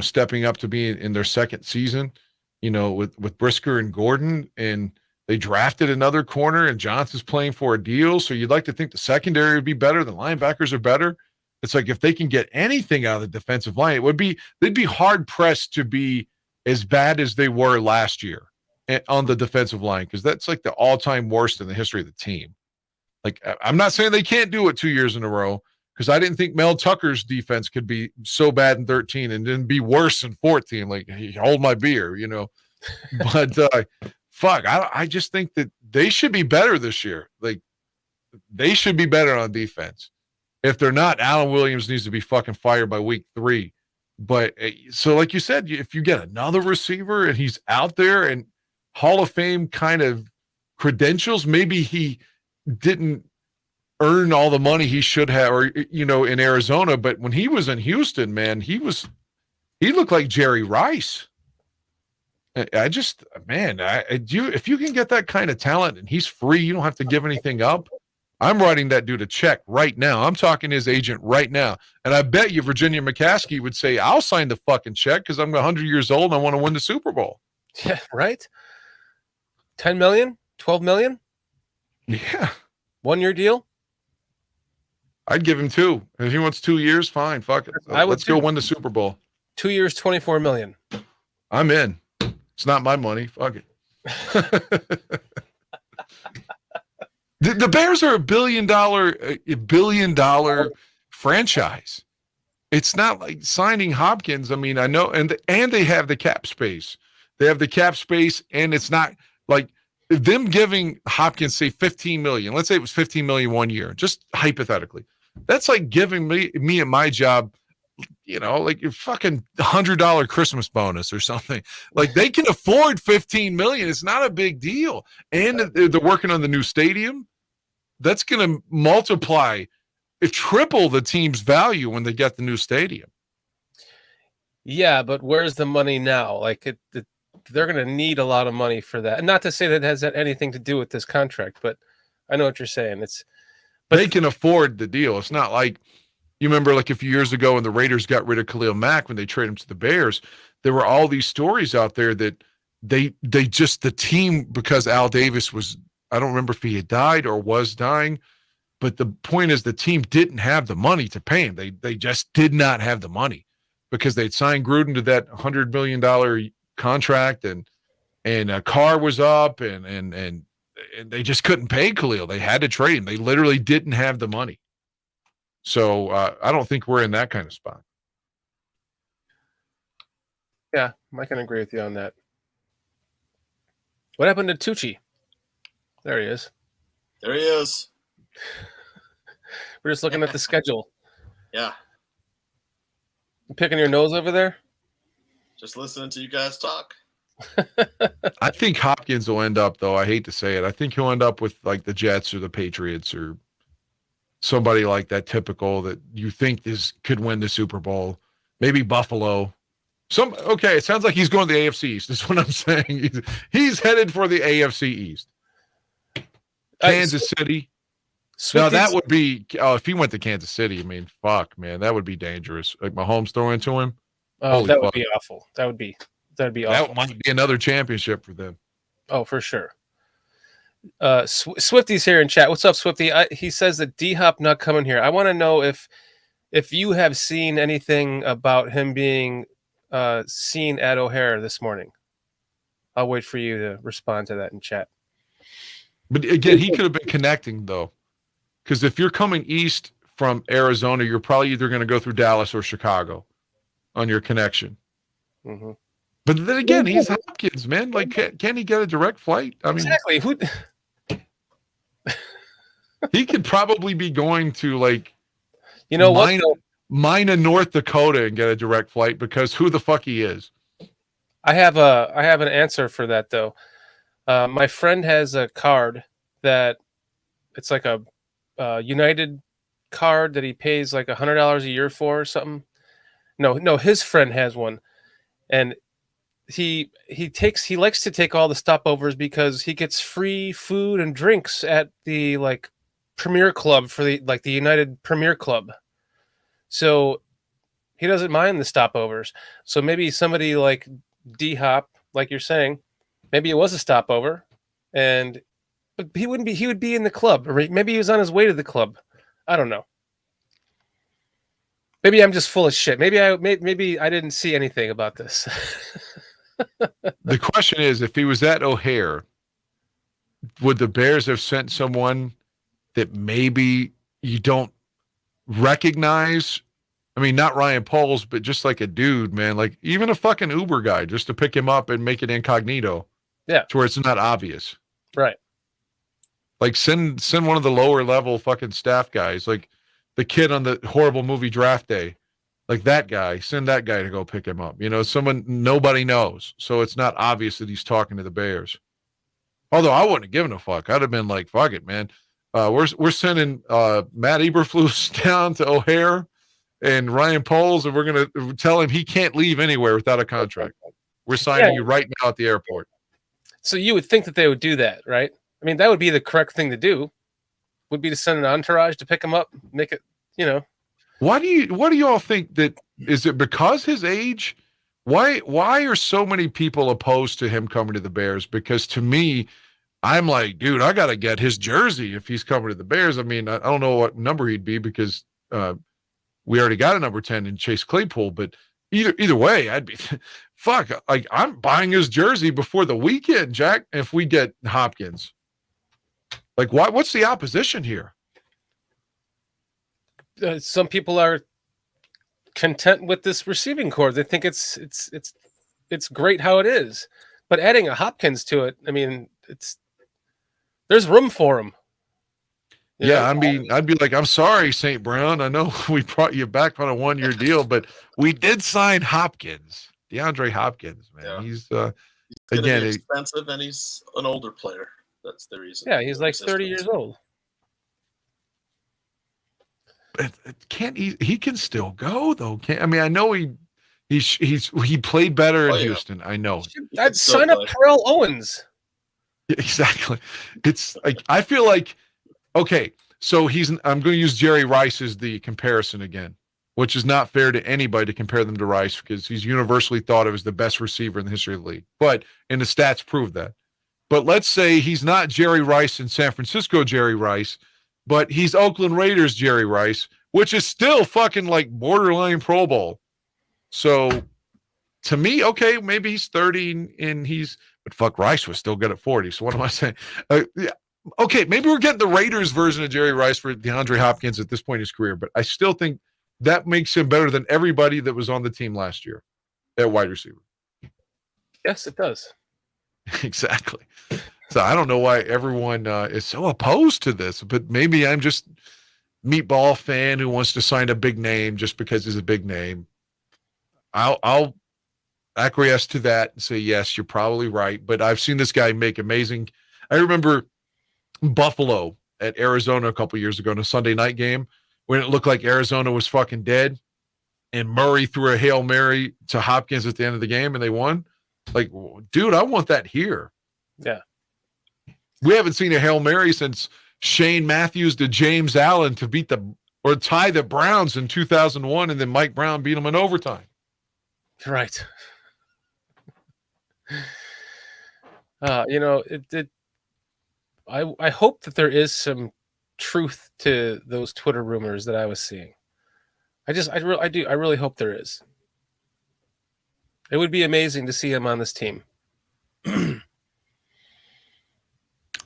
stepping up to be in their second season, with Brisker and Gordon. And they drafted another corner and Johnson's playing for a deal. So you'd like to think the secondary would be better. The linebackers are better. It's like if they can get anything out of the defensive line, they'd be hard pressed to be as bad as they were last year on the defensive line, because that's like the all-time worst in the history of the team. Like, I'm not saying they can't do it 2 years in a row, because I didn't think Mel Tucker's defense could be so bad in 13 and then be worse in 14. Like, hold my beer, you know. But fuck, I just think that they should be better this year. Like, they should be better on defense. If they're not, Alan Williams needs to be fucking fired by week 3. But so, like you said, if you get another receiver and he's out there and Hall of Fame kind of credentials, maybe he didn't earn all the money he should have, or, you know, in Arizona. But when he was in Houston, man, he looked like Jerry Rice. If you can get that kind of talent and he's free, you don't have to give anything up. I'm writing that dude a check right now. I'm talking to his agent right now. And I bet you Virginia McCaskey would say, I'll sign the fucking check because I'm 100 years old and I want to win the Super Bowl. Yeah, right? 10 million? 12 million? Yeah. 1 year deal? I'd give him 2. If he wants 2 years, fine. Fuck it. Let's go win the Super Bowl. 2 years, 24 million. I'm in. It's not my money. Fuck it. The Bears are a billion dollar franchise. It's not like signing Hopkins. I mean, I know, and they have the cap space. They have the cap space, and it's not like them giving Hopkins, say, $15 million. Let's say it was $15 million 1 year, just hypothetically. That's like giving me at my job, you know, like a fucking $100 Christmas bonus or something. Like, they can afford $15 million. It's not a big deal. And they're working on the new stadium. That's going to multiply, triple the team's value when they get the new stadium. Yeah, but where's the money now? Like, they're going to need a lot of money for that. And not to say that it has anything to do with this contract, but I know what you're saying. But they can afford the deal. It's not like, you remember, like a few years ago when the Raiders got rid of Khalil Mack when they traded him to the Bears, there were all these stories out there that the team, because Al Davis was, I don't remember if he had died or was dying, but the point is the team didn't have the money to pay him. They just did not have the money because they'd signed Gruden to that $100 million contract, and a car was up, and they just couldn't pay Khalil. They had to trade him. They literally didn't have the money. So I don't think we're in that kind of spot. Yeah, I can agree with you on that. What happened to Tucci? There he is. There he is. We're just looking at the schedule. Yeah. You picking your nose over there? Just listening to you guys talk. I think Hopkins will end up, though. I hate to say it. I think he'll end up with like the Jets or the Patriots or somebody like that, typical that you think could win the Super Bowl. Maybe Buffalo. Okay, it sounds like he's going to the AFC East. That's what I'm saying. He's headed for the AFC East. Kansas City. Now that would be if he went to Kansas City. I mean, fuck, man, that would be dangerous. Like Mahomes throwing to him. Oh, that would be awful. That would be awful. That might be another championship for them. Oh, for sure. Swifty's here in chat. What's up, Swifty? He says that D-Hop not coming here. I want to know if you have seen anything about him being seen at O'Hare this morning. I'll wait for you to respond to that in chat. But again, he could have been connecting, though, because if you're coming east from Arizona, you're probably either going to go through Dallas or Chicago on your connection. Mm-hmm. But then again, he's Hopkins, man. Like, can he get a direct flight? I mean, exactly. He could probably be going to, like, Mina, North Dakota, and get a direct flight, because who the fuck he is. I have an answer for that, though. My friend has a card that it's like a United card that he pays like $100 a year for or something. No, his friend has one, and he likes to take all the stopovers because he gets free food and drinks at the like Premier Club for the United Premier Club. So he doesn't mind the stopovers. So maybe somebody like D-Hop, like you're saying, maybe it was a stopover, but he would be in the club, or maybe he was on his way to the club. I don't know. Maybe I'm just full of shit. Maybe I didn't see anything about this. The question is, if he was at O'Hare, would the Bears have sent someone that maybe you don't recognize? I mean, not Ryan Pauls, but just like a dude, man, like even a fucking Uber guy, just to pick him up and make it incognito. Yeah. To where it's not obvious. Right. Like send one of the lower level fucking staff guys, like the kid on the horrible movie Draft Day, like that guy, send that guy to go pick him up. You know, someone nobody knows. So it's not obvious that he's talking to the Bears. Although I wouldn't have given a fuck. I'd have been like, fuck it, man. We're sending Matt Eberflus down to O'Hare and Ryan Pauls, and we're going to tell him he can't leave anywhere without a contract. We're signing you right now at the airport. So you would think that they would do that, right? I mean, that would be the correct thing to do, would be to send an entourage to pick him up, make it, you know. What do you all think that, is it because his age? Why are so many people opposed to him coming to the Bears? Because to me, I'm like, dude, I got to get his jersey if he's coming to the Bears. I mean, I don't know what number he'd be because we already got a number 10 in Chase Claypool, but either way, I'd be fuck. Like I'm buying his jersey before the weekend, Jack. If we get Hopkins, like what's the opposition here? Some people are content with this receiving core. They think it's great how it is, but adding a Hopkins to it, I mean, there's room for him. Yeah, I mean, I'd be like, I'm sorry, St. Brown. I know we brought you back on a 1-year deal, but we did sign Hopkins, DeAndre Hopkins, man. Yeah. He's again expensive, and he's an older player. That's the reason. Yeah, he's like 30 years old. Can't he can still go though? I mean, I know he played better in Houston. I know. I'd sign up Terrell Owens. Yeah, exactly. It's like I feel like okay, so I'm going to use Jerry Rice as the comparison again, which is not fair to anybody to compare them to Rice because he's universally thought of as the best receiver in the history of the league. But and the stats prove that. But let's say he's not Jerry Rice in San Francisco Jerry Rice, but he's Oakland Raiders Jerry Rice, which is still fucking like borderline Pro Bowl. So to me, okay, maybe he's 30 and but fuck, Rice was still good at 40. So what am I saying? Yeah, okay, maybe we're getting the Raiders version of Jerry Rice for DeAndre Hopkins at this point in his career, but I still think that makes him better than everybody that was on the team last year at wide receiver. Yes, it does. Exactly. So I don't know why everyone is so opposed to this, but maybe I'm just meatball fan who wants to sign a big name just because he's a big name. I'll acquiesce to that and say, yes, you're probably right. But I've seen this guy make amazing. I remember Buffalo at Arizona a couple years ago in a Sunday night game when it looked like Arizona was fucking dead and Murray threw a Hail Mary to Hopkins at the end of the game and they won. Like, dude, I want that here. Yeah. We haven't seen a Hail Mary since Shane Matthews to James Allen to tie the Browns in 2001, and then Mike Brown beat them in overtime. Right. I hope that there is some truth to those Twitter rumors that I was seeing. I really hope there is. It would be amazing to see him on this team.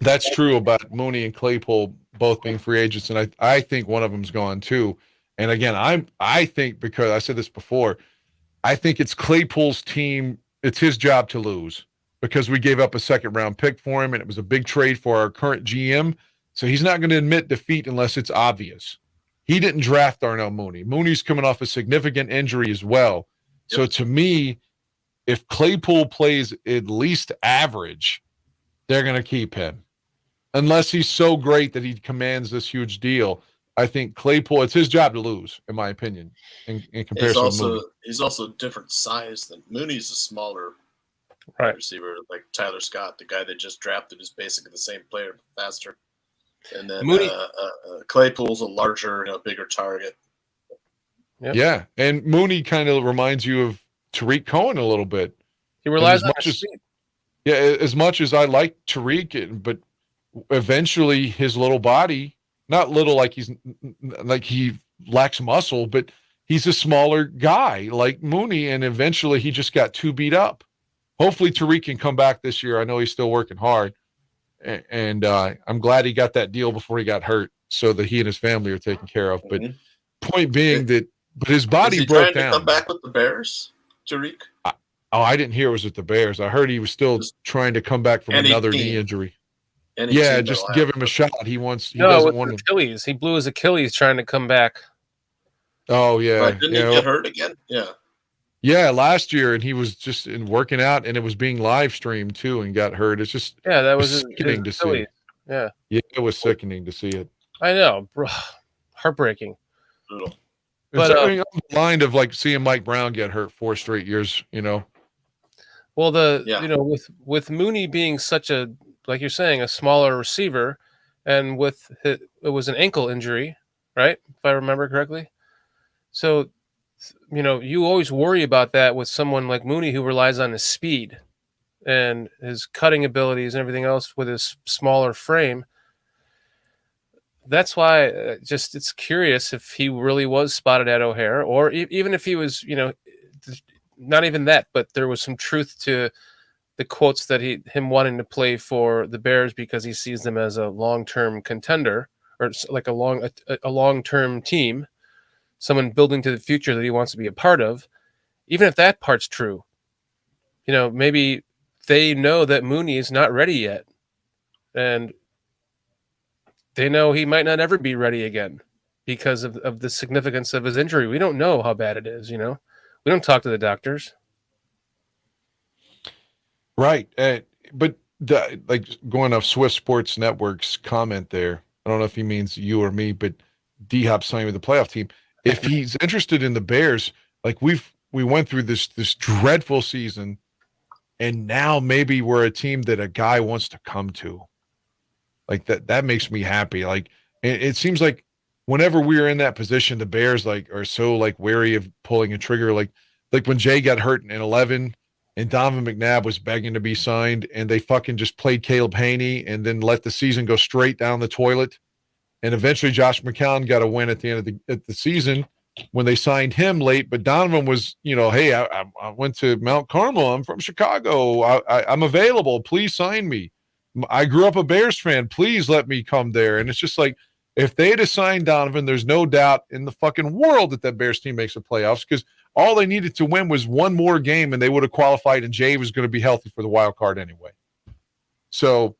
That's true about Mooney and Claypool both being free agents, and I think one of them's gone too. And again, I think because I said this before, I think it's Claypool's team. It's his job to lose because we gave up a second-round pick for him, and it was a big trade for our current GM. So he's not going to admit defeat unless it's obvious. He didn't draft Darnell Mooney. Mooney's coming off a significant injury as well. Yep. So to me, if Claypool plays at least average, they're going to keep him. Unless he's so great that he commands this huge deal. I think Claypool, it's his job to lose, in my opinion, in comparison to Mooney. He's also a different size than Mooney's a smaller receiver, like Tyler Scott, the guy they just drafted, is basically the same player, but faster. And then Claypool's a larger, bigger target. Yep. Yeah, and Mooney kind of reminds you of Tariq Cohen a little bit. He relies on speed. Yeah, as much as I like Tariq, but eventually his little body, not little like he lacks muscle, but he's a smaller guy like Mooney, and eventually he just got too beat up. hopefully Tariq can come back this year. I know he's still working hard, and I'm glad he got that deal before he got hurt, so that he and his family are taken care of. But point being but his body Is he broke trying down. to come back with the Bears, Tariq? I didn't hear it was with the Bears. I heard he was still trying to come back from another knee injury. Yeah, just give him a shot. He doesn't want to. Achilles. He blew his Achilles trying to come back. Oh yeah, right. Didn't he get hurt again? Yeah, last year, and he was just working out, and it was being live streamed too, and got hurt. It's just that was sickening to see. Yeah, it was sickening to see it. I know, bro. Heartbreaking. Brutal. But on the line of like seeing Mike Brown get hurt 4 straight years, Well, with Mooney being such a, like you're saying, a smaller receiver, and it was an ankle injury, right? If I remember correctly. So, you always worry about that with someone like Mooney who relies on his speed and his cutting abilities and everything else with his smaller frame. That's why it's curious if he really was spotted at O'Hare, or even if he was, not even that, but there was some truth to the quotes that him wanting to play for the Bears because he sees them as a long-term contender, or like a long-term team, someone building to the future that he wants to be a part of. Even if that part's true, maybe they know that Mooney is not ready yet, and they know he might not ever be ready again because of the significance of his injury. We don't know how bad it is, we don't talk to the doctors. Right. But like going off Swift Sports Network's comment there, I don't know if he means you or me, but D-Hop signing with the playoff team. If he's interested in the Bears, like we went through this dreadful season, and now maybe we're a team that a guy wants to come to. Like that makes me happy. Like it seems like whenever we are in that position, the Bears like are so like wary of pulling a trigger. Like when Jay got hurt in 11 and Donovan McNabb was begging to be signed, and they fucking just played Caleb Haney and then let the season go straight down the toilet. And eventually Josh McCown got a win at the end of the season when they signed him late. But Donovan was, hey, I went to Mount Carmel. I'm from Chicago. I'm available. Please sign me. I grew up a Bears fan. Please let me come there. And it's just like, if they had assigned Donovan, there's no doubt in the fucking world that Bears team makes the playoffs, because all they needed to win was one more game and they would have qualified, and Jay was going to be healthy for the wild card anyway. So,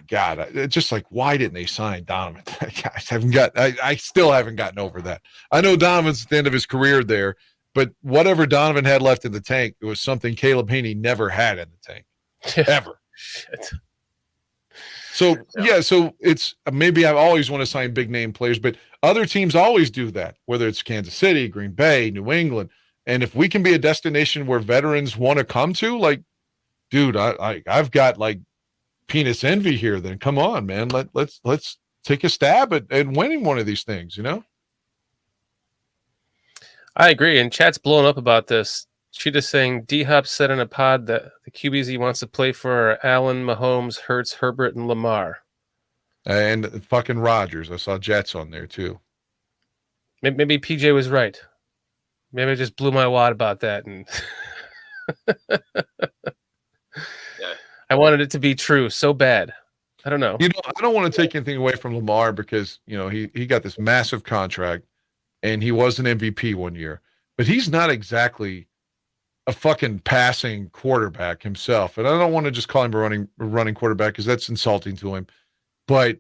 God, it's just like, why didn't they sign Donovan? I still haven't gotten over that. I know Donovan's at the end of his career there, but whatever Donovan had left in the tank, it was something Caleb Haney never had in the tank, ever. Shit. So so it's maybe I always want to sign big name players, but other teams always do that, whether it's Kansas City, Green Bay, New England. And if we can be a destination where veterans want to come to, like, dude, I've got like penis envy here. Then come on, man, let's take a stab at winning one of these things. I agree, and chat's blown up about this. She just saying D-Hop said in a pod that the QBs he wants to play for are Allen, Mahomes, Hurts, Herbert, and Lamar. And fucking Rodgers. I saw Jets on there too. Maybe PJ was right. Maybe I just blew my wad about that, and I wanted it to be true so bad. I don't know. I don't want to take anything away from Lamar because he got this massive contract, and he was an MVP one year, but he's not exactly a fucking passing quarterback himself. And I don't want to just call him a running quarterback because that's insulting to him. But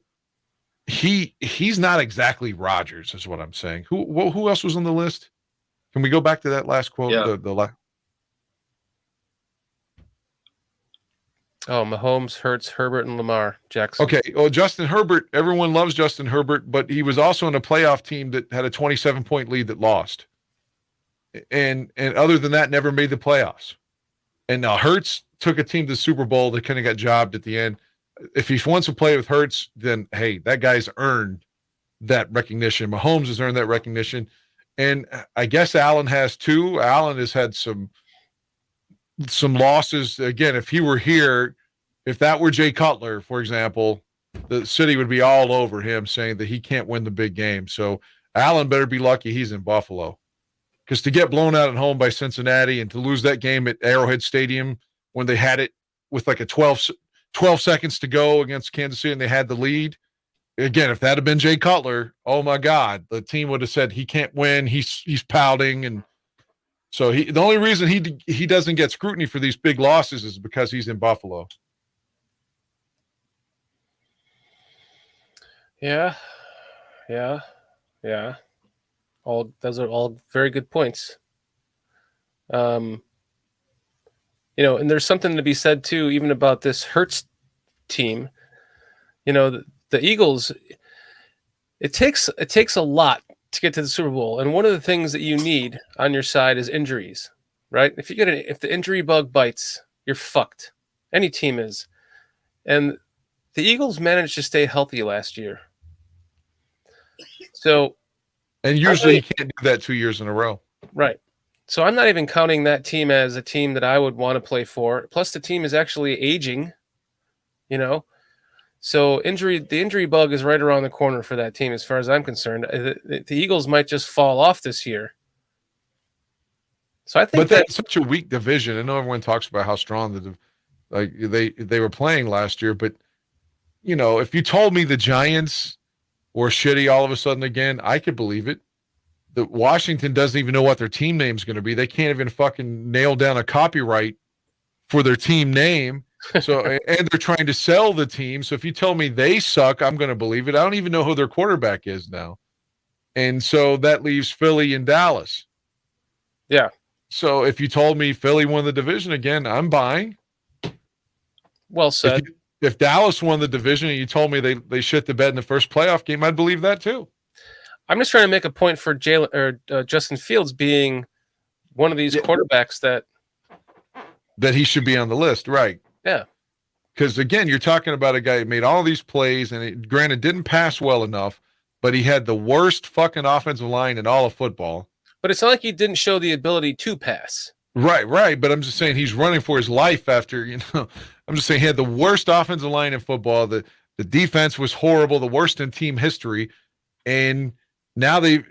he's not exactly Rodgers, is what I'm saying. Who else was on the list? Can we go back to that last quote? Yeah. Mahomes, Hurts, Herbert, and Lamar Jackson. Okay. Well, Justin Herbert, everyone loves Justin Herbert, but he was also in a playoff team that had a 27-point lead that lost. And other than that, never made the playoffs. And now Hurts took a team to the Super Bowl. They kind of got jobbed at the end. If he wants to play with Hurts, then, hey, that guy's earned that recognition. Mahomes has earned that recognition. And I guess Allen has too. Allen has had some losses. Again, if he were here, if that were Jay Cutler, for example, the city would be all over him saying that he can't win the big game. So Allen better be lucky he's in Buffalo. Because to get blown out at home by Cincinnati and to lose that game at Arrowhead Stadium when they had it with like 12 seconds to go against Kansas City and they had the lead. Again, if that had been Jay Cutler, oh my God, the team would have said he can't win. He's pouting, and so the only reason he doesn't get scrutiny for these big losses is because he's in Buffalo. Yeah. Those are all very good points. And there's something to be said too, even about this Hurts team. The Eagles. It takes a lot to get to the Super Bowl, and one of the things that you need on your side is injuries, right? If the injury bug bites, you're fucked. Any team is, and the Eagles managed to stay healthy last year. So, and usually you can't do that 2 years in a row, right? So I'm not even counting that team as a team that I would want to play for. Plus, the team is actually aging. So the injury bug is right around the corner for that team, as far as I'm concerned. The Eagles might just fall off this year. So I think that's such a weak division. I know everyone talks about how strong they were playing last year, but if you told me the Giants were shitty all of a sudden again, I could believe it. The Washington doesn't even know what their team name is going to be. They can't even fucking nail down a copyright for their team name. So, and they're trying to sell the team. So if you tell me they suck, I'm going to believe it. I don't even know who their quarterback is now. And so that leaves Philly and Dallas. Yeah. So if you told me Philly won the division again, I'm buying. Well said. If Dallas won the division and you told me they shit the bed in the first playoff game, I'd believe that too. I'm just trying to make a point for Justin Fields being one of these quarterbacks that he should be on the list, right? Yeah. Because, again, you're talking about a guy who made all these plays, and granted didn't pass well enough, but he had the worst fucking offensive line in all of football. But it's not like he didn't show the ability to pass. Right. But I'm just saying he's running for his life after, I'm just saying he had the worst offensive line in football. The defense was horrible, the worst in team history. And now it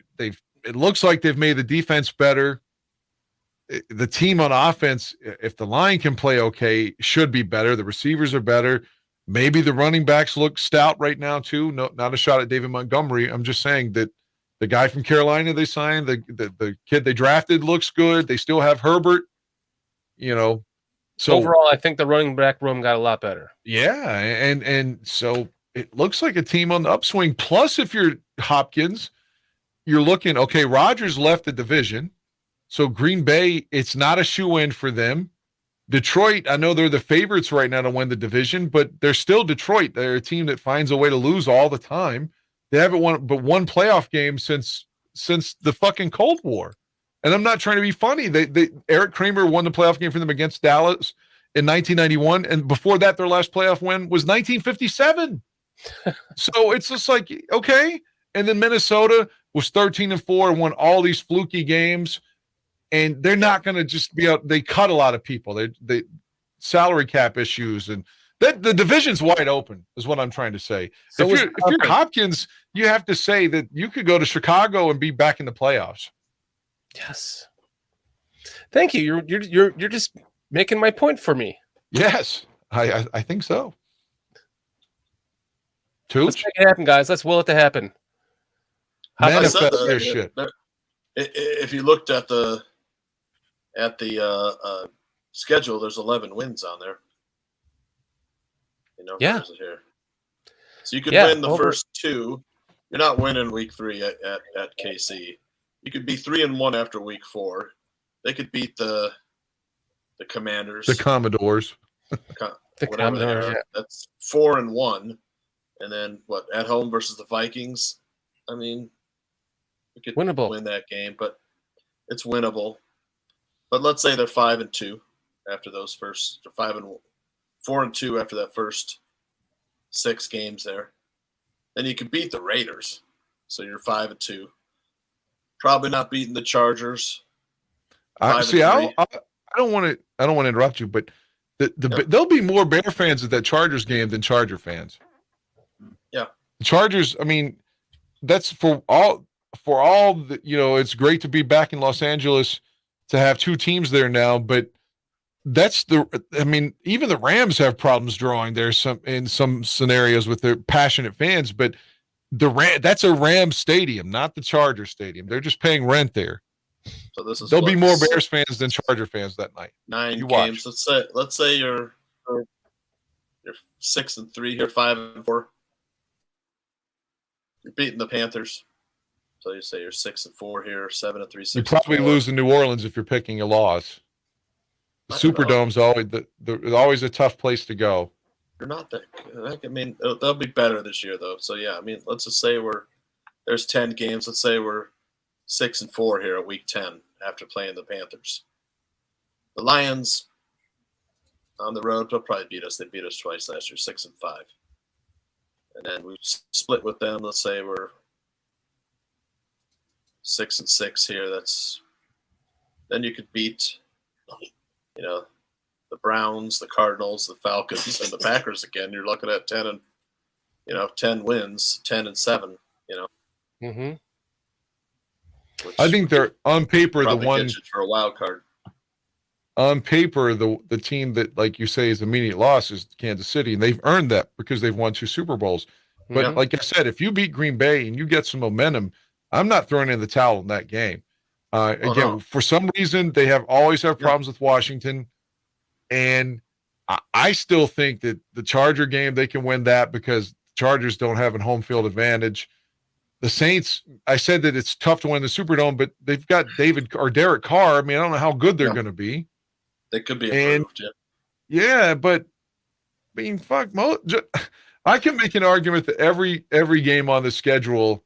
looks like they've made the defense better. The team on offense, if the line can play okay, should be better. The receivers are better. Maybe the running backs look stout right now too. No, not a shot at David Montgomery. I'm just saying that the guy from Carolina they signed, the kid they drafted looks good. They still have Herbert. So overall, I think the running back room got a lot better. Yeah, and so it looks like a team on the upswing. Plus, if you're Hopkins, you're looking okay. Rodgers left the division. So Green Bay, it's not a shoe-in for them. Detroit, I know they're the favorites right now to win the division, but they're still Detroit. They're a team that finds a way to lose all the time. They haven't won but one playoff game since the fucking Cold War. And I'm not trying to be funny. Eric Kramer won the playoff game for them against Dallas in 1991, and before that, their last playoff win was 1957. So it's just like, okay. And then Minnesota was 13-4 and won all these fluky games. And they're not going to just be out. They cut a lot of people. They salary cap issues, and the division's wide open is what I'm trying to say. So if you're Hopkins, you have to say that you could go to Chicago and be back in the playoffs. Yes. Thank you. You're just making my point for me. Yes, I think so. Let's make it happen, guys. Let's will it to happen. Manifest their shit. If you looked at the schedule, there's 11 wins on there. Yeah. Here. So you could win the first two. You're not winning week 3 at KC. You could be 3-1 after week 4. They could beat the Commanders, the Commodores, the Commodores. Yeah. That's 4-1, and then at home versus the Vikings. I mean, we could win that game, but it's winnable. But let's say they're 5-2 after those first 4-2 after that first 6 games there. Then you can beat the Raiders. So you're 5-2. Probably not beating the Chargers. I don't want to interrupt you, but there'll be more Bear fans at that Chargers game than Charger fans. Yeah. The Chargers, I mean, that's for all for all the, it's great to be back in Los Angeles to have two teams there now, but even the Rams have problems drawing there in some scenarios with their passionate fans, but that's a Rams stadium, not the Charger stadium. They're just paying rent there. So there'll be more Bears fans than Charger fans that night. 9 games. Let's say you're 6-3 here, 5-4. You're beating the Panthers. So you say you're 6-4 here, 7-3, 6. You probably lose in New Orleans if you're picking a loss. The Superdome's always a tough place to go. You're not that. I mean, they'll be better this year though. So yeah, I mean, let's just say there's 10 games. Let's say we're 6-4 here at week 10 after playing the Panthers. The Lions on the road, they'll probably beat us. They beat us twice last year, 6-5. And then we split with them. Let's say we're 6-6 here. Then you could beat, the Browns, the Cardinals, the Falcons, and the Packers again. You're looking at 10 wins, 10-7. Mm-hmm. I think they're on paper the one for a wild card. On paper, the team that, like you say, is immediate loss is Kansas City, and they've earned that because they've won 2 Super Bowls. But like I said, if you beat Green Bay and you get some momentum, I'm not throwing in the towel in that game. Again, for some reason, they always have problems with Washington, and I still think that the Charger game, they can win that because the Chargers don't have a home field advantage. The Saints, I said that it's tough to win the Superdome, but they've got Derek Carr. I mean, I don't know how good they're going to be. They could be improved, yeah, but I mean, fuck, I can make an argument that every game on the schedule,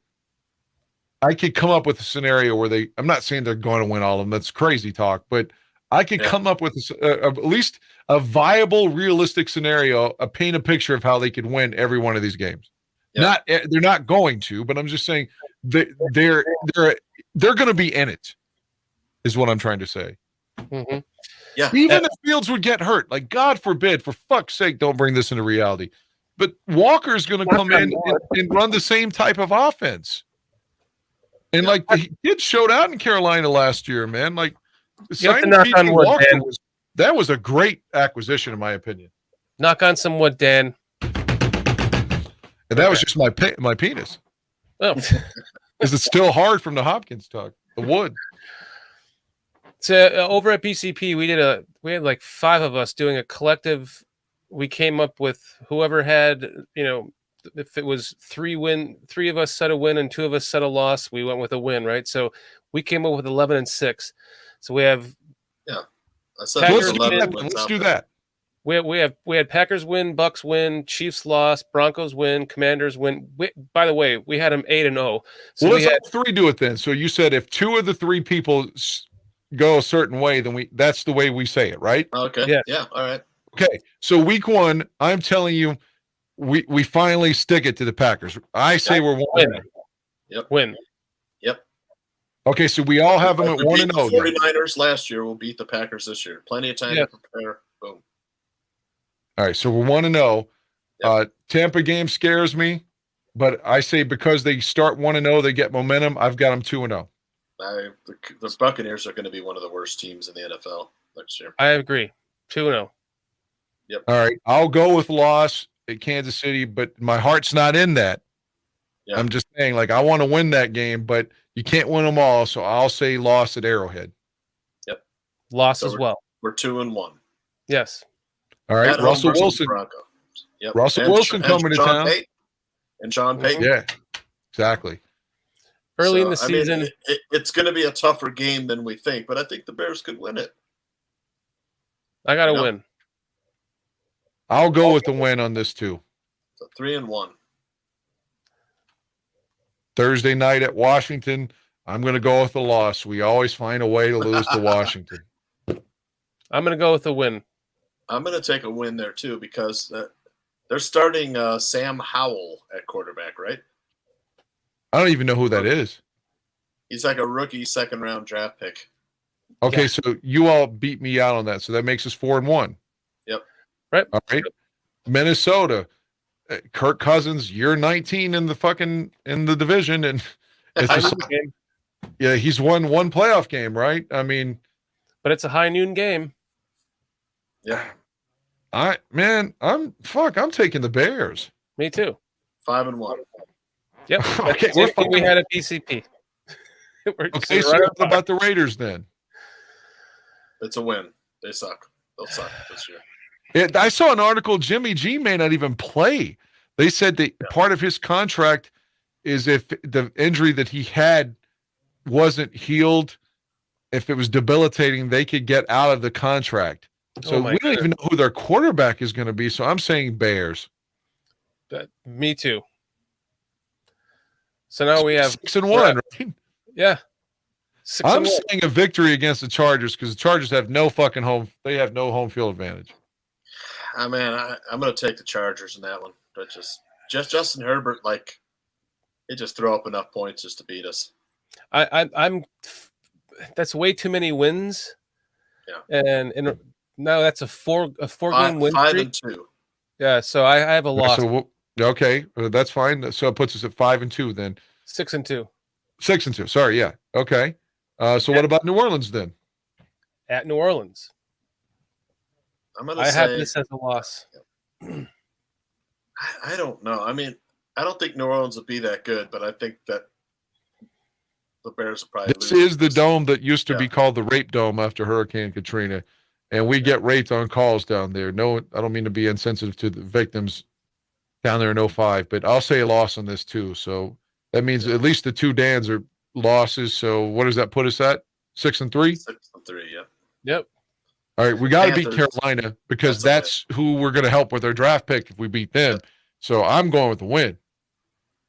I could come up with a scenario where I'm not saying they're going to win all of them. That's crazy talk, but I could come up with at least a viable, realistic scenario, paint a picture of how they could win every one of these games. Yeah. They're not going to, but I'm just saying they're going to be in it, is what I'm trying to say. Mm-hmm. Yeah. Even if Fields would get hurt, like God forbid, for fuck's sake, don't bring this into reality. But Walker's going to come in and run the same type of offense. And like the kid showed out in Carolina last year, man. Like signing PJ Walker that was a great acquisition, in my opinion. Knock on some wood, Dan. And that was just my penis. Oh, because it's still hard from the Hopkins talk. The wood. So over at BCP, we had like 5 of us doing a collective. We came up with whoever had, if it was 3 of us said a win and 2 of us said a loss, we went with a win, right? So we came up with 11-6. So we have let's do that. We had Packers win, Bucks win, Chiefs loss, Broncos win, Commanders win. By the way, we had them 8-0. So let's all 3 do it then. So you said if 2 of the 3 people go a certain way, then that's the way we say it, right? Okay. Yeah. All right. Okay. So week 1, I'm telling you, we finally stick it to the Packers. I say we're 1-0. Yep. Win. Yep. Okay, so we all have them at 1-0. 49ers last year will beat the Packers this year. Plenty of time to prepare. Boom. All right, so we're 1-0. Yep. Tampa game scares me, but I say because they start 1-0, they get momentum. I've got them 2-0. The Buccaneers are going to be one of the worst teams in the NFL next year. I agree. 2-0. Yep. All right, I'll go with loss at Kansas City, but my heart's not in that. Yeah. I'm just saying, like, I want to win that game, but you can't win them all, so I'll say loss at Arrowhead. Yep. Loss as well. We're 2-1. Yes. All right, At Russell Wilson. Yep. Russell Wilson coming to town. And Sean Payton. Yeah, exactly. Early in the season. It's going to be a tougher game than we think, but I think the Bears could win it. I got to win. I'll go with the win on this too. So 3-1. Thursday night at Washington, I'm going to go with the loss. We always find a way to lose to Washington. I'm going to go with the win. I'm going to take a win there too because they're starting Sam Howell at quarterback, right? I don't even know who that is. He's like a rookie 2nd-round draft pick. Okay, so you all beat me out on that. So that makes us 4-1. Yep. Right. All right. Minnesota, Kirk Cousins, year 19 in the division, and It's High just, noon game, yeah, he's won one playoff game, right? I mean, but it's a high noon game. Yeah, I'm taking the Bears. Me too. 5-1. Yep. Okay, That's the same thing we had at BCP. Okay, so what about the Raiders then? It's a win. They suck. They'll suck this year. I saw an article. Jimmy G may not even play. They said that part of his contract is if the injury that he had wasn't healed, if it was debilitating, they could get out of the contract. So we don't even know who their quarterback is going to be. So I'm saying Bears. Me too. So now we have 6-1, right? Yeah. I'm saying a victory against the Chargers because the Chargers have no fucking home. They have no home field advantage. I'm going to take the Chargers in that one. But just Justin Herbert, like, he just throw up enough points just to beat us. I'm. That's way too many wins. Yeah. And now that's a four game win streak. 5-2. Yeah. So I have a loss. So okay, that's fine. So it puts us at 5-2 then. 6-2. 6-2. Sorry, yeah. Okay. So what about New Orleans then? At New Orleans. I have this as a loss. I don't know. I mean, I don't think New Orleans will be that good, but I think that the Bears will probably This lose. is the dome that used to be called the Rape Dome after Hurricane Katrina, and we get raped on calls down there. No, I don't mean to be insensitive to the victims down there in 05, but I'll say a loss on this too. So that means at least the two Dans are losses. So what does that put us at? 6-3? 6-3, yeah. Yep. All right, we got to beat Panthers. Carolina because that's who we're going to help with our draft pick if we beat them. Yep. So I'm going with the win.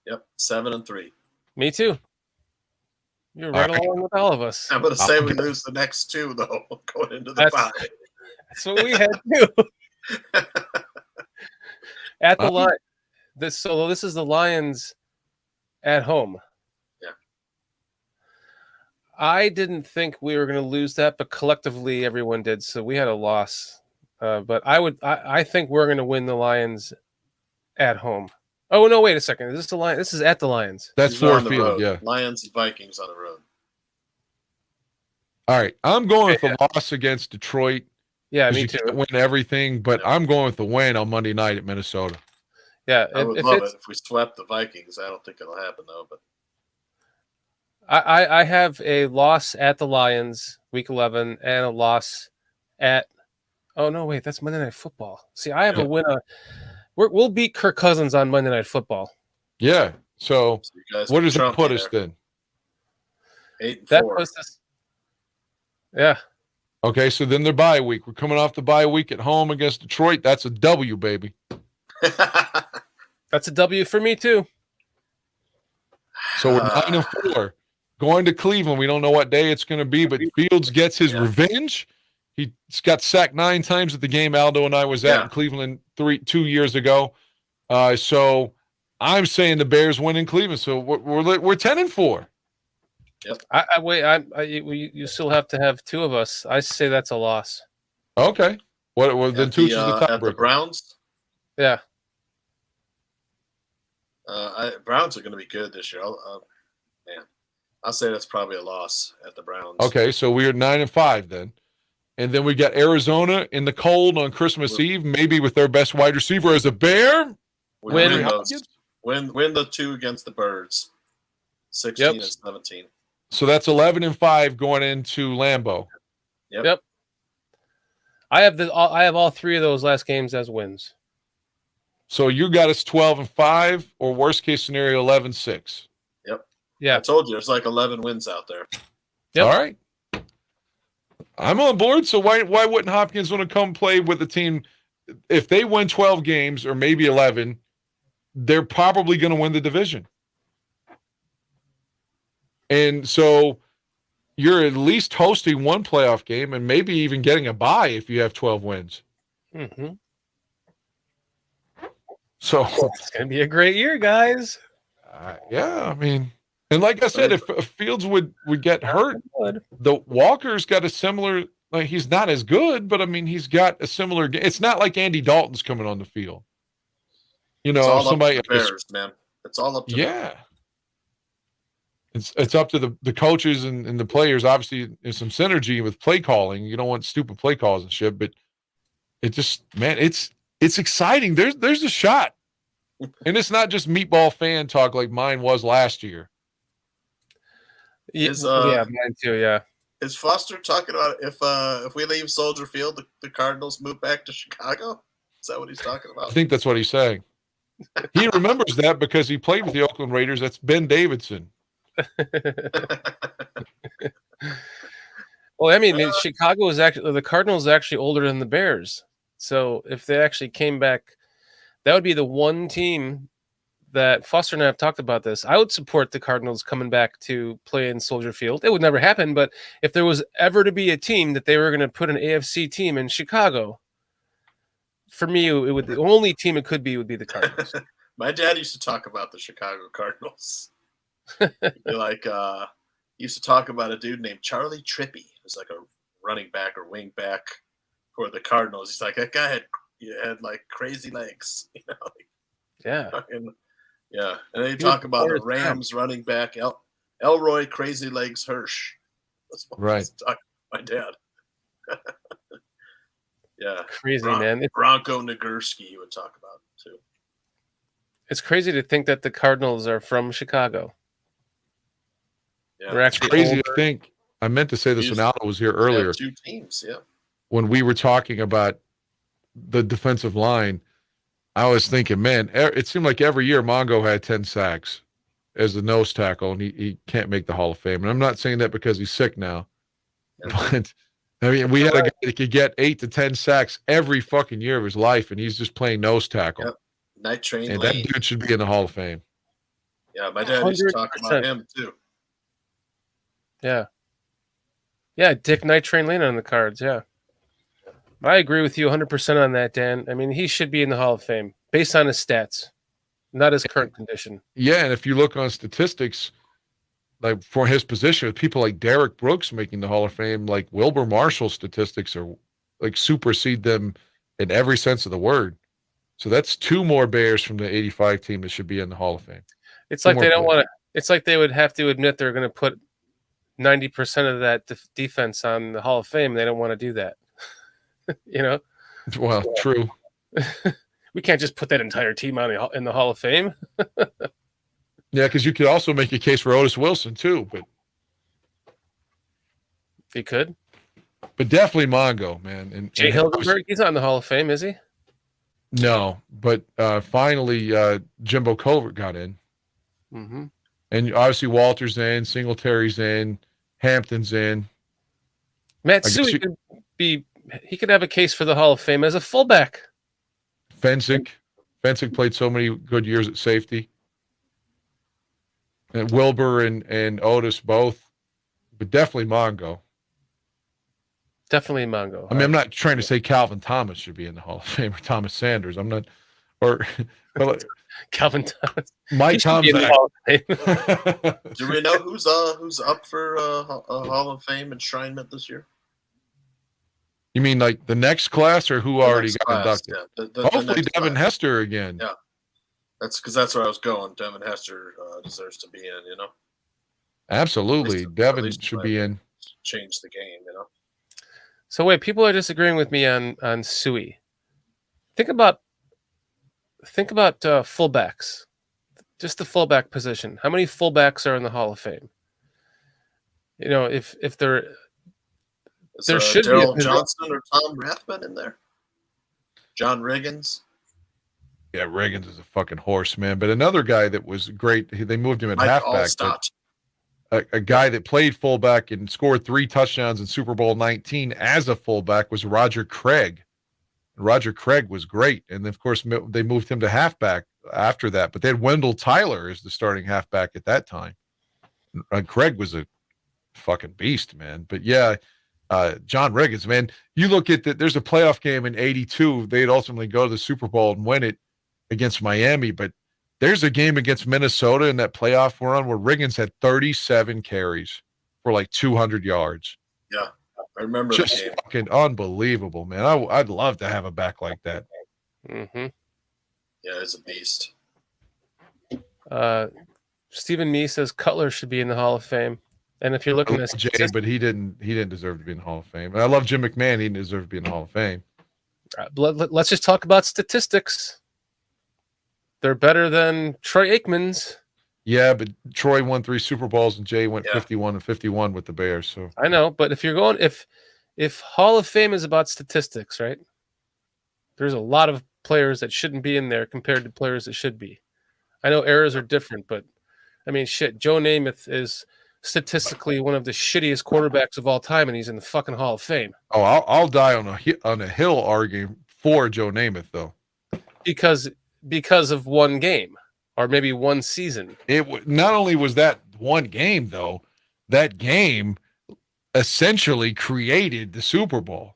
Yep, 7-3. Me too. You're right along with all of us. I'm going to say we lose the next two, though, going into the bye. That's what we had too. At the line. This is the Lions at home. Yeah. I didn't think we were going to lose that, but collectively everyone did. So we had a loss. But I think we're going to win the Lions at home. Oh no! Wait a second. Is this the Lions? This is at the Lions. That's Ford Field. Yeah. Lions and Vikings on the road. All right, I'm going with the loss against Detroit. Yeah, me too. Win everything, but I'm going with the win on Monday night at Minnesota. Yeah, I would love it if we swept the Vikings. I don't think it'll happen though. But I have a loss at the Lions week 11 and a loss at. Oh no! Wait, that's Monday Night Football. See, I have a win. We'll beat Kirk Cousins on Monday Night Football. Yeah. So what does that put us then? 8-4. That puts us. Yeah. Okay, so then they're bye week. We're coming off the bye week at home against Detroit. That's a W, baby. That's a W for me too. So we're 9-4. Going to Cleveland. We don't know what day it's going to be, but Fields gets his revenge. He's got sacked 9 times at the game Aldo and I was at in Cleveland 2 years ago. So I'm saying the Bears win in Cleveland. So we're 10-4. Yep. You still have to have two of us. I say that's a loss. Okay. What then? Two is the at the tiebreaker. Browns. Yeah. Browns are going to be good this year. I'll say that's probably a loss at the Browns. Okay, so we're 9-5 then. And then we got Arizona in the cold on Christmas Eve, maybe with their best wide receiver as a Bear. Win the 2 against the Birds. 16-17. So that's 11-5 going into Lambeau. Yep. I have all 3 of those last games as wins. So you got us 12-5, or worst case scenario 11-6. Yep. Yeah. I told you there's like 11 wins out there. Yep. All right. I'm on board. So why wouldn't Hopkins want to come play with the team? If they win 12 games or maybe 11, they're probably going to win the division. And so you're at least hosting one playoff game and maybe even getting a bye if you have 12 wins. Mm-hmm. So it's going to be a great year, guys. Yeah, I mean, and like I said, if Fields would get hurt, the Walker's got a similar. Like, he's not as good, but I mean, he's got a similar. It's not like Andy Dalton's coming on the field. You know, it's all somebody up to the Bears, man. It's all up to them. it's up to the coaches and the players. Obviously, there's some synergy with play calling. You don't want stupid play calls and shit, but it just, man, it's exciting. There's a shot, and it's not just meatball fan talk like mine was last year. Yeah, mine too. Yeah. Is Foster talking about if we leave Soldier Field, the Cardinals move back to Chicago? Is that what he's talking about? I think that's what he's saying. He remembers that because he played with the Oakland Raiders. That's Ben Davidson. Well, I mean, Chicago is actually the Cardinals are actually older than the Bears. So if they actually came back, that would be the one team that Foster and I have talked about this. I would support the Cardinals coming back to play in Soldier Field. It would never happen, but if there was ever to be a team that they were going to put an AFC team in Chicago, for me, it would the only team it could be would be the Cardinals. My dad used to talk about the Chicago Cardinals. He used to talk about a dude named Charlie Trippy, who's like a running back or wing back for the Cardinals. He's like, that guy had like crazy legs, you know. Yeah. Yeah. And they talk about the Rams running back Elroy Crazy Legs Hirsch. That's what right. He used to talk about my dad. Yeah. Crazy, man. Bronco Nagurski he would talk about too. It's crazy to think that the Cardinals are from Chicago. Yeah. They're actually crazy older. to think. I meant to say this when Aldo was here earlier. Two teams, yeah. When we were talking about the defensive line, I was thinking, man, it seemed like every year Mongo had 10 sacks as the nose tackle, and he can't make the Hall of Fame. And I'm not saying that because he's sick now. Yeah. But, I mean, we had a guy that could get 8 to 10 sacks every fucking year of his life, and he's just playing nose tackle. Yep. Night Train and Lane. That dude should be in the Hall of Fame. Yeah, my dad used to talk about him, too. Yeah. Yeah, Dick Night Train Lane on the Cards, yeah. I agree with you 100% on that, Dan. I mean, he should be in the Hall of Fame based on his stats, not his current condition. Yeah, and if you look on statistics, like for his position, people like Derek Brooks making the Hall of Fame, like Wilbur Marshall's statistics are like supersede them in every sense of the word. So that's 2 more Bears from the 85 team that should be in the Hall of Fame. It's like they don't want to. It's like they would have to admit they're going to put 90% of that defense on the Hall of Fame. They don't want to do that. You know? Well, true. We can't just put that entire team in the Hall of Fame. Yeah, because you could also make a case for Otis Wilson too, but he could. But definitely Mongo, man. And Jay Hilgenberg, he's not in the Hall of Fame, is he? No, but finally Jimbo Covert got in. Mm-hmm. And obviously Walter's in, Singletary's in, Hampton's in. Matsui he could have a case for the Hall of Fame as a fullback. Fensick played so many good years at safety. And Wilbur and Otis both, but definitely Mongo. Definitely Mongo. I mean, I'm not trying to say Calvin Thomas should be in the Hall of Fame or Thomas Sanders. I'm not, or Calvin Thomas. Mike Thomas. Do we know who's up for a Hall of Fame enshrinement this year? You mean like the next class, or who already got inducted? Yeah, hopefully Devin Hester again. Yeah, that's where I was going. Devin Hester deserves to be in. You know, absolutely. Devin should be in. Change the game. You know. So wait, people are disagreeing with me on Suey. Think about fullbacks, just the fullback position. How many fullbacks are in the Hall of Fame? You know, if there should Daryl be Johnson or Tom Rathman in there. John Riggins. Yeah, Riggins is a fucking horse, man. But another guy that was great, they moved him at halfback. A guy that played fullback and scored 3 touchdowns in Super Bowl 19 as a fullback was Roger Craig. Roger Craig was great. And then, of course, they moved him to halfback after that. But they had Wendell Tyler as the starting halfback at that time. Craig was a fucking beast, man. But yeah, John Riggins, man, you look at there's a playoff game in 82. They'd ultimately go to the Super Bowl and win it against Miami. But there's a game against Minnesota in that playoff run where Riggins had 37 carries for like 200 yards. Yeah, I remember just the game. Fucking unbelievable, man. I'd love to have a back like that. Mm-hmm. Yeah, it's a beast. Stephen Me says Cutler should be in the Hall of Fame. And if you're I looking love at Jay, but he didn't deserve to be in the Hall of Fame. And I love Jim McMahon. He didn't deserve to be in the Hall of Fame. let's just talk about statistics. They're better than Troy Aikman's. Yeah, but Troy won 3 Super Bowls and Jay went 51-51 with the Bears. So I know, but if you're going, if Hall of Fame is about statistics, right? There's a lot of players that shouldn't be in there compared to players that should be. I know eras are different, but I mean, shit. Joe Namath is statistically one of the shittiest quarterbacks of all time, and he's in the fucking Hall of Fame. Oh, I'll die on a hill arguing for Joe Namath though, because of one game or maybe one season. Not only was that one game though, that game essentially created the Super Bowl.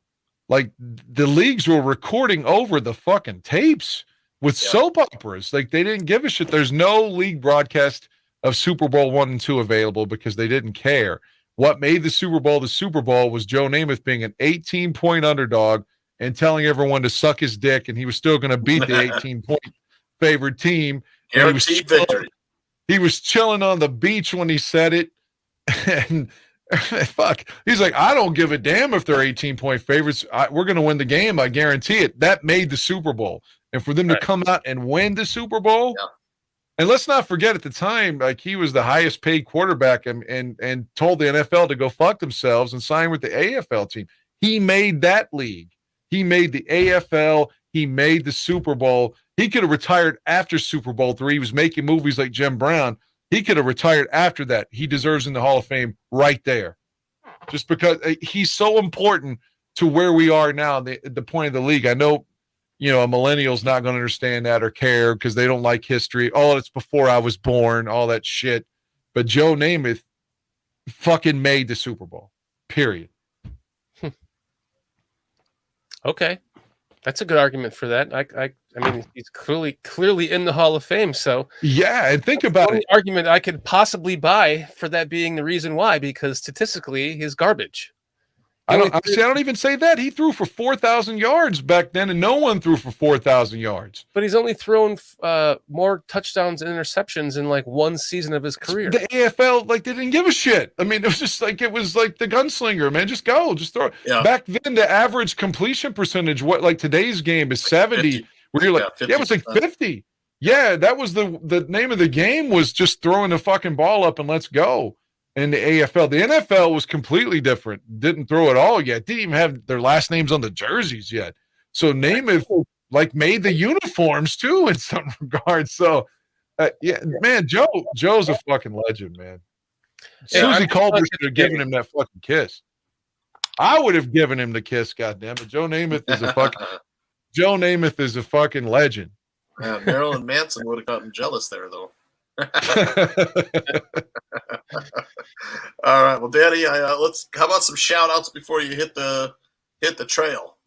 Like the leagues were recording over the fucking tapes with soap operas. Like they didn't give a shit. There's no league broadcast of Super Bowl 1 and 2 available because they didn't care. What made the Super Bowl was Joe Namath being an 18-point underdog and telling everyone to suck his dick, and he was still going to beat the 18-point favored team. Guaranteed victory. He was chilling on the beach when he said it, and fuck, he's like, I don't give a damn if they're 18-point favorites. We're going to win the game. I guarantee it. That made the Super Bowl, and for them to come out and win the Super Bowl. Yeah. And let's not forget at the time, like he was the highest paid quarterback and told the NFL to go fuck themselves and sign with the AFL team. He made that league. He made the AFL. He made the Super Bowl. He could have retired after Super Bowl 3. He was making movies like Jim Brown. He could have retired after that. He deserves in the Hall of Fame right there. Just because he's so important to where we are now, the point of the league. I know, a millennial's not going to understand that or care because they don't like history. Oh, it's before I was born, all that shit. But Joe Namath fucking made the Super Bowl, period. Okay. That's a good argument for that. I mean, he's clearly in the Hall of Fame. So yeah, and think about it. Argument I could possibly buy for that being the reason why, because statistically he's garbage. I don't even say that. He threw for 4,000 yards back then, and no one threw for 4,000 yards. But he's only thrown more touchdowns and interceptions in like one season of his career. The AFL, they didn't give a shit. I mean, it was like the gunslinger, man. Just go, just throw. Yeah. Back then, the average completion percentage, today's game is 70. 50. Where you're it was like 50. Yeah, that was the name of the game, was just throwing the fucking ball up and let's go. In the AFL, the NFL was completely different. Didn't throw it all yet. Didn't even have their last names on the jerseys yet. So Namath made the uniforms too in some regards. So man, Joe's a fucking legend, man. Susie Colbert should have given him that fucking kiss. I would have given him the kiss. Goddamn it, Joe Namath is a fucking legend. Yeah, Marilyn Manson would have gotten jealous there though. All right, well, Danny, how about some shout outs before you hit the trail?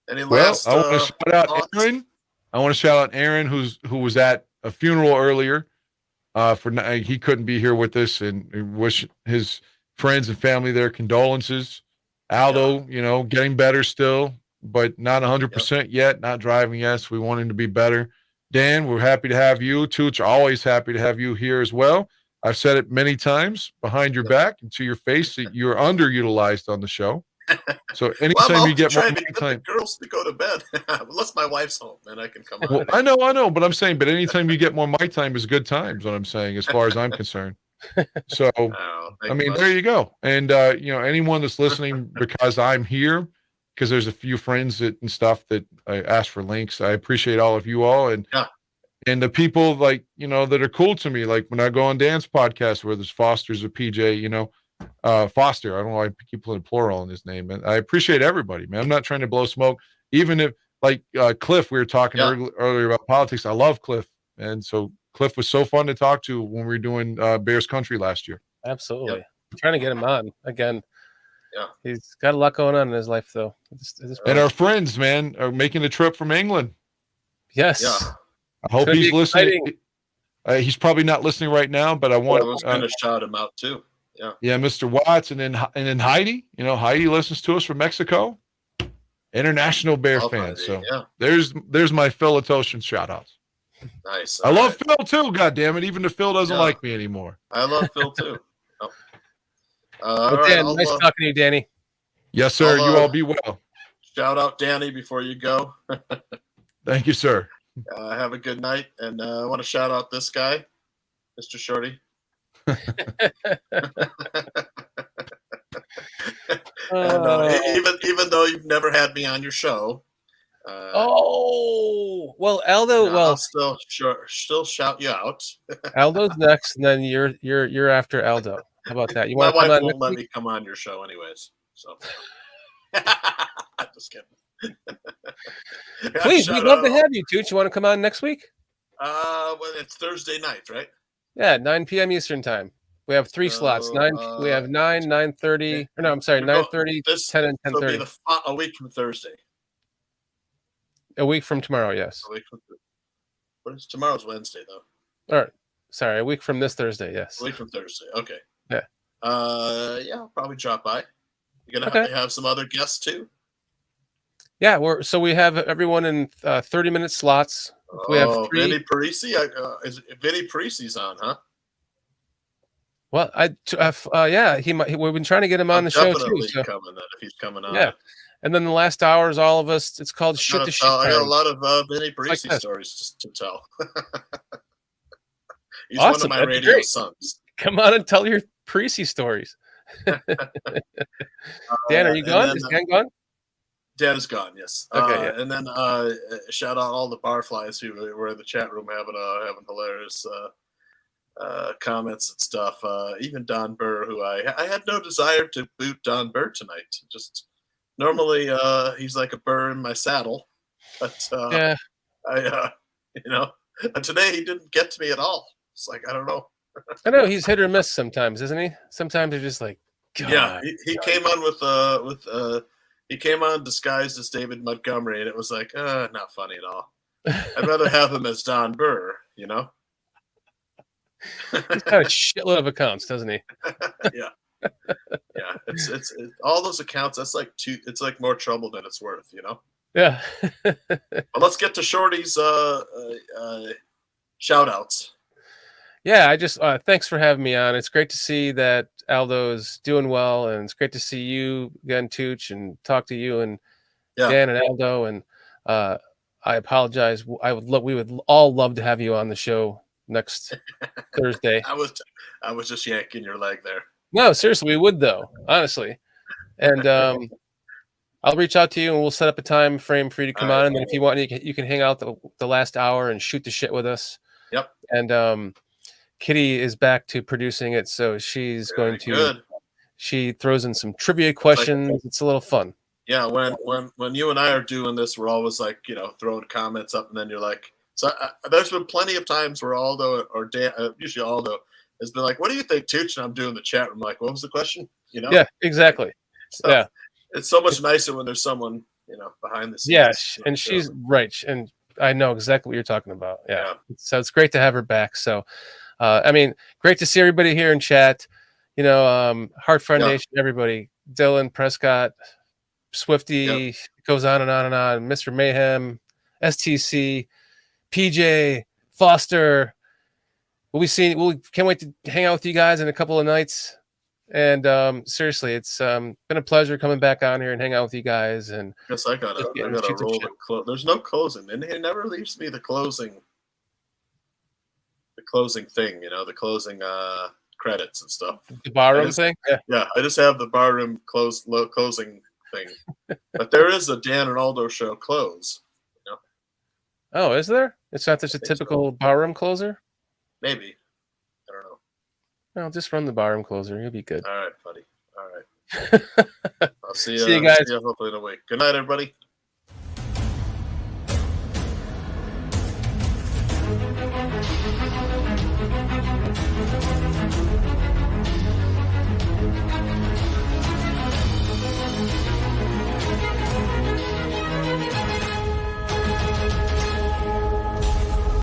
Any last I want to shout out Aaron. I want to shout out Aaron, who was at a funeral earlier. He couldn't be here with us, and wish his friends and family their condolences. Aldo, getting better still, but not 100% yet. Not driving yet. So we want him to be better. Dan, we're happy to have you. Tooch, always happy to have you here as well. I've said it many times behind your back and to your face that you're underutilized on the show. So anytime you get more time, girls to go to bed. Unless my wife's home, then I can come on. Well, I know, but I'm saying, anytime you get more my time is good times. What I'm saying, as far as I'm concerned. So, there you go. And anyone that's listening, because I'm here, because there's a few friends and stuff that I asked for links. I appreciate all of you all, and the people that are cool to me. Like when I go on Dan's podcast, where there's Foster's or PJ, Foster. I don't know why I keep putting plural in his name, and I appreciate everybody, man. I'm not trying to blow smoke. Even if Cliff, we were talking earlier about politics. I love Cliff, and so Cliff was so fun to talk to when we were doing Bears Country last year. Absolutely, I'm trying to get him on again. Yeah, he's got a lot going on in his life, though. And our friends, man, are making a trip from England. Yes. Yeah. I hope he's listening. He's probably not listening right now, but I want to shout him out too. Yeah. Yeah, Mr. Watts, and then Heidi. Heidi listens to us from Mexico. International Bear fan. So there's my fellow Toshan shout outs. Nice. I All love right. Phil too. God damn it! Even if Phil doesn't Yeah. like me anymore. I love Phil too. Oh. All Well, right. Dan, nice talking to you, Danny. Yes, sir. I'll, You all be well. shout out Danny before you go. Thank you, sir. Have a good night, and I want to shout out this guy, Mr. Shorty. And even though you've never had me on your show, well, Aldo. I'll still shout you out. Aldo's next, and then you're after Aldo. How about that? You My want to come wife on? won't let me come on your show, anyways. So, I'm just kidding. Please, we'd love to have you, Tooch. You want to come on next week? Well, it's Thursday night, right? Yeah, 9 p.m. Eastern time. We have 3 slots. We have 9, 9:30. Or no, I'm sorry, 9:30, 10, and 10:30. It'll be a week from Thursday. A week from tomorrow, yes. A week from. What is tomorrow's Wednesday though? All right. Sorry, a week from this Thursday, yes. A week from Thursday. Okay. Yeah. Yeah, I'll probably drop by. You're gonna have some other guests too. Yeah, we have everyone in 30-minute slots. We have 3. Vinny Parisi. Vinny Parisi's on, huh? Well, yeah, we've been trying to get him on the show too. So. Coming then, if he's coming on. Yeah, and then the last hour is all of us. It's called Shit to Shit. I got a lot of Vinny Parisi stories to tell. He's awesome. One of my radio sons. Come on and tell your Parisi stories. Dan, are you gone? Is Dan gone? Dan is gone. Yes. Okay. Yeah. And then shout out all the barflies who were in the chat room having hilarious comments and stuff. Even Don Burr, who I had no desire to boot Don Burr tonight. Just normally he's like a burr in my saddle, but yeah, today he didn't get to me at all. It's like I don't know. I know he's hit or miss sometimes, isn't he? Sometimes they're just like, God, yeah. He came on he came on disguised as David Montgomery, and it was like not funny at all. I'd rather have him as Don Burr, He's got a shitload of accounts, doesn't he? Yeah. Yeah. It's all those accounts. That's like it's like more trouble than it's worth, Yeah. Well, let's get to Shorty's shout outs. Yeah, I just thanks for having me on. It's great to see that Aldo's doing well, and it's great to see you again, Tooch, and talk to you and Dan and Aldo. And I apologize. We would all love to have you on the show next Thursday. I was just yanking your leg there. No, seriously, we would though, honestly. And I'll reach out to you, and we'll set up a time frame for you to come on. And then if you want, you can hang out the last hour and shoot the shit with us. Yep. And Kitty is back to producing it, so she's going to. Good. She throws in some trivia questions. It's a little fun. Yeah, when you and I are doing this, we're always like throwing comments up, and then you're like, so there's been plenty of times where Aldo or Dan, usually Aldo, has been like, "What do you think, Tooch?" And I'm doing the chat room like, "What was the question?" Yeah, exactly. So yeah, it's so much nicer when there's someone behind the scenes. Yeah, and she's right, and I know exactly what you're talking about. Yeah. So it's great to have her back. So. Great to see everybody here in chat. Heart Foundation, everybody, Dylan, Prescott, Swifty, goes on and on and on. Mr. Mayhem, STC, PJ, Foster. We can't wait to hang out with you guys in a couple of nights. And seriously, it's been a pleasure coming back on here and hang out with you guys. And I guess I gotta roll the close. There's no closing, and it never leaves me the closing thing, the closing credits and stuff. The barroom thing? Yeah, I just have the barroom closing thing. But there is a Dan and Aldo show close. Oh, is there? It's not just a typical barroom closer? Maybe. I don't know. Well, just run the barroom closer. You'll be good. All right, buddy. All right. I'll see you guys. See you hopefully in a week. Good night, everybody.